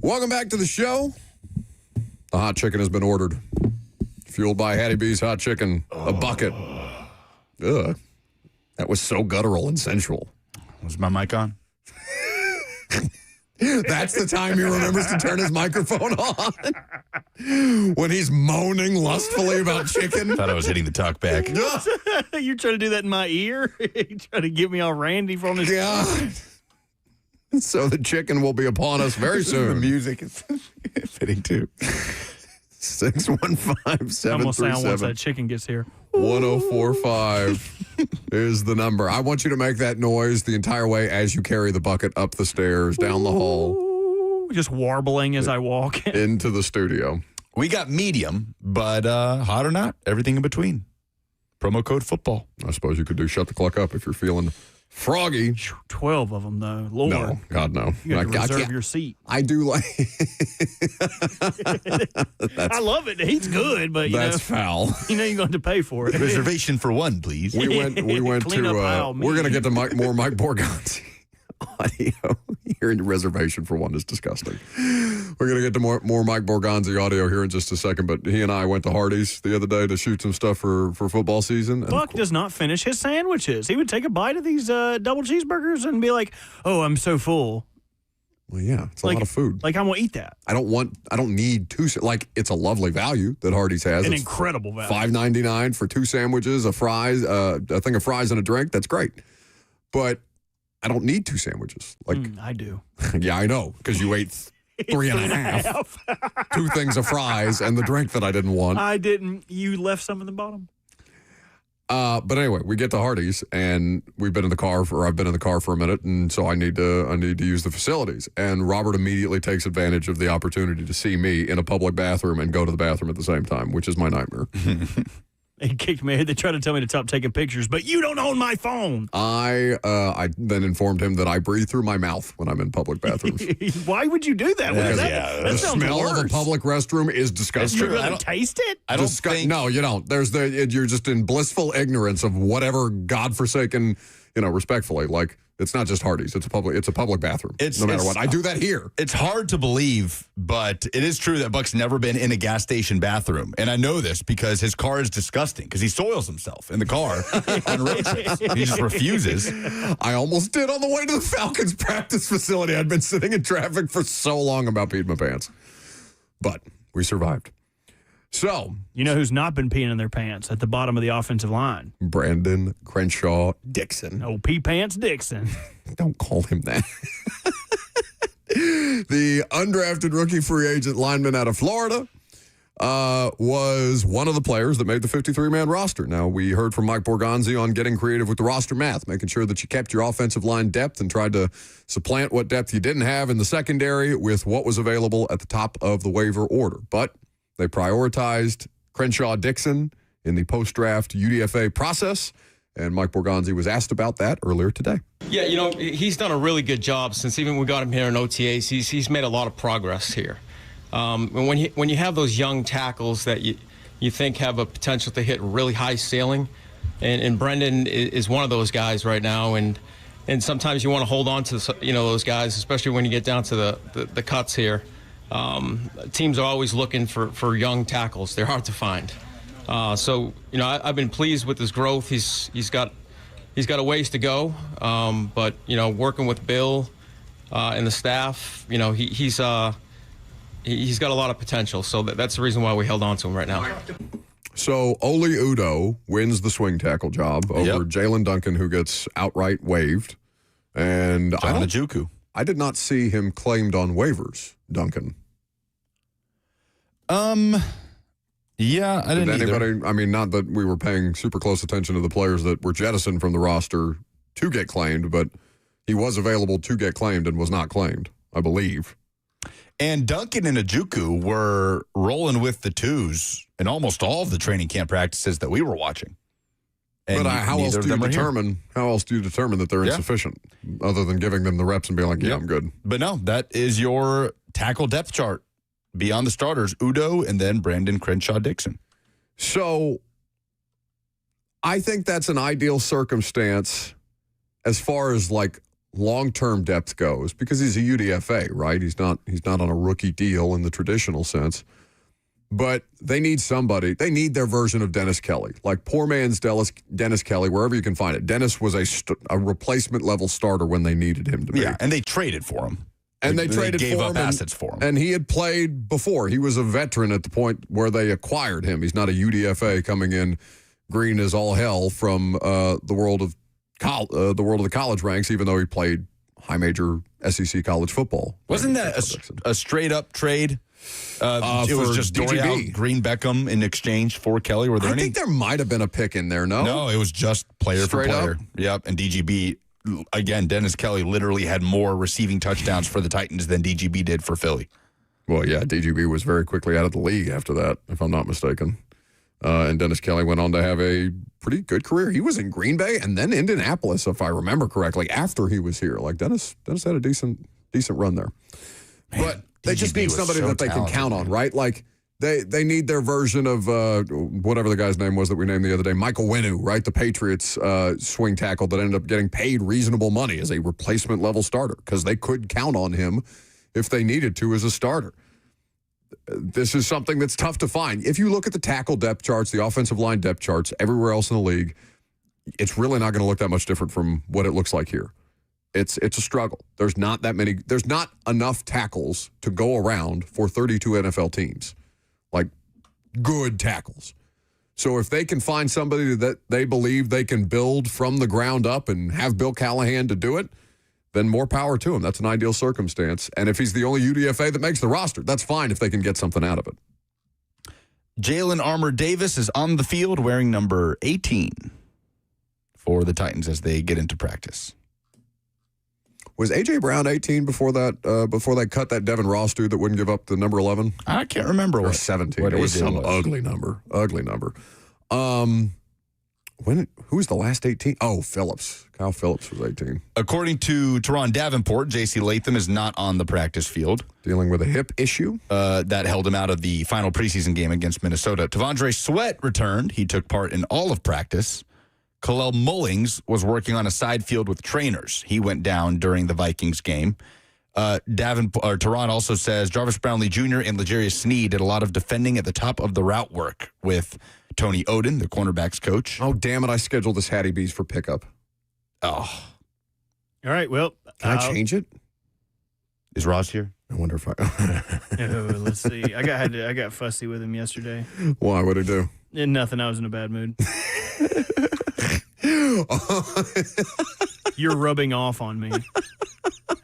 Welcome back to the show. The hot chicken has been ordered. Fueled by Hattie B's Hot Chicken, a bucket. Ugh. That was so guttural and sensual. Was my mic on? That's the time he remembers to turn his microphone on. When he's moaning lustfully about chicken. Thought I was hitting the talk back. You're trying to do that in my ear? You trying to get me all randy from this? God. So the chicken will be upon us very soon. The music is fitting too. 615-737. I'm going to sound once that chicken gets here. 1045. is the number. I want you to make that noise the entire way as you carry the bucket up the stairs, down the hall. Just warbling as I walk. Into the studio. We got medium, but hot or not, everything in between. Promo code football. I suppose you could do shut the clock up if you're feeling froggy. 12 of them, though. Lord. No, God, no. You got to reserve your seat. I do like... I love it. He's good, but, that's foul. You know you're going to pay for it. Reservation for one, please. We went to... we're going to get to more Mike Borgonzi audio. Hearing reservation for one is disgusting. We're going to get to more Mike Borgonzi audio here in just a second, but he and I went to Hardee's the other day to shoot some stuff for football season. Buck does not finish his sandwiches. He would take a bite of these double cheeseburgers and be like, oh, I'm so full. Well, yeah, it's a lot of food. Like, I won't eat that. I don't need two. Like, it's a lovely value that Hardee's has. An it's incredible value. $5.99 for 2 sandwiches, a thing of fries and a drink. That's great. But I don't need 2 sandwiches. Like I do. Yeah, I know, because you ate 3.5. 2 things of fries and the drink that I didn't want. I didn't. You left some in the bottom. But anyway, we get to Hardee's and I've been in the car for a minute, and so I need to use the facilities. And Robert immediately takes advantage of the opportunity to see me in a public bathroom and go to the bathroom at the same time, which is my nightmare. They kicked me. They tried to tell me to stop taking pictures, but you don't own my phone. I then informed him that I breathe through my mouth when I'm in public bathrooms. Why would you do that? That the sounds smell worse. of a public restroom is disgusting. You're going to taste it? I don't think... No, you don't. You're just in blissful ignorance of whatever godforsaken, respectfully, like, it's not just Hardee's. It's a public bathroom. No matter what. I do that here. It's hard to believe, but it is true that Buck's never been in a gas station bathroom. And I know this because his car is disgusting because he soils himself in the car on road trips. He just refuses. I almost did on the way to the Falcons practice facility. I'd been sitting in traffic for so long about peeing my pants. But we survived. So, you know who's not been peeing in their pants at the bottom of the offensive line? Brandon Crenshaw Dixon. Oh, Pee Pants Dixon. Don't call him that. The undrafted rookie free agent lineman out of Florida was one of the players that made the 53-man roster. Now, we heard from Mike Borgonzi on getting creative with the roster math, making sure that you kept your offensive line depth and tried to supplant what depth you didn't have in the secondary with what was available at the top of the waiver order. But they prioritized Crenshaw Dixon in the post-draft UDFA process, and Mike Borgonzi was asked about that earlier today. Yeah, he's done a really good job since even we got him here in OTAs. He's made a lot of progress here. And when you have those young tackles that you think have a potential to hit really high ceiling, and Brendan is one of those guys right now, and sometimes you want to hold on to those guys, especially when you get down to the cuts here. Teams are always looking for young tackles. They're hard to find. So I've been pleased with his growth. He's got a ways to go. But working with Bill and the staff, he's got a lot of potential. So that's the reason why we held on to him right now. So Oli Udoh wins the swing tackle job over Jalen Duncan, who gets outright waived. And John Njoku. I did not see him claimed on waivers, Duncan. Yeah, I didn't either. I mean, not that we were paying super close attention to the players that were jettisoned from the roster to get claimed, but he was available to get claimed and was not claimed, I believe. And Duncan and Njoku were rolling with the twos in almost all of the training camp practices that we were watching. And but how else do you determine that they're insufficient, other than giving them the reps and being like, I'm good? But no, that is your tackle depth chart. Beyond the starters, Udoh and then Brandon Crenshaw Dixon. So I think that's an ideal circumstance as far as like long-term depth goes, because he's a UDFA, right? He's not on a rookie deal in the traditional sense. But they need somebody. They need their version of Dennis Kelly, like poor man's Dennis Kelly, wherever you can find it. Dennis was a replacement level starter when they needed him to be. Yeah, and they traded for him. And they traded gave for up him assets for him. And he had played before. He was a veteran at the point where they acquired him. He's not a UDFA coming in green as all hell from the world of the college ranks, even though he played high major SEC college football. Wasn't that a straight up trade It was for just DGB. Dorial, Green Beckham in exchange for Kelly. Were there I any? think there might have been a pick in there, no? No, it was just player Straight for player. up? Yep, and DGB, again, Dennis Kelly literally had more receiving touchdowns for the Titans than DGB did for Philly. Well, yeah, DGB was very quickly out of the league after that, if I'm not mistaken. And Dennis Kelly went on to have a pretty good career. He was in Green Bay and then Indianapolis, if I remember correctly, after he was here. Like, Dennis had a decent run there. Man, but they just DGB need was somebody so that they can talented, count on, man. right? Like, they need their version of whatever the guy's name was that we named the other day, Michael Winu, right? The Patriots swing tackle that ended up getting paid reasonable money as a replacement level starter because they could count on him if they needed to as a starter. This is something that's tough to find. If you look at the tackle depth charts, the offensive line depth charts, everywhere else in the league, it's really not going to look that much different from what it looks like here. It's a struggle. There's not enough tackles to go around for 32 NFL teams. Like, good tackles. So if they can find somebody that they believe they can build from the ground up and have Bill Callahan to do it, then more power to him. That's an ideal circumstance. And if he's the only UDFA that makes the roster, that's fine if they can get something out of it. Jalen Armour Davis is on the field wearing number 18 for the Titans as they get into practice. Was A.J. Brown 18 before they cut that Devin Ross dude that wouldn't give up the number 11? I can't remember Or what 17. what It was AJ some was. ugly number. Who was the last 18? Oh, Phillips. Kyle Phillips was 18. According to Teron Davenport, J.C. Latham is not on the practice field. Dealing with a hip issue. That held him out of the final preseason game against Minnesota. Tavondre Sweat returned. He took part in all of practice. Khalil Mullings was working on a side field with trainers. He went down during the Vikings game. Teron also says Jarvis Brownlee Jr. and L'Jarius Sneed did a lot of defending at the top of the route work with Tony Oden, the cornerbacks coach. Oh, damn it. I scheduled this Hattie B's for pickup. Oh. All right, well. Can I change it? Is Ross here? I wonder if I... Let's see. I got fussy with him yesterday. Why? What'd he do? Nothing. I was in a bad mood. You're rubbing off on me.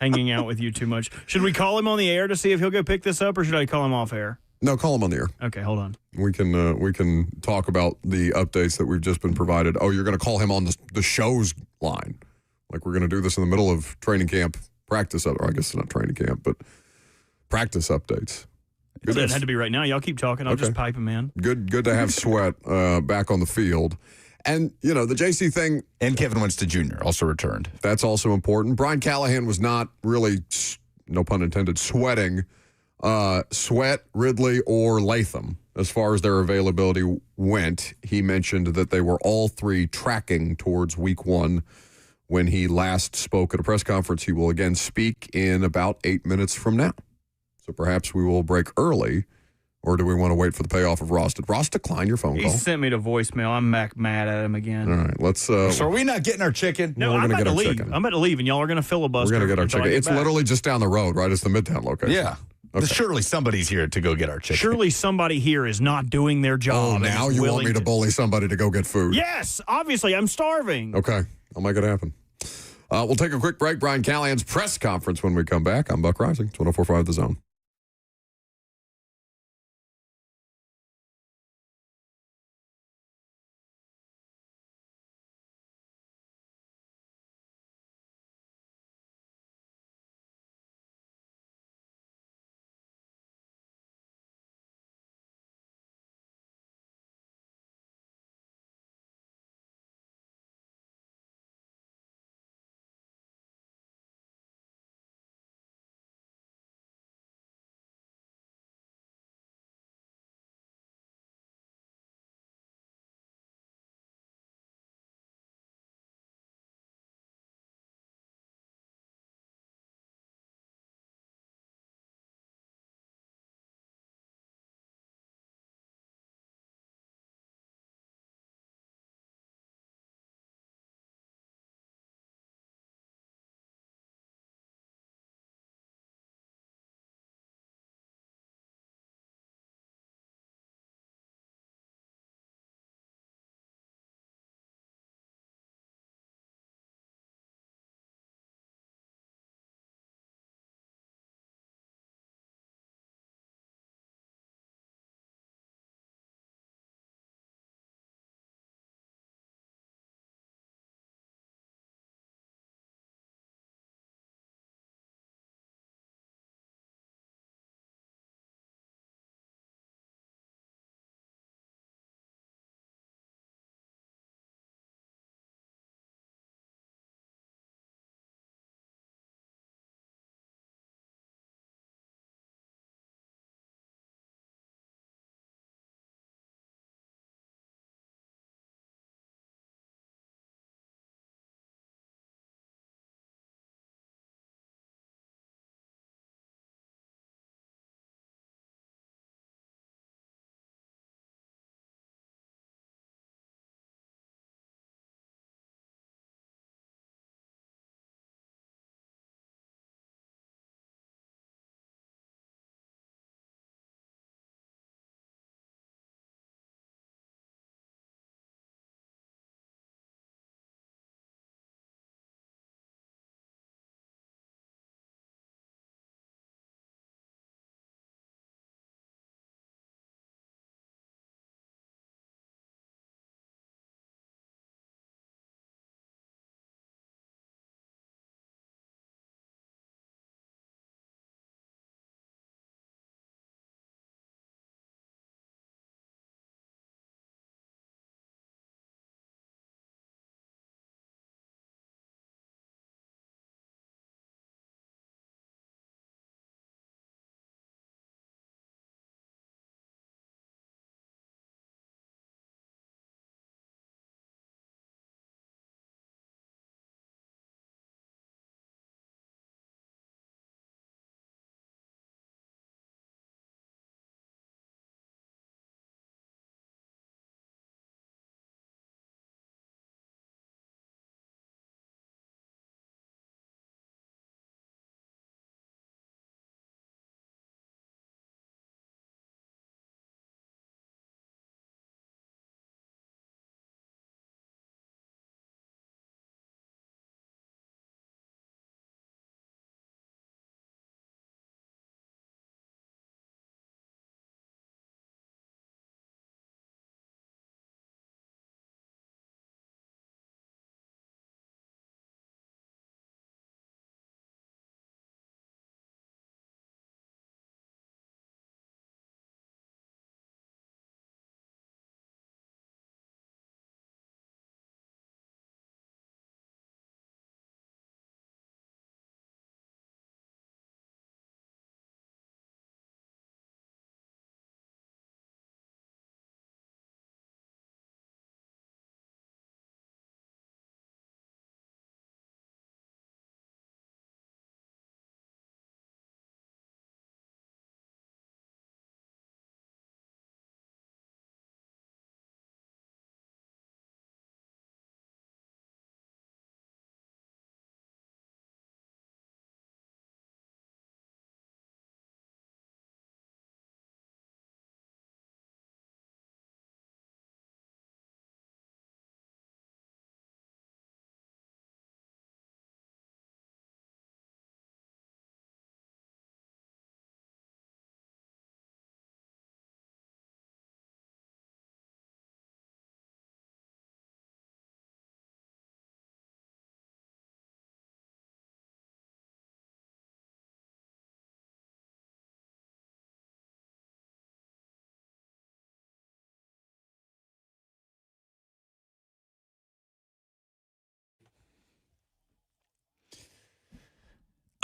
Hanging out with you too much. Should we call him on the air to see if he'll go pick this up, or should I call him off air? No, call him on the air. Okay, hold on. We can talk about the updates that we've just been provided. Oh, you're going to call him on the show's line. Like, we're going to do this in the middle of training camp practice, or I guess it's not training camp, but practice updates. It had to be right now. Y'all keep talking. I'll just pipe him in. Good to have Sweat back on the field. And, the JC thing. And Kevin Winston Jr. also returned. That's also important. Brian Callahan was not really, no pun intended, sweating Sweat, Ridley, or Latham as far as their availability went. He mentioned that they were all three tracking towards week one. When he last spoke at a press conference, he will again speak in about 8 minutes from now. So perhaps we will break early, or do we want to wait for the payoff of Ross? Did Ross decline your phone He call? sent me to voicemail. I'm mad at him again. All right, let's... So are we not getting our chicken? No, we're I'm gonna about get to our leave. chicken. I'm about to leave, and y'all are going to filibuster. We're going to get our until I chicken. get It's back. literally just down the road, right? It's the Midtown location. Yeah. Okay. Surely somebody's here to go get our chicken. Surely somebody here is not doing their job. Oh, and now is you want willing me to bully somebody to go get food? Yes, obviously. I'm starving. Okay, I'll make it happen. We'll take a quick break. Brian Callahan's press conference when we come back. I'm Buck Rising, 104.5 The Zone.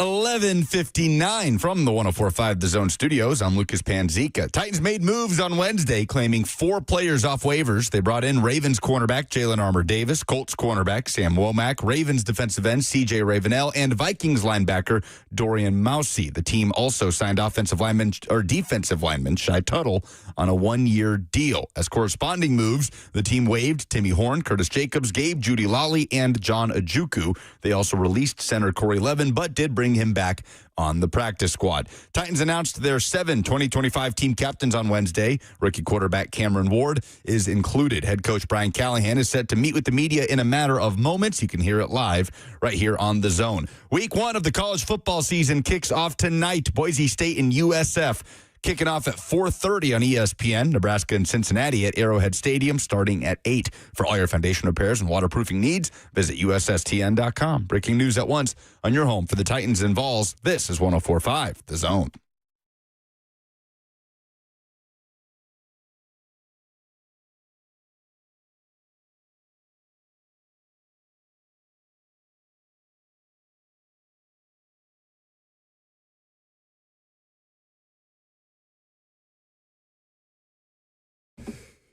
11:59 from the 104.5 The Zone Studios. I'm Lucas Panzica. Titans made moves on Wednesday, claiming 4 players off waivers. They brought in Ravens cornerback Jalen Armour-Davis, Colts cornerback Sam Womack, Ravens defensive end C.J. Ravenel, and Vikings linebacker Dorian Mousey. The team also signed defensive lineman Shy Tuttle on a 1-year deal. As corresponding moves, the team waived Timmy Horn, Curtis Jacobs, Gabe Judy Lally, and John Ajuku. They also released center Corey Levin, but did bring him back on the practice squad. Titans announced their 7 2025 team captains on Wednesday. Rookie quarterback Cameron Ward is included. Head coach Brian Callahan is set to meet with the media in a matter of moments. You can hear it live right here on The Zone. Week 1 of the college football season kicks off tonight. Boise State and USF kicking off at 4:30 on ESPN. Nebraska and Cincinnati at Arrowhead Stadium starting at 8. For all your foundation repairs and waterproofing needs, visit USSTN.com. Breaking news at once on your home for the Titans and Vols. This is 104.5 The Zone.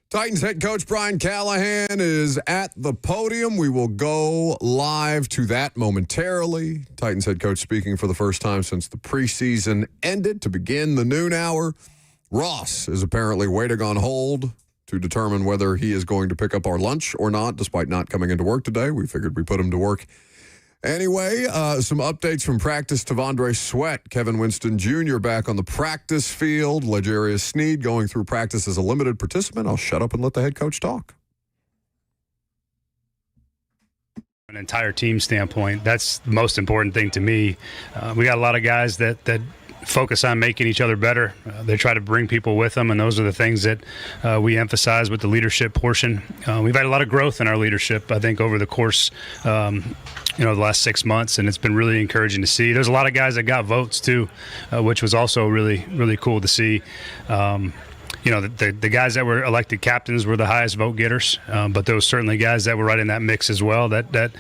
Titans head coach Brian Callahan is at the podium. We will go live to that momentarily. Titans head coach speaking for the first time since the preseason ended to begin the noon hour. Ross is apparently waiting on hold to determine whether he is going to pick up our lunch or not, despite not coming into work today. We figured we put him to work anyway. Some updates from practice. Tavondre Sweat, Kevin Winston Jr. back on the practice field. L'Jarius Sneed going through practice as a limited participant. I'll shut up and let the head coach talk. An entire team standpoint, that's the most important thing to me. We got a lot of guys that focus on making each other better. They try to bring people with them, and those are the things that we emphasize with the leadership portion. We've had a lot of growth in our leadership, I think, over the course the last 6 months, and it's been really encouraging to see. There's a lot of guys that got votes too, which was also really, really cool to see. The guys that were elected captains were the highest vote getters, but there was certainly guys that were right in that mix as well that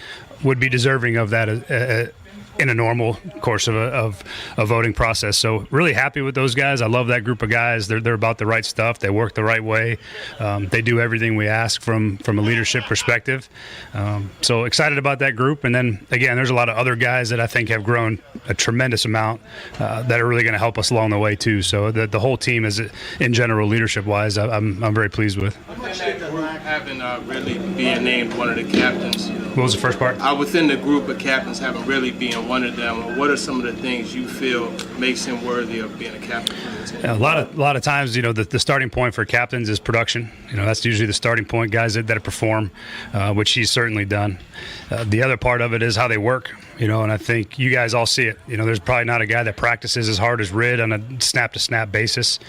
would be deserving of that in a normal course of a voting process. So really happy with those guys. I love that group of guys. They're about the right stuff. They work the right way. They do everything we ask from a leadership perspective. So excited about that group. And then again, there's a lot of other guys that I think have grown a tremendous amount that are really going to help us along the way too. So the whole team is, in general, leadership wise, I'm very pleased with. Having Ridley being named one of the captains. What was the first part? Within the group of captains, having Ridley being one of them, what are some of the things you feel makes him worthy of being a captain for the team? Yeah, a lot of times, the starting point for captains is production. That's usually the starting point, guys that perform, which he's certainly done. The other part of it is how they work, and I think you guys all see it. There's probably not a guy that practices as hard as Rid on a snap-to-snap basis.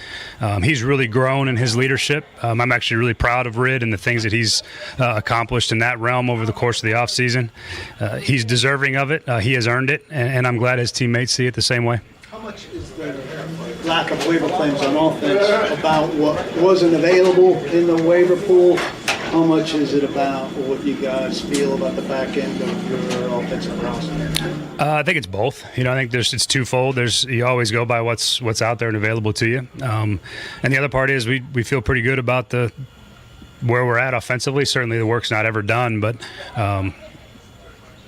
He's really grown in his leadership. I'm actually really proud of Rid and the things that he's accomplished in that realm over the course of the offseason. He's deserving of it. He has earned it, and I'm glad his teammates see it the same way. How much is the lack of waiver claims on offense about what wasn't available in the waiver pool? How much is it about what you guys feel about the back end of your offensive roster? I think it's both. I think it's twofold. You always go by what's out there and available to you, and the other part is we feel pretty good about where we're at offensively. Certainly the work's not ever done, but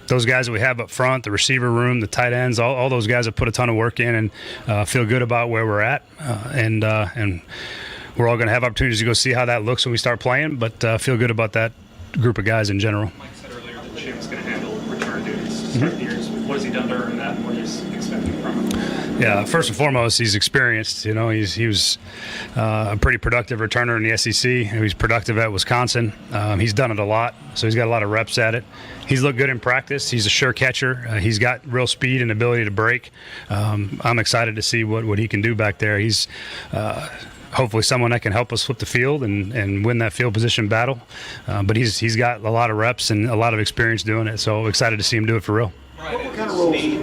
those guys that we have up front, the receiver room, the tight ends, all those guys have put a ton of work in and feel good about where we're at. And we're all going to have opportunities to go see how that looks when we start playing, but feel good about that group of guys in general. Mike said earlier that Jim's going to handle return duties to start the year. What has he done to earn that, and what are you expecting from him? Yeah, first and foremost, he's experienced. He was a pretty productive returner in the SEC. He was productive at Wisconsin. He's done it a lot, so he's got a lot of reps at it. He's looked good in practice. He's a sure catcher. He's got real speed and ability to break. I'm excited to see what he can do back there. He's hopefully someone that can help us flip the field and win that field position battle. But he's got a lot of reps and a lot of experience doing it, so excited to see him do it for real. What kind of roles? You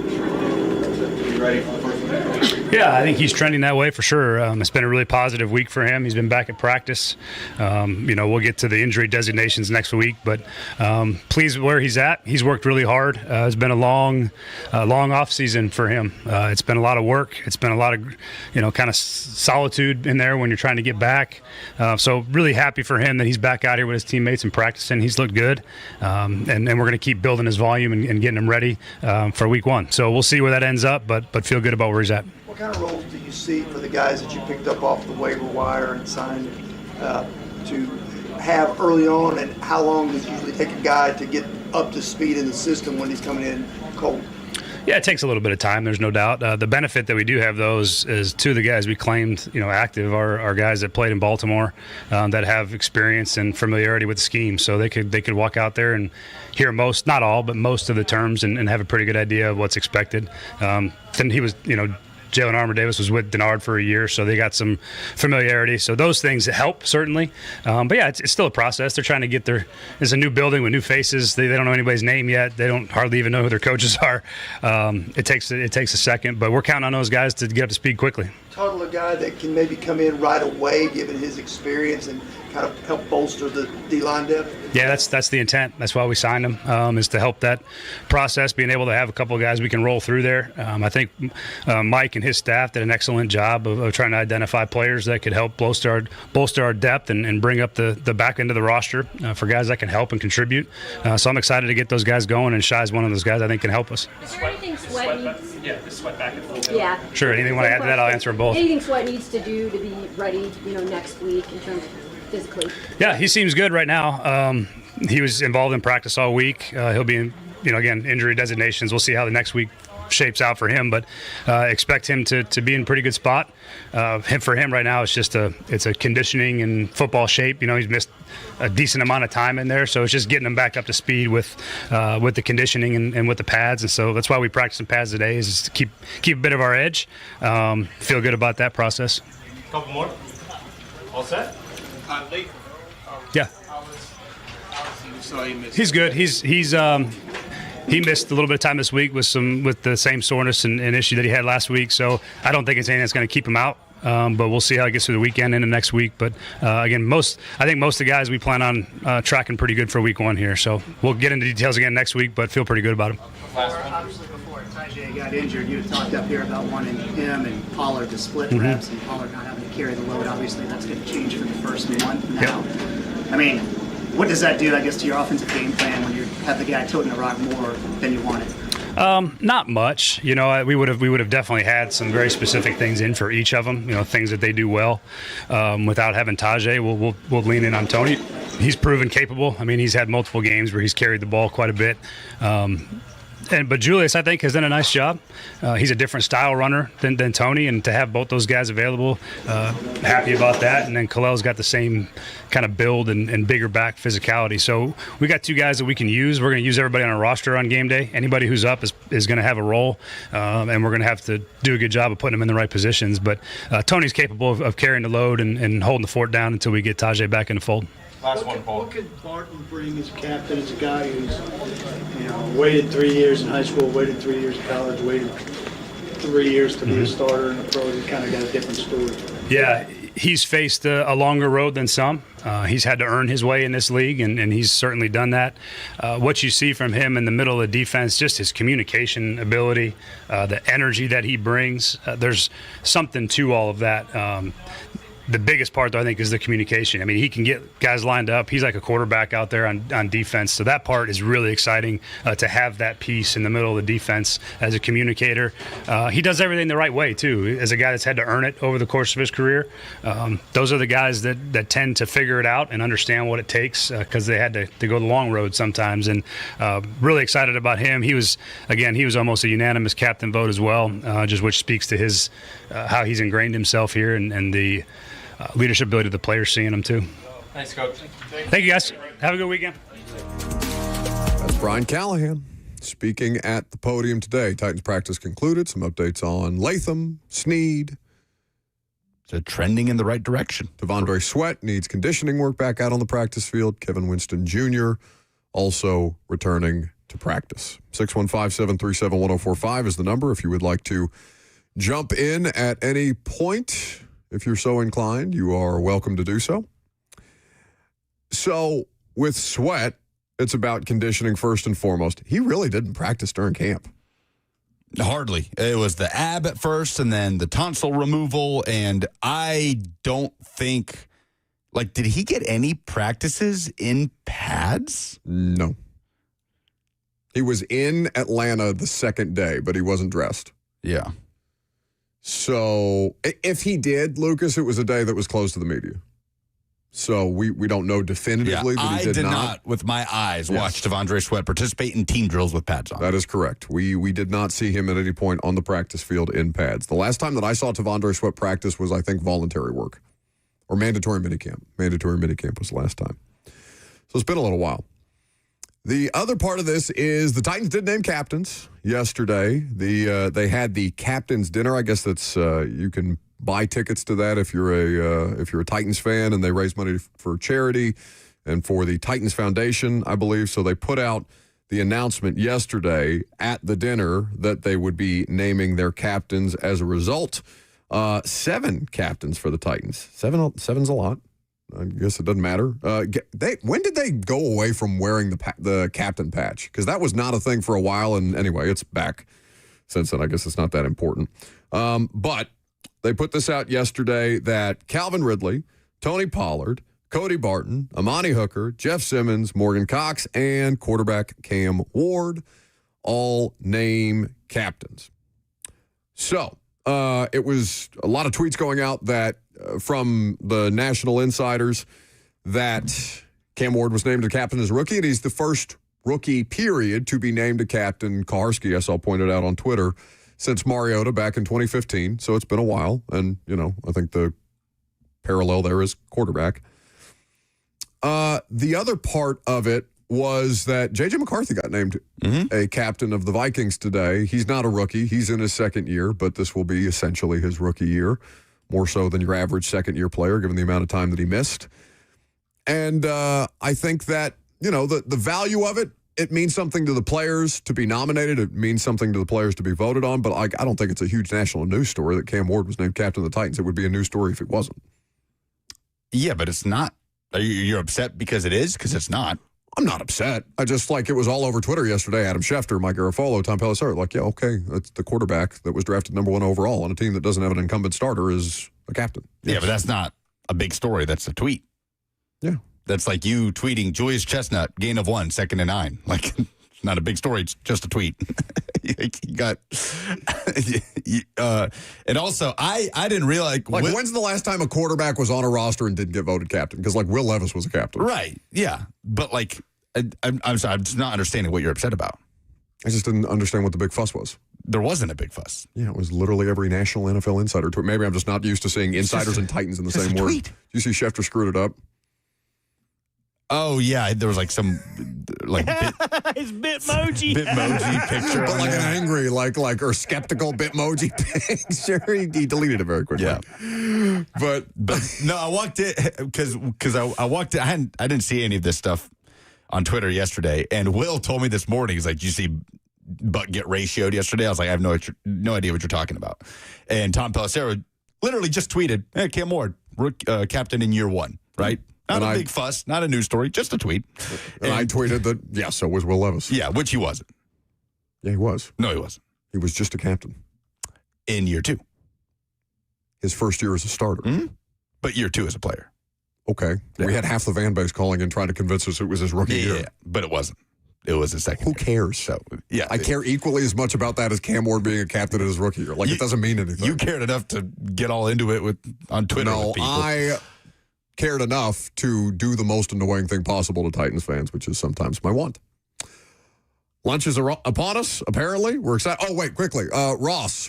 ready for the first one? Yeah, I think he's trending that way for sure. It's been a really positive week for him. He's been back at practice. We'll get to the injury designations next week, but pleased where he's at. He's worked really hard. It's been a long off season for him. It's been a lot of work. It's been a lot of, kind of solitude in there when you're trying to get back. So really happy for him that he's back out here with his teammates and practicing. He's looked good, and we're going to keep building his volume and getting him ready for week one. So we'll see where that ends up, but feel good about where he's at. What kind of roles do you see for the guys that you picked up off the waiver wire and signed to have early on, and how long does it usually take a guy to get up to speed in the system when he's coming in cold? Yeah, it takes a little bit of time, there's no doubt. The benefit that we do have, though, is two of the guys we claimed, active are guys that played in Baltimore that have experience and familiarity with the scheme. So they could walk out there and hear most, not all, but most of the terms and have a pretty good idea of what's expected. Then he was, Jalen Armour-Davis was with Denard for a year, so they got some familiarity. So those things help, certainly. But, yeah, it's still a process. They're trying to get it's a new building with new faces. They don't know anybody's name yet. They don't hardly even know who their coaches are. It takes a second, but we're counting on those guys to get up to speed quickly. Total a guy that can maybe come in right away, given his experience, and kind of help bolster the D-line depth? Yeah, that's the intent. That's why we signed him, is to help that process, being able to have a couple of guys we can roll through there. I think Mike and his staff did an excellent job of trying to identify players that could help bolster our depth and bring up the back end of the roster for guys that can help and contribute. So I'm excited to get those guys going, and Shai's one of those guys I think can help us. Is there anything Sweat needs? Yeah, the Sweat back and forth. Yeah. Sure, anything you want to add to that, I'll answer them both. Anything Sweat needs to do to be ready, next week in terms of physically? Yeah, he seems good right now. He was involved in practice all week. He'll be in, again, injury designations. We'll see how the next week shapes out for him, but expect him to be in a pretty good spot. For him right now, it's a conditioning and football shape. He's missed a decent amount of time in there, so it's just getting him back up to speed with the conditioning and with the pads. And so that's why we practice in pads today, is to keep a bit of our edge. Feel good about that process. Couple more. All set? Yeah. He's good. He missed a little bit of time this week with the same soreness and issue that he had last week. So I don't think it's anything that's going to keep him out. But we'll see how it gets through the weekend and the next week. But again, I think most of the guys we plan on tracking pretty good for week one here. So we'll get into details again next week, but feel pretty good about him. Obviously, before Tajay got injured, you had talked up here about wanting him and Pollard to split reps, and Pollard not having to carry the load. Obviously, that's going to change for the first month now. Yep. I mean, what does that do, I guess, to your offensive game plan when you have the guy toting the rock more than you wanted? Not much. We would have definitely had some very specific things in for each of them. Things that they do well. Without having Tajay, we'll lean in on Tony. He's proven capable. I mean, he's had multiple games where he's carried the ball quite a bit. But Julius, I think, has done a nice job. He's a different style runner than Tony, and to have both those guys available, happy about that. And then Kalel's got the same kind of build and bigger back physicality. So we got two guys that we can use. We're going to use everybody on our roster on game day. Anybody who's up is going to have a role, and we're going to have to do a good job of putting them in the right positions. But Tony's capable of carrying the load and holding the fort down until we get Tajay back in the fold. Last one, Paul. What could Barton bring as a captain, as a guy who's, waited 3 years in high school, waited 3 years in college, waited 3 years to be a starter in the pros? He kind of got a different story. Yeah, he's faced a longer road than some. He's had to earn his way in this league, and he's certainly done that. What you see from him in the middle of the defense, just his communication ability, the energy that he brings, there's something to all of that. The biggest part, though, I think, is the communication. I mean, he can get guys lined up. He's like a quarterback out there on defense. So that part is really exciting to have that piece in the middle of the defense as a communicator. He does everything the right way, too, as a guy that's had to earn it over the course of his career. Those are the guys that tend to figure it out and understand what it takes because they had to go the long road sometimes. And really excited about him. He was almost a unanimous captain vote as well, just which speaks to his how he's ingrained himself here and the leadership ability of the players seeing him too. Thanks, Coach. Thank you, guys. Have a good weekend. That's Brian Callahan speaking at the podium today. Titans practice concluded. Some updates on Latham, Snead. So trending in the right direction. Devondre Sweat needs conditioning work back out on the practice field. Kevin Winston Jr. also returning to practice. 615-737-1045 is the number if you would like to Jump in at any point if you're so inclined. You are welcome to do so. So with Sweat, it's about conditioning first and foremost. He really didn't practice during camp. Hardly. It was the ab at first and then the tonsil removal. And I don't think, did he get any practices in pads? No. He was in Atlanta the second day, but he wasn't dressed. Yeah. So if he did, Lucas, it was a day that was closed to the media. So we don't know definitively that he did not. I did not, with my eyes, watch T'Vondre Sweat participate in team drills with pads on. That is correct. We did not see him at any point on the practice field in pads. The last time that I saw T'Vondre Sweat practice was, I think, voluntary work or mandatory minicamp. Mandatory minicamp was the last time. So it's been a little while. The other part of this is the Titans did name captains yesterday. They had the captain's dinner. I guess that's you can buy tickets to that if you're a Titans fan, and they raise money for charity and for the Titans Foundation, I believe. So they put out the announcement yesterday at the dinner that they would be naming their captains as a result. 7 captains for the Titans. Seven's a lot. I guess it doesn't matter. When did they go away from wearing the captain patch? Because that was not a thing for a while, and anyway, it's back since then. I guess it's not that important. But they put this out yesterday that Calvin Ridley, Tony Pollard, Cody Barton, Amani Hooker, Jeff Simmons, Morgan Cox, and quarterback Cam Ward all name captains. So it was a lot of tweets going out that from the national insiders that Cam Ward was named a captain as a rookie, and he's the first rookie, period, to be named a captain. Kaharski, I saw pointed out on Twitter, since Mariota back in 2015. So it's been a while. And, I think the parallel there is quarterback. The other part of it was that J.J. McCarthy got named a captain of the Vikings today. He's not a rookie. He's in his second year, but this will be essentially his rookie year, more so than your average second-year player, given the amount of time that he missed. And I think that, the value of it, it means something to the players to be nominated. It means something to the players to be voted on. But I don't think it's a huge national news story that Cam Ward was named captain of the Titans. It would be a news story if it wasn't. Yeah, but it's not. You're upset because it is? Because it's not. I'm not upset. I just, it was all over Twitter yesterday. Adam Schefter, Mike Garafolo, Tom Pelissero. Yeah, okay, that's the quarterback that was drafted number 1 overall on a team that doesn't have an incumbent starter is a captain. Yes. Yeah, but that's not a big story. That's a tweet. Yeah. That's like you tweeting Julius Chestnut, gain of 1, 2nd and 9. It's not a big story. It's just a tweet. You got, and also, I didn't realize. When's the last time a quarterback was on a roster and didn't get voted captain? Because, Will Levis was a captain. Right. Yeah. But, I'm sorry. I'm just not understanding what you're upset about. I just didn't understand what the big fuss was. There wasn't a big fuss. Yeah, it was literally every national NFL insider tweet. Maybe I'm just not used to seeing insiders and Titans in the same word. Did you see Schefter screwed it up? Oh, yeah. There was some his Bitmoji. Bitmoji picture. But an angry, or skeptical Bitmoji picture. He deleted it very quickly. Yeah. But no, I walked in because I walked in. I didn't see any of this stuff on Twitter yesterday. And Will told me this morning, he's like, "Did you see Buck get ratioed yesterday?" I was like, "I have no idea what you're talking about." And Tom Pelissero literally just tweeted, "Hey, Cam Ward, captain in year 1, right?" Not a big fuss, not a news story, just a tweet. And I tweeted that, so was Will Levis. Yeah, which he wasn't. Yeah, he was. No, he wasn't. He was just a captain. In year 2. His first year as a starter. Mm-hmm. But year 2 as a player. Okay. Yeah. We had half the fan base calling and trying to convince us it was his rookie year. Yeah, but it wasn't. It was his second Who year. cares? So, yeah. I care equally as much about that as Cam Ward being a captain in his rookie year. It doesn't mean anything. You cared enough to get all into it on Twitter with people. I cared enough to do the most annoying thing possible to Titans fans, which is sometimes my want. Lunch is upon us, apparently. We're excited. Oh, wait, quickly. Ross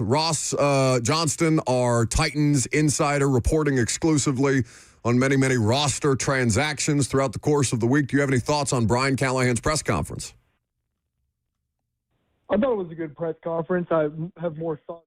Johnston, our Titans insider, reporting exclusively on many, many roster transactions throughout the course of the week. Do you have any thoughts on Brian Callahan's press conference? I thought it was a good press conference. I have more thoughts.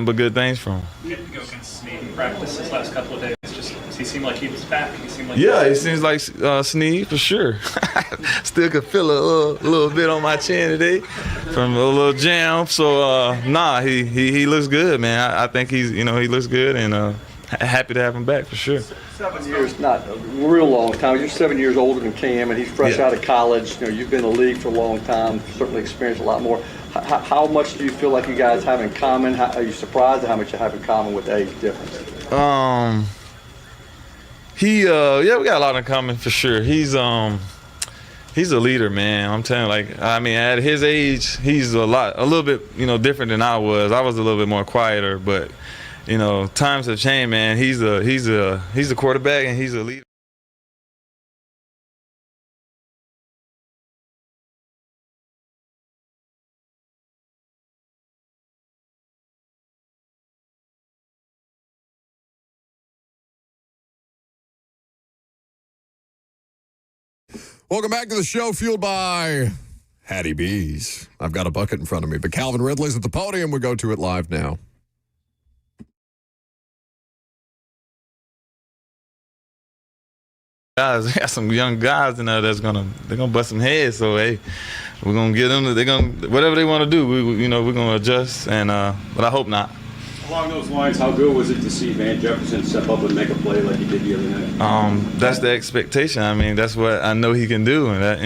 but good things from him. You get to go against Snead in practice this last couple of days. Does he seem like he was back? He seemed like Yeah, it seems like Snead for sure. Still could feel a little bit on my chin today from a little jam. So he looks good, man. I think he looks good, and happy to have him back for sure. 7 years, not a real long time. You're 7 years older than Cam, and he's fresh out of college. You've been in the league for a long time, certainly experienced a lot more. How much do you feel like you guys have in common? Are you surprised at how much you have in common with age difference? We got a lot in common for sure. He's a leader, man. I'm telling you, at his age, he's a little bit, different than I was. I was a little bit more quieter, but times have changed, man. He's a quarterback and he's a leader. Welcome back to the show, fueled by Hattie B's. I've got a bucket in front of me, but Calvin Ridley's at the podium. We go to it live now. Guys, we got some young guys in there they're gonna bust some heads. So hey, we're gonna get them. They're gonna whatever they want to do. We're gonna adjust, and but I hope not. Along those lines, how good was it to see Van Jefferson step up and make a play like he did the other night? That's the expectation. That's what I know he can do, and that,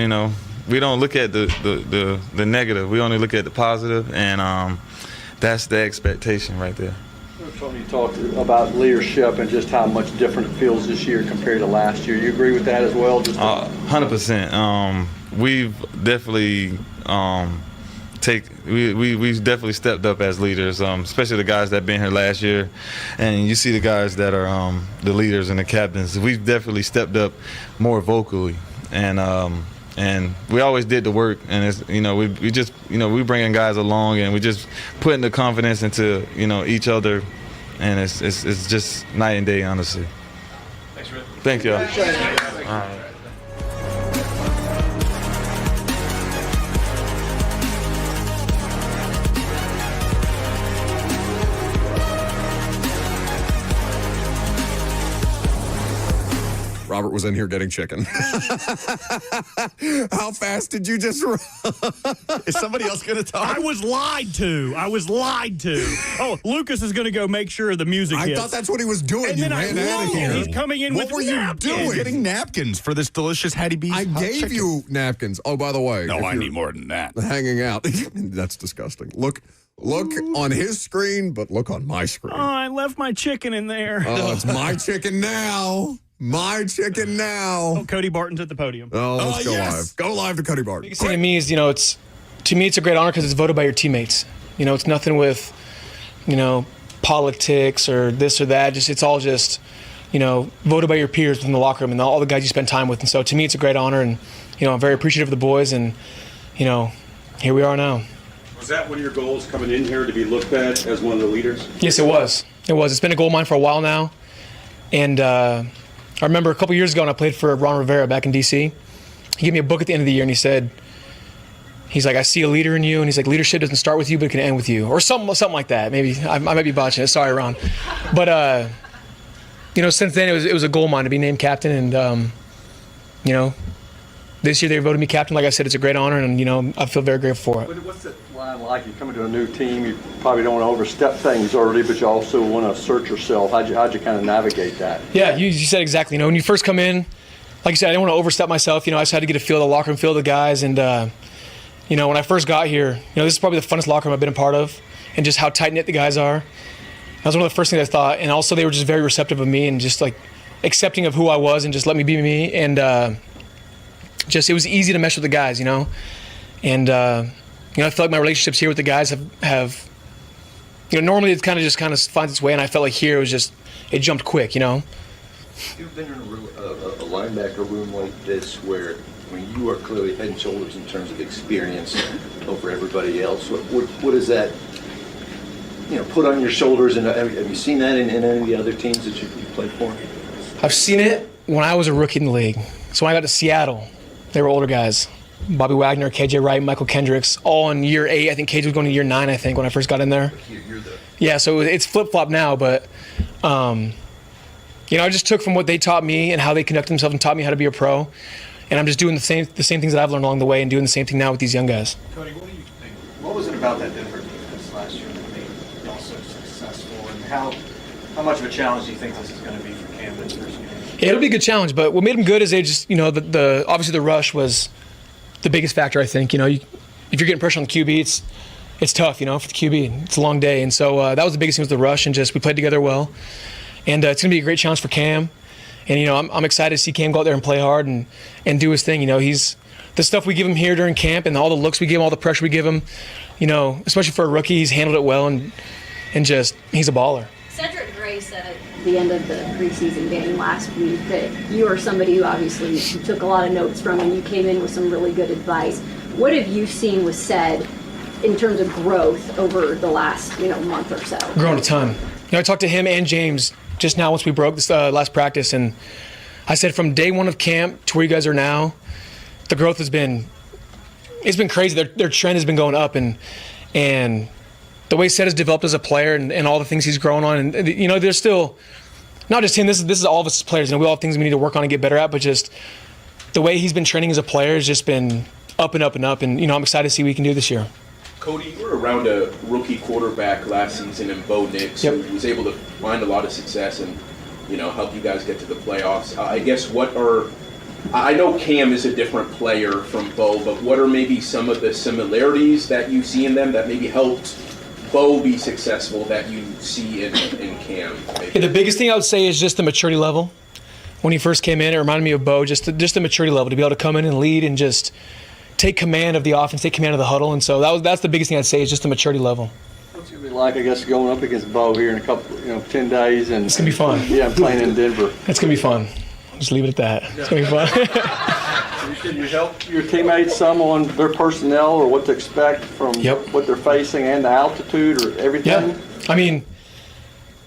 we don't look at the negative. We only look at the positive, and that's the expectation right there. Tony, you talked about leadership and just how much different it feels this year compared to last year. You agree with that as well? 100%. We've definitely we've definitely stepped up as leaders, especially the guys that been here last year, and you see the guys that are the leaders and the captains. We've definitely stepped up more vocally, and we always did the work, and it's we bringing guys along, and we just putting the confidence into each other, and it's just night and day, honestly. Thanks, Ridley. Thank y'all. All right. Robert was in here getting chicken. How fast did you just run? Is somebody else going to talk? I was lied to. Oh, Lucas is going to go make sure the music hits. I thought that's what he was doing. And you then ran out of here. He's coming in what with napkins. What were you doing? Getting napkins for this delicious Hattie B's. I gave you napkins. Oh, by the way. No, I need more than that. Hanging out. That's disgusting. Look on his screen, but look on my screen. Oh, I left my chicken in there. Oh, it's my chicken now. My chicken now. Oh, Cody Barton's at the podium. Oh, let's go live. Go live to Cody Barton. The biggest thing to me is, to me it's a great honor because it's voted by your teammates. It's nothing with, politics or this or that. It's all just, voted by your peers in the locker room and all the guys you spend time with. And so to me it's a great honor, and, I'm very appreciative of the boys, and, here we are now. Was that one of your goals coming in here, to be looked at as one of the leaders? Yes, it was. It's been a goal of mine for a while now. And I remember a couple years ago when I played for Ron Rivera back in D.C., he gave me a book at the end of the year, and he's like, I see a leader in you, and he's like, leadership doesn't start with you, but it can end with you, or something like that. Maybe I might be botching it. Sorry, Ron. But since then it was a goal of mine to be named captain, and this year they voted me captain. Like I said, it's a great honor, and I feel very grateful for it. What's that line like? You come into a new team, you probably don't want to overstep things early, but you also want to assert yourself. How'd you kind of navigate that? Yeah, you said exactly. When you first come in, like I said, I didn't want to overstep myself. I just had to get a feel of the locker room, feel of the guys, and when I first got here, this is probably the funnest locker room I've been a part of, and just how tight knit the guys are. That was one of the first things I thought, and also they were just very receptive of me and just like accepting of who I was and just let me be me, and it was easy to mesh with the guys, and I feel like my relationships here with the guys have normally it kind of finds its way, and I felt like here it jumped quick, You've been in a linebacker room like this where you are clearly head and shoulders in terms of experience over everybody else. What does that put on your shoulders, and have you seen that in any of the other teams that you played for? I've seen it when I was a rookie in the league. So when I got to Seattle, they were older guys. Bobby Wagner, KJ Wright, Michael Kendricks, all in year 8. I think KJ was going to year 9, I think, when I first got in there. Yeah, so it's flip-flop now, but, I just took from what they taught me and how they conduct themselves and taught me how to be a pro, and I'm just doing the same things that I've learned along the way and doing the same thing now with these young guys. Cody, what do you think? What was it about that Denver defense last year that made y'all so successful, and how much of a challenge do you think this is going to be for Cam this first game? Yeah, it'll be a good challenge, but what made them good is they just, obviously the rush was the biggest factor, I think. If you're getting pressure on the QB, it's tough, for the QB. It's a long day, and so that was the biggest thing was the rush, and just we played together well. And it's going to be a great challenge for Cam. And, I'm excited to see Cam go out there and play hard and do his thing. He's the stuff we give him here during camp and all the looks we give him, all the pressure we give him, especially for a rookie, he's handled it well and just he's a baller. Cedric Gray said at the end of the preseason game last week that you are somebody who obviously you took a lot of notes from and you came in with some really good advice. What have you seen was said in terms of growth over the last month or so? Grown a ton. I talked to him and James just now once we broke this last practice, and I said from day 1 of camp to where you guys are now, the growth has been crazy. Their trend has been going up, and the way Seth has developed as a player and all the things he's growing on, and there's still not just him. This is all of us as players. We all have things we need to work on and get better at, but just the way he's been training as a player has just been up and up and up. And I'm excited to see what he can do this year. Cody, you were around a rookie quarterback last season in Bo Nix, who was able to find a lot of success and, help you guys get to the playoffs. I guess I know Cam is a different player from Bo, but what are maybe some of the similarities that you see in them that maybe helped Bo be successful that you see in Cam? Yeah, the biggest thing I would say is just the maturity level. When he first came in, it reminded me of Bo, just the maturity level, to be able to come in and lead and just take command of the offense, take command of the huddle, and so that's the biggest thing I'd say is just the maturity level. What's it going to be like, I guess, going up against Bo here in a couple, 10 days? And it's going to be fun. Yeah, I'm playing in Denver. It's going to be fun. Just leave it at that. It's going to be fun. You help your teammates some on their personnel or what to expect from what they're facing and the altitude or everything? Yeah. I mean,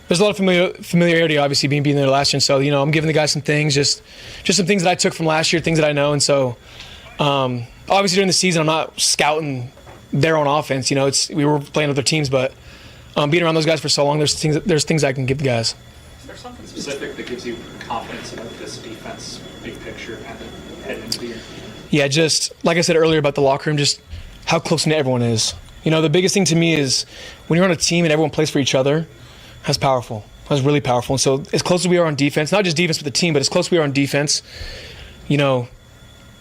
there's a lot of familiarity, obviously, being there last year. And so, I'm giving the guys some things, just some things that I took from last year, things that I know. And so, obviously during the season, I'm not scouting their own offense. We were playing other teams, but being around those guys for so long, there's things I can give the guys. Is there something specific that gives you confidence about this defense, big picture, heading into the year? Yeah, just like I said earlier about the locker room, just how close-knit everyone is. The biggest thing to me is when you're on a team and everyone plays for each other, that's powerful. That's really powerful. And so as close as we are on defense, not just defense with the team, but as close as we are on defense,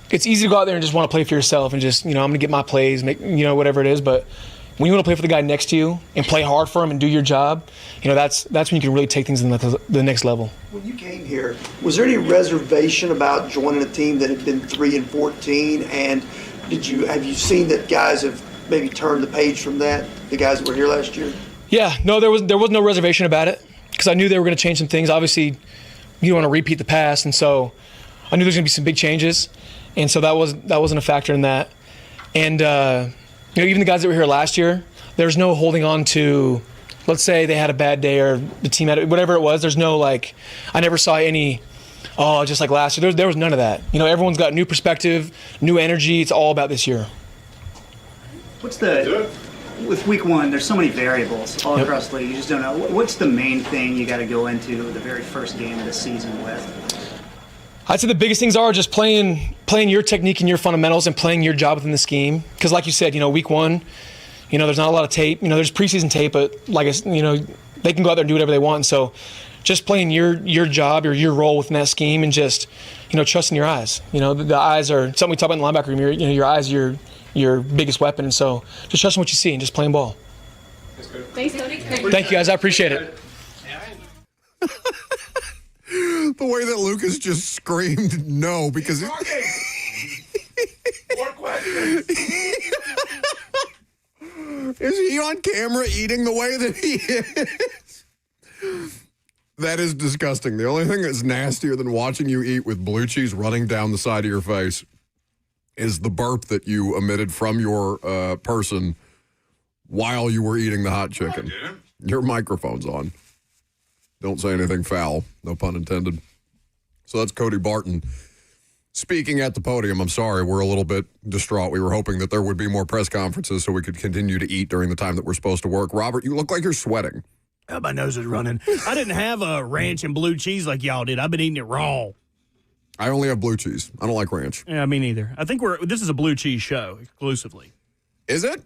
it's easy to go out there and just want to play for yourself and just, I'm going to get my plays, make, whatever it is. But when you want to play for the guy next to you and play hard for him and do your job, that's when you can really take things to the next level. When you came here, was there any reservation about joining a team that had been 3-14? And have you seen that guys have maybe turned the page from that, the guys that were here last year? Yeah, no, there was no reservation about it because I knew they were going to change some things. Obviously, you don't want to repeat the past, and so I knew there was going to be some big changes. And so that wasn't a factor in that. And, even the guys that were here last year, there's no holding on to, let's say they had a bad day or the team had, whatever it was, there's no I never saw any, just like last year. There was none of that. Everyone's got new perspective, new energy. It's all about this year. With week 1, there's so many variables all across the league. You just don't know. What's the main thing you got to go into the very first game of the season with? I'd say the biggest things are just playing your technique and your fundamentals and playing your job within the scheme. Because like you said, week 1, there's not a lot of tape. There's preseason tape, but they can go out there and do whatever they want. And so just playing your job or your role within that scheme and just, trusting your eyes. The eyes are something we talk about in the linebacker room. Your eyes are your biggest weapon. And so just trusting what you see and just playing ball. Thanks, Cody. Thank you, guys. I appreciate it. The way that Lucas just screamed no because More questions. Is he on camera eating the way that he is? That is disgusting. The only thing that's nastier than watching you eat with blue cheese running down the side of your face is the burp that you emitted from your person while you were eating the hot chicken. Your microphone's on. Don't say anything foul. No pun intended. So that's Cody Barton. Speaking at the podium, I'm sorry, we're a little bit distraught. We were hoping that there would be more press conferences so we could continue to eat during the time that we're supposed to work. Robert, you look like you're sweating. Oh, my nose is running. I didn't have a ranch and blue cheese like y'all did. I've been eating it raw. I only have blue cheese. I don't like ranch. Yeah, me neither. I think this is a blue cheese show exclusively. Is it?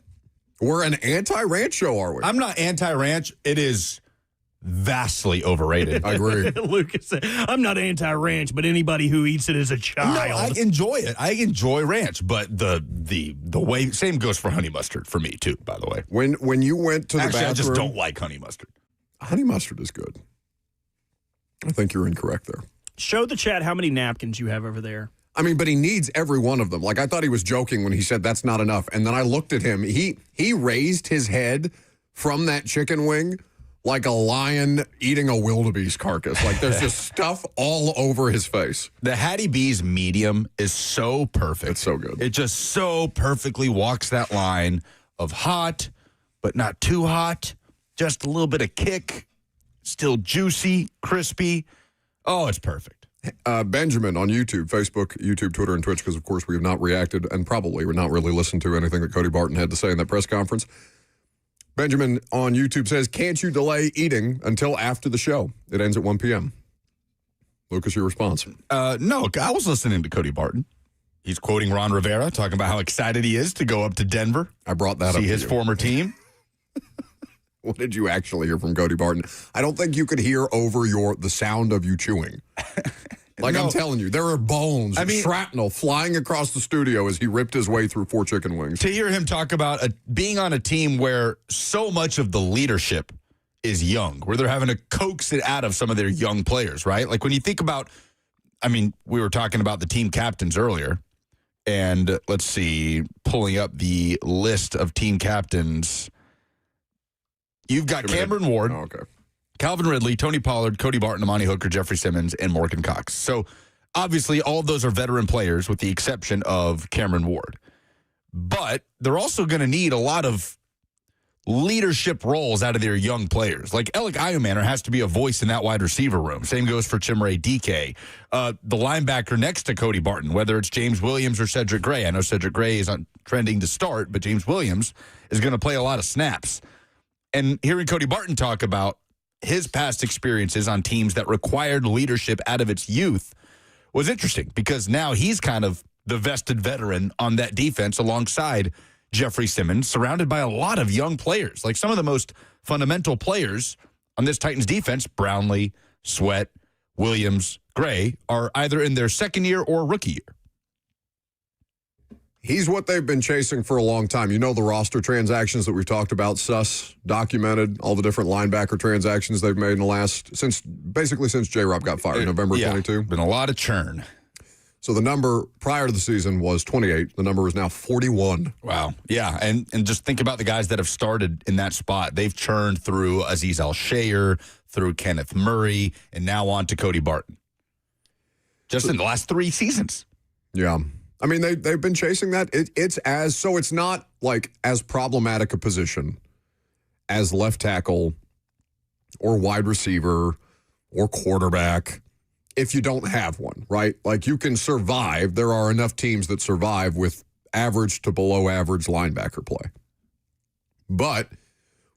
We're an anti-ranch show, are we? I'm not anti-ranch. It is vastly overrated. I agree. Lucas said, I'm not anti-ranch, but anybody who eats it is a child. No, I enjoy it. I enjoy ranch, but the way, same goes for honey mustard for me too, by the way. When you went to the bathroom, I just don't like honey mustard. Honey mustard is good. I think you're incorrect there. Show the chat how many napkins you have over there. I mean, but he needs every one of them. Like, I thought he was joking when he said that's not enough. And then I looked at him. He raised his head from that chicken wing like a lion eating a wildebeest carcass. Like, there's just stuff all over his face. The Hattie B's medium is so perfect. It's so good. It just so perfectly walks that line of hot, but not too hot. Just a little bit of kick. Still juicy, crispy. Oh, it's perfect. Benjamin on YouTube, Facebook, YouTube, Twitter, and Twitch, because, of course, we have not reacted and probably would not really listen to anything that Cody Barton had to say in that press conference. Benjamin on YouTube says, can't you delay eating until after the show? It ends at 1 p.m. Lucas, your response? No, I was listening to Cody Barton. He's quoting Ron Rivera, talking about how excited he is to go up to Denver. I brought that up. See his former team. What did you actually hear from Cody Barton? I don't think you could hear over the sound of you chewing. Like, no. I'm telling you, there are bones, shrapnel flying across the studio as he ripped his way through 4 chicken wings. To hear him talk about being on a team where so much of the leadership is young, where they're having to coax it out of some of their young players, right? Like, when you think about, we were talking about the team captains earlier, and let's see, pulling up the list of team captains. You've got Cameron Ward, Calvin Ridley, Tony Pollard, Cody Barton, Amani Hooker, Jeffrey Simmons, and Morgan Cox. So, obviously, all of those are veteran players with the exception of Cameron Ward. But they're also going to need a lot of leadership roles out of their young players. Like, Alec Iomanner has to be a voice in that wide receiver room. Same goes for Chimere DK. The linebacker next to Cody Barton, whether it's James Williams or Cedric Gray. I know Cedric Gray is trending to start, but James Williams is going to play a lot of snaps. And hearing Cody Barton talk about his past experiences on teams that required leadership out of its youth was interesting because now he's kind of the vested veteran on that defense alongside Jeffrey Simmons, surrounded by a lot of young players. Like some of the most fundamental players on this Titans defense, Brownlee, Sweat, Williams, Gray, are either in their second year or rookie year. He's what they've been chasing for a long time. You know the roster transactions that we've talked about, Suss documented, all the different linebacker transactions they've made in the last, since J-Rob got fired, November 22. Been a lot of churn. So the number prior to the season was 28. The number is now 41. Wow. Yeah, and just think about the guys that have started in that spot. They've churned through Azeez Al-Shaair, through Kenneth Murray, and now on to Cody Barton. Just in the last 3 seasons. Yeah. I mean, they've been chasing that. It's not like as problematic a position as left tackle or wide receiver or quarterback if you don't have one, right? Like you can survive. There are enough teams that survive with average to below average linebacker play. But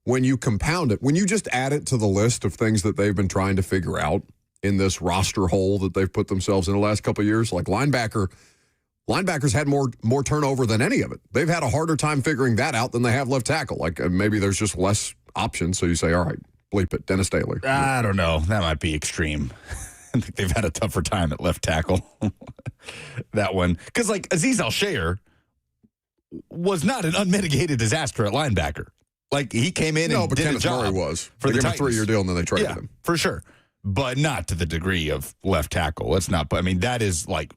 when you compound it, when you just add it to the list of things that they've been trying to figure out in this roster hole that they've put themselves in the last couple of years, like linebackers had more turnover than any of it. They've had a harder time figuring that out than they have left tackle. Like maybe there's just less options. So you say, all right, bleep it, Dennis Daly. I don't know. That might be extreme. I think they've had a tougher time at left tackle. That one. Because like Azeez Al-Shaair was not an unmitigated disaster at linebacker. Like he came in and did Kenneth a job. Murray was. For the Titans. A 3-year deal and then they traded him. For sure. But not to the degree of left tackle. Let's not. I mean, that is like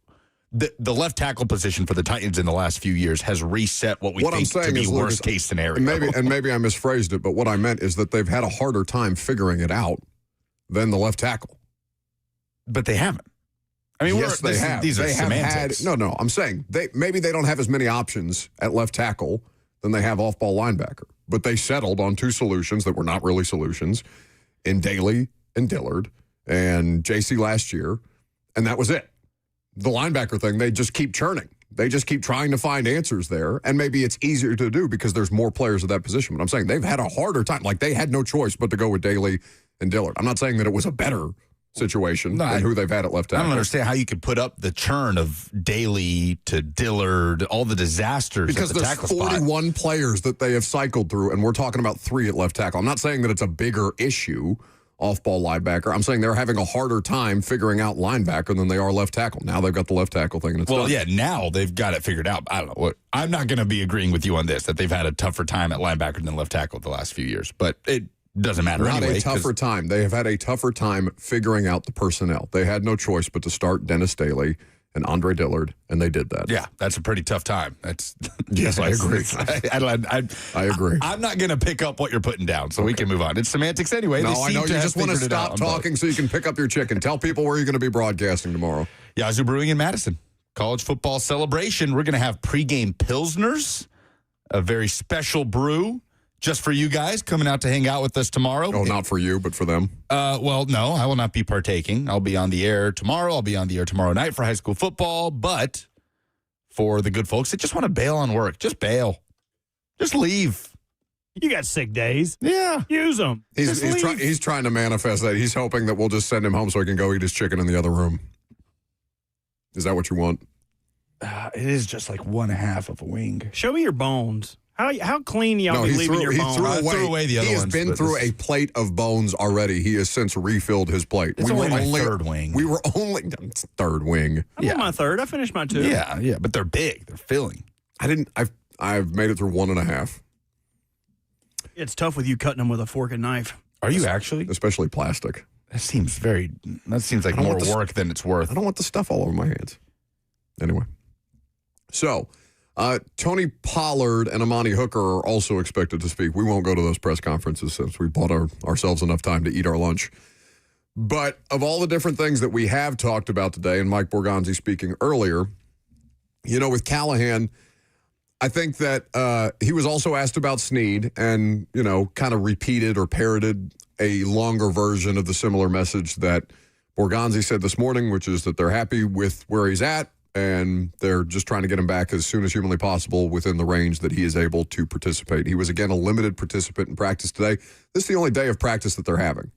the left tackle position for the Titans in the last few years has reset what we think to be worst case scenario. Maybe I misphrased it, but what I meant is that they've had a harder time figuring it out than the left tackle. But they haven't. I mean, yes, they have. These are semantics. No, I'm saying maybe they don't have as many options at left tackle than they have off-ball linebacker. But they settled on 2 solutions that were not really solutions in Daly and Dillard and JC last year, and that was it. the linebacker thing, they just keep churning. They just keep trying to find answers there, and maybe it's easier to do because there's more players at that position. But I'm saying they've had a harder time. Like, they had no choice but to go with Daly and Dillard. I'm not saying that it was a better situation than who they've had at left tackle. I don't understand how you could put up the churn of Daly to Dillard, all the disasters because at the there's tackle 41 spot. players that they have cycled through, and we're talking about 3 at left tackle. I'm not saying that it's a bigger issue, off-ball linebacker. I'm saying they're having a harder time figuring out linebacker than they are left tackle. Now they've got the left tackle thing, and it's done. Yeah, now they've got it figured out. I don't know what. I'm not going to be agreeing with you on this, that they've had a tougher time at linebacker than left tackle the last few years, but it doesn't matter Not anyway. a tougher time. They have had a tougher time figuring out the personnel. They had no choice but to start Dennis Daly and Andre Dillard, and they did that. Yeah, that's a pretty tough time. That's yes, I agree. I agree. I'm not going to pick up what you're putting down, so we can move on. It's semantics anyway. No, I know you just want to stop talking so you can pick up your chicken. Tell people where you're going to be broadcasting tomorrow. Yazoo Brewing in Madison. College football celebration. We're going to have pregame Pilsners, a very special brew just for you guys coming out to hang out with us tomorrow. Oh, not for you, but for them. Well, no, I will not be partaking. I'll be on the air tomorrow. I'll be on the air tomorrow night for high school football. But for the good folks that just want to bail on work, just bail. Just leave. You got sick days. Yeah. Use them. He's trying to manifest that. He's hoping that we'll just send him home so he can go eat his chicken in the other room. Is that what you want? It is just like 1/2 of a wing. Show me your bones. How clean y'all be he leaving threw, your he bones? threw away the other He has ones, been but through this- a plate of bones already. He has since refilled his plate. It's only my third wing. We were only third wing. I'm on my third. I finished my 2. Yeah, but they're big. They're filling. I've made it through 1.5. It's tough with you cutting them with a fork and knife. Are you actually? Especially plastic. That seems like more work than it's worth. I don't want the stuff all over my hands. Anyway. So, Tony Pollard and Amani Hooker are also expected to speak. We won't go to those press conferences since we bought ourselves enough time to eat our lunch. But of all the different things that we have talked about today, and Mike Borgonzi speaking earlier, with Callahan, I think that he was also asked about Snead and, kind of repeated or parroted a longer version of the similar message that Borgonzi said this morning, which is that they're happy with where he's at and they're just trying to get him back as soon as humanly possible within the range that he is able to participate. He was, again, a limited participant in practice today. This is the only day of practice that they're having,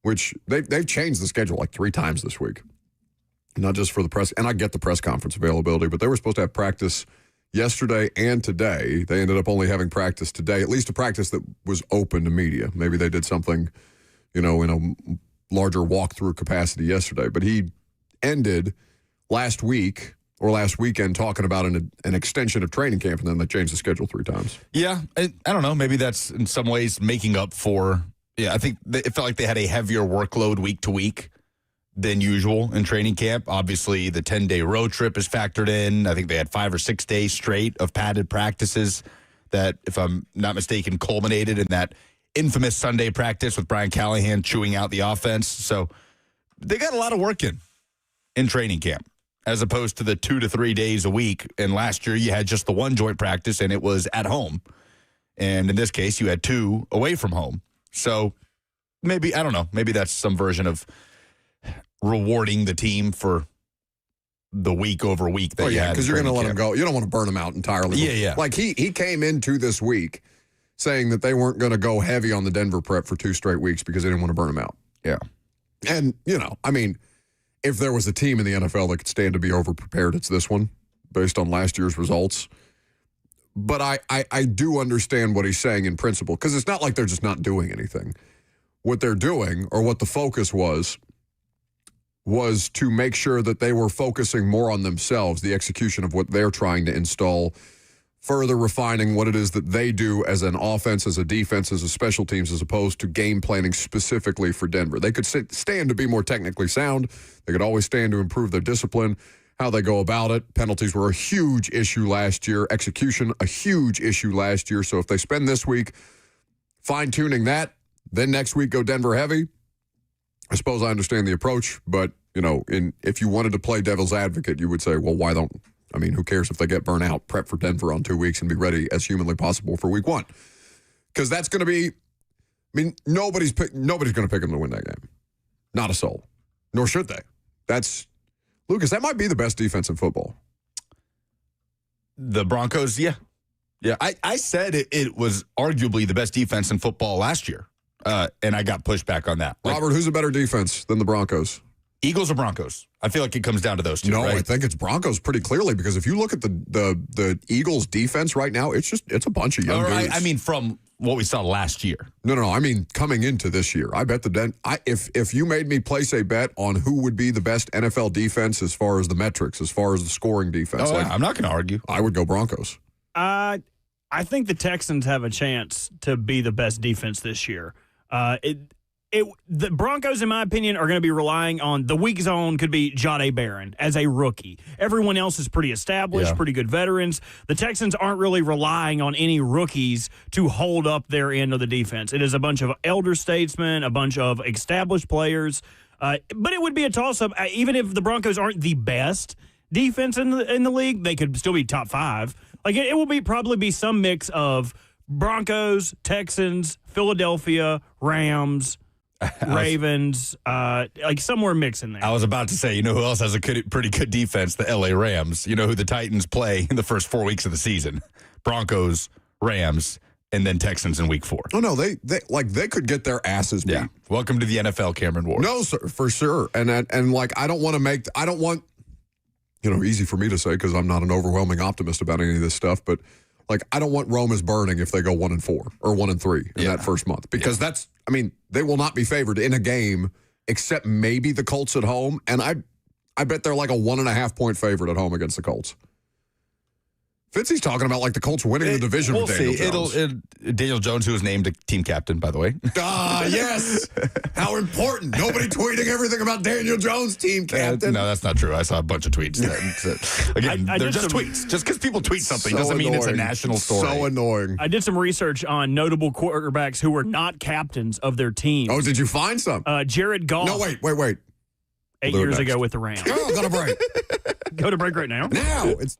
which they've changed the schedule like 3 times this week. Not just for the press, and I get the press conference availability, but they were supposed to have practice yesterday and today. They ended up only having practice today, at least a practice that was open to media. Maybe they did something, in a larger walkthrough capacity yesterday. But he ended last weekend talking about an extension of training camp, and then they changed the schedule 3 times. Yeah, I don't know. Maybe that's in some ways making up for, I think it felt like they had a heavier workload week to week than usual in training camp. Obviously, the 10-day road trip is factored in. I think they had 5 or 6 days straight of padded practices that, if I'm not mistaken, culminated in that infamous Sunday practice with Brian Callahan chewing out the offense. So they got a lot of work in training camp, as opposed to the 2 to 3 days a week. And last year, you had just the 1 joint practice, and it was at home. And in this case, you had 2 away from home. So maybe, I don't know, maybe that's some version of rewarding the team for the week over week that you had. Because you're going to let him go. You don't want to burn him out entirely. Yeah. Like he came into this week saying that they weren't going to go heavy on the Denver prep for 2 straight weeks because they didn't want to burn him out. Yeah. And, if there was a team in the NFL that could stand to be overprepared, it's this one, based on last year's results. But I do understand what he's saying in principle, because it's not like they're just not doing anything. What they're doing, or what the focus was to make sure that they were focusing more on themselves, the execution of what they're trying to install, further refining what it is that they do as an offense, as a defense, as a special teams, as opposed to game planning specifically for Denver. They could stand to be more technically sound. They could always stand to improve their discipline, how they go about it. Penalties were a huge issue last year. Execution, a huge issue last year. So if they spend this week fine-tuning that, then next week go Denver heavy, I suppose I understand the approach, but, if you wanted to play devil's advocate, you would say, well, who cares if they get burnt out? Prep for Denver on 2 weeks and be ready as humanly possible for week 1. Because that's going to be, nobody's going to pick them to win that game. Not a soul. Nor should they. That's Lucas, that might be the best defense in football. The Broncos, yeah. Yeah, I said it was arguably the best defense in football last year, and I got pushback on that. Robert, who's a better defense than the Broncos? Eagles or Broncos? I feel like it comes down to those two, No, right? I think it's Broncos pretty clearly because if you look at the Eagles' defense right now, it's a bunch of young dudes. I mean, from what we saw last year. No. I mean, coming into this year, I bet if you made me place a bet on who would be the best NFL defense as far as the metrics, as far as the scoring defense, I'm not going to argue. I would go Broncos. I think the Texans have a chance to be the best defense this year. The Broncos, in my opinion, are going to be relying on the weak zone could be Jahdae Barron as a rookie. Everyone else is pretty established, pretty good veterans. The Texans aren't really relying on any rookies to hold up their end of the defense. It is a bunch of elder statesmen, a bunch of established players. But it would be a toss-up. Even if the Broncos aren't the best defense in the league, they could still be top 5. Like it will probably be some mix of Broncos, Texans, Philadelphia, Rams, Ravens, like somewhere mixing there. I was about to say, you know who else has a pretty good defense? The LA Rams. You know who the Titans play in the first 4 weeks of the season? Broncos, Rams, and then Texans in week 4. Oh no, they could get their asses beat. Yeah. Welcome to the NFL, Cameron Ward. No, sir, for sure. And I don't want, easy for me to say because I'm not an overwhelming optimist about any of this stuff, but I don't want Rome is burning if they go 1-4 or 1-3 in that first month because they will not be favored in a game except maybe the Colts at home, and I bet they're like a 1.5 point favorite at home against the Colts. Fitzy's talking about the Colts winning the division with Daniel Jones. Daniel Jones, who was named a team captain, by the way. Yes. How important. Nobody tweeting everything about Daniel Jones, team captain. No, that's not true. I saw a bunch of tweets. Again, they're just tweets. Just because people tweet something doesn't mean it's a national story. So annoying. I did some research on notable quarterbacks who were not captains of their teams. Oh, did you find some? Jared Goff. No, wait. 8 years ago with the Rams. Oh, go to break. Go to break right now. Now. It's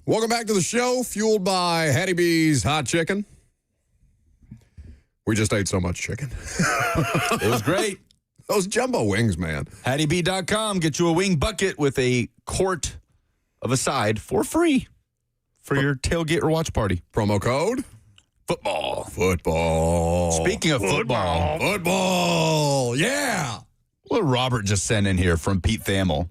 Welcome back to the show, fueled by Hattie B's Hot Chicken. We just ate so much chicken. It was great. Those jumbo wings, man. HattieB.com. Get you a wing bucket with a quart of a side for free for your tailgate or watch party. Promo code? Football. Football. Speaking of football. Football. Yeah. What did Robert just send in here from Pete Thamel?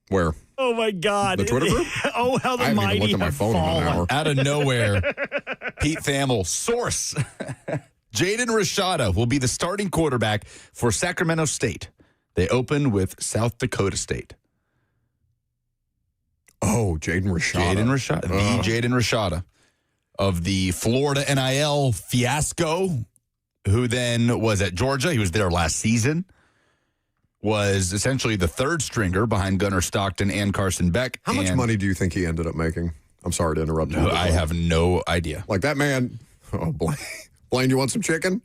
Where? Oh, my God. The Twitter group? Oh, how the I haven't even mighty looked at my have phone in an fallen. hour. Out of nowhere, Pete Thamel, source. Jaden Rashada will be the starting quarterback for Sacramento State. They open with South Dakota State. Oh, Jaden Rashada. Jaden Rashada. The Jaden Rashada of the Florida NIL fiasco, who then was at Georgia. He was there last season. Was essentially the third stringer behind Gunnar Stockton and Carson Beck. How much money do you think he ended up making? I'm sorry to interrupt you. I have no idea. Like that man, Blaine, you want some chicken?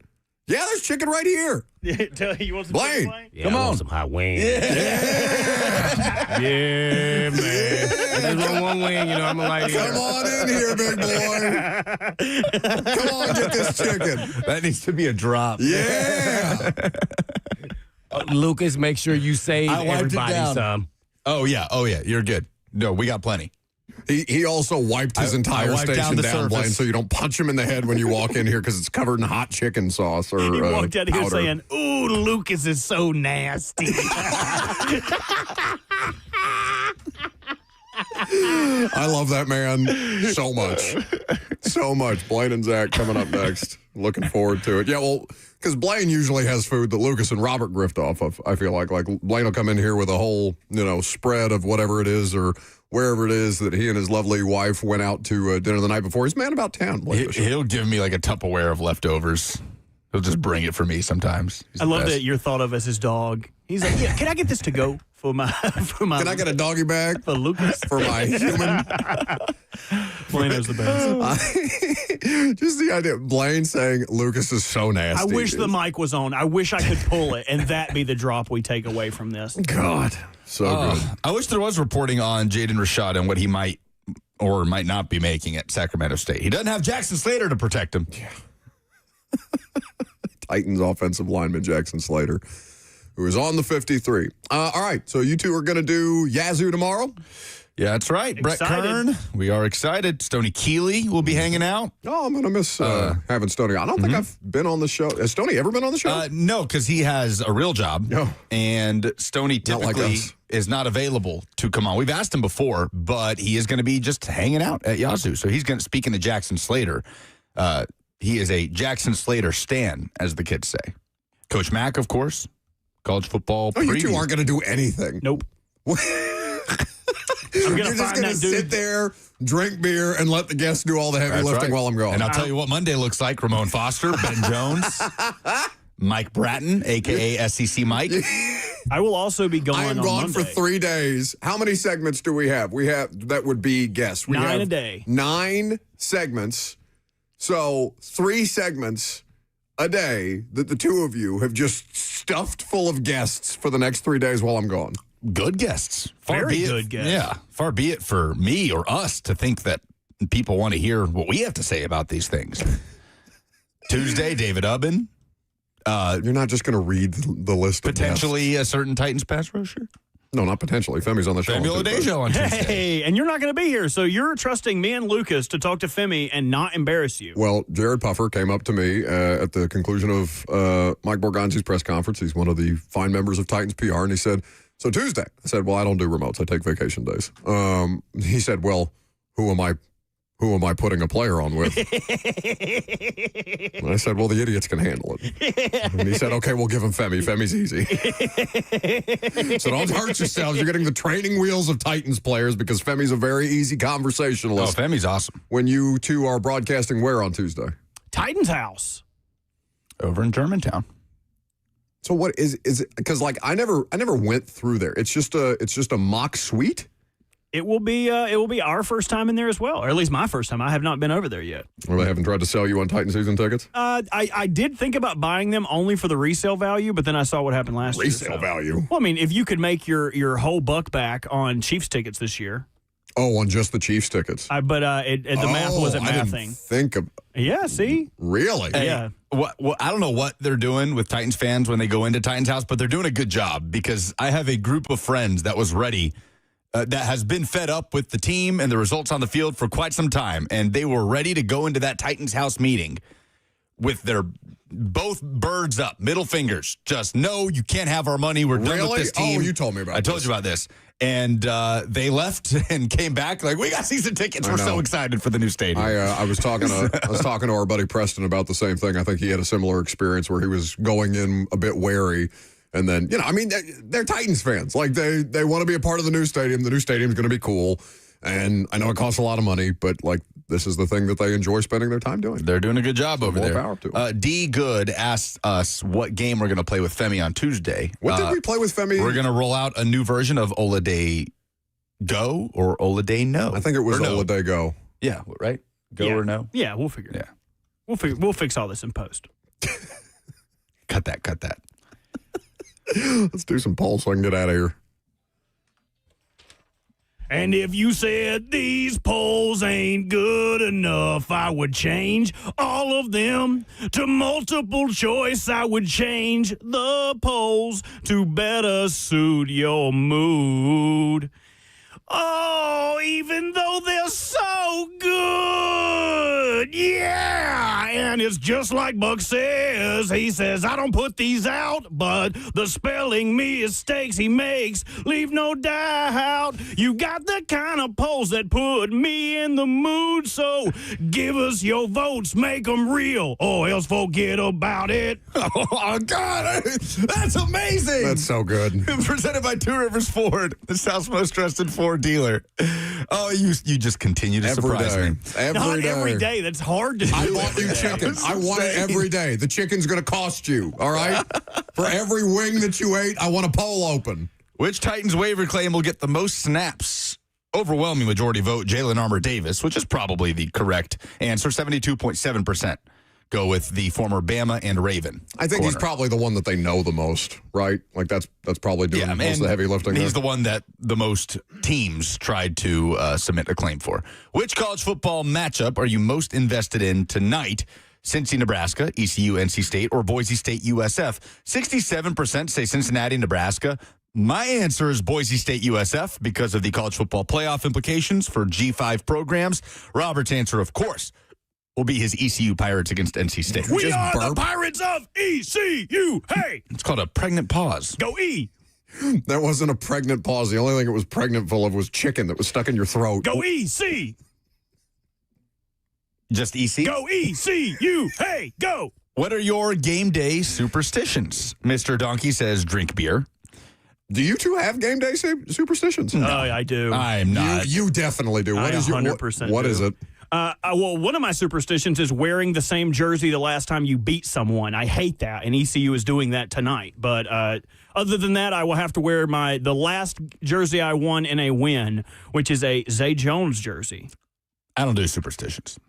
Yeah, there's chicken right here. You want some Blaine, chicken, Yeah, come on. Some hot wings. Yeah, man. I just want one wing, I'm like, come on in here, big boy. Come on, get this chicken. That needs to be a drop. Yeah. Lucas, make sure you save I wiped it everybody down. some. Oh, yeah. You're good. No, we got plenty. He also wiped his entire wiped station down the down, Blaine, surface. so you don't punch him in the head when you walk in here because it's covered in hot chicken sauce or He walked out here powder. saying, "Ooh, Lucas is so nasty." I love that man so much. So much. Blaine and Zach coming up next. Looking forward to it. Yeah, well, because Blaine usually has food that Lucas and Robert grift off of, I feel like. Like, Blaine will come in here with a whole, spread of whatever it is or wherever it is that he and his lovely wife went out to dinner the night before. He's a man about town, Blaine Bishop. He'll give me like a Tupperware of leftovers. He'll just bring it for me sometimes. I love that you're thought of as his dog. He's like, "Yeah, can I get this to go for my?" Can I get a doggy bag for Lucas for my human? Blaine knows the best. Just the idea of Blaine saying Lucas is so nasty. I wish the mic was on. I wish I could pull it, and that be the drop we take away from this. God, so good. I wish there was reporting on Jaden Rashada and what he might or might not be making at Sacramento State. He doesn't have Jackson Slater to protect him. Yeah. Titans offensive lineman Jackson Slater, who is on the 53. All right, so you two are going to do Yazoo tomorrow? Yeah, that's right. Excited. Brett Kern, we are excited. Stoney Keeley will be hanging out. Oh, I'm going to miss having Stoney. I don't think I've been on the show. Has Stoney ever been on the show? No, because he has a real job. No. And Stoney Not like typically us. is not available to come on. We've asked him before, but he is going to be just hanging out at Yazoo. So he's going to, speaking to Jackson Slater, he is a Jackson Slater stan, as the kids say. Coach Mack, of course, college football. Oh, you two preview. aren't going to do anything. Nope. You're just going to sit there, drink beer, and let the guests do all the heavy That's lifting right. while I'm gone. And I'll tell you what Monday looks like. Ramon Foster, Ben Jones, Mike Bratton, a.k.a. SEC Mike. I will also be gone I am on gone for Monday. 3 days. How many segments do we have? That would be guests. We 9 have a day. 9 segments. So 3 segments a day that the two of you have just stuffed full of guests for the next 3 days while I'm gone. Good guests. Very good guests. Yeah. Far be it for me or us to think that people want to hear what we have to say about these things. Tuesday, David Ubben. You're not just going to read the list of Potentially a certain Titans pass rusher. guests. No, not potentially. Femi's on the show. Femi on Tuesday. Oladejo on Tuesday. Hey, and you're not going to be here, so you're trusting me and Lucas to talk to Femi and not embarrass you. Well, Jared Puffer came up to me at the conclusion of Mike Borgonzi's press conference. He's one of the fine members of Titans PR, and he said, "So Tuesday." I said, "Well, I don't do remotes. I take vacation days." He said, "Well, who am I putting a player on with?" And I said, "Well, the idiots can handle it." And he said, "Okay, we'll give him Femi. Femi's easy." So don't hurt yourselves. You're getting the training wheels of Titans players because Femi's a very easy conversationalist. Oh, Femi's awesome. When you two are broadcasting where on Tuesday? Titans house. Over in Germantown. So what is it? Because like I never went through there. It's just a mock suite. It will be our first time in there as well, or at least my first time. I have not been over there yet. Or they haven't tried to sell you on Titan season tickets. I did think about buying them only for the resale value, but then I saw what happened last year. Resale value. Well, I mean, if you could make your whole buck back on Chiefs tickets this year. Oh, on just the Chiefs tickets. The math wasn't mathing. Think of. Yeah, see? Really? Hey, Yeah. I don't know what they're doing with Titans fans when they go into Titans house, but they're doing a good job because I have a group of friends that was ready, that has been fed up with the team and the results on the field for quite some time, and they were ready to go into that Titans house meeting with their both birds up, middle fingers. Just, no, you can't have our money. We're done with this team. Oh, you told me about I told you about this. And they left and came back like, we got season tickets. We're so excited for the new stadium. I was talking to our buddy Preston about the same thing. I think he had a similar experience where he was going in a bit wary. And then, they're Titans fans. Like, they want to be a part of the new stadium. The new stadium's going to be cool. And I know it costs a lot of money, but, like, this is the thing that they enjoy spending their time doing. They're doing a good job over there. More power to them. D. Good asked us what game we're going to play with Femi on Tuesday. What did we play with Femi? We're going to roll out a new version of Oladay Go or Oladay No. I think it was Oladay Go. Yeah, right? Go or no? Yeah, we'll figure it out. We'll fix all this in post. Cut that. Let's do some polls so I can get out of here. And if you said these polls ain't good enough, I would change all of them to multiple choice. I would change the polls to better suit your mood. Oh, even though they're so good. Yeah. And it's just like Buck says. He says, I don't put these out, but the spelling mistakes he makes leave no doubt. You got the kind of polls that put me in the mood. So give us your votes, make them real, or else forget about it. Oh, God. That's amazing. That's so good. Presented by Two Rivers Ford, the South's most trusted Ford dealer. Oh, you just continue to surprise me. Every day. That's hard to do. I want you chicken. I want it every day. The chicken's going to cost you, all right? For every wing that you ate, I want a poll open. Which Titans waiver claim will get the most snaps? Overwhelming majority vote, Jalen Armour Davis, which is probably the correct answer, 72.7%. Go with the former Bama and Raven. I think he's probably the one that they know the most, right? Like that's probably doing most of the heavy lifting. He's the one that the most teams tried to submit a claim for. Which college football matchup are you most invested in tonight? Cincy, Nebraska, ECU, NC State, or Boise State, USF? 67% say Cincinnati, Nebraska. My answer is Boise State, USF because of the college football playoff implications for G5 programs. Robert's answer, of course, will be his ECU Pirates against NC State. We are the Pirates of ECU. Hey! It's called a pregnant pause. Go E! That wasn't a pregnant pause. The only thing it was pregnant full of was chicken that was stuck in your throat. Go EC! Just EC? Go ECU! Hey, go! What are your game day superstitions? Mr. Donkey says drink beer. Do you two have game day superstitions? No, I do. I'm not. You definitely do. What I is your 100% what do. is it? Well, one of my superstitions is wearing the same jersey the last time you beat someone. I hate that, and ECU is doing that tonight. But other than that, I will have to wear the last jersey I won in a win, which is a Zay Jones jersey. I don't do superstitions.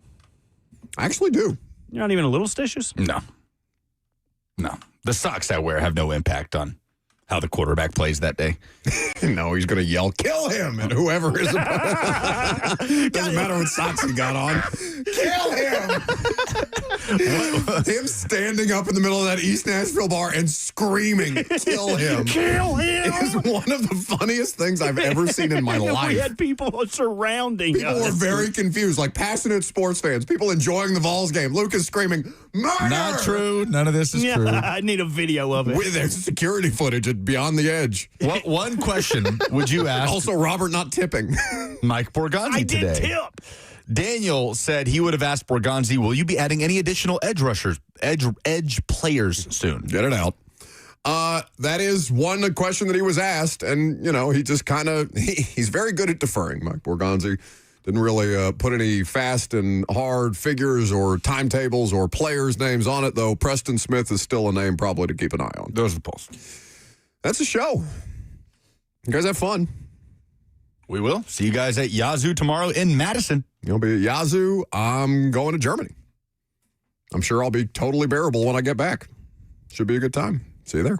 I actually do. You're not even a little stitious? No. The socks I wear have no impact on how the quarterback plays that day. No, he's going to yell, kill him, and whoever is doesn't matter what socks he got on. Kill him! Him standing up in the middle of that East Nashville bar and screaming, kill him. Kill him! Is one of the funniest things I've ever seen in my life. We had people surrounding us. People were very confused, like passionate sports fans, people enjoying the Vols game. Luke is screaming, murder! Not true. None of this is true. I need a video of it. There's security footage at Beyond the Edge. What one question would you ask? Also, Robert not tipping. Mike Borgonzi today. I did tip. Daniel said he would have asked Borgonzi, will you be adding any additional edge players soon? Get it out. That is one question that he was asked, and, he just kind of, he's very good at deferring, Mike Borgonzi. Didn't really put any fast and hard figures or timetables or players' names on it, though Preston Smith is still a name probably to keep an eye on. Those are the polls. That's a show. You guys have fun. We will. See you guys at Yazoo tomorrow in Madison. You'll be at Yazoo. I'm going to Germany. I'm sure I'll be totally bearable when I get back. Should be a good time. See you there.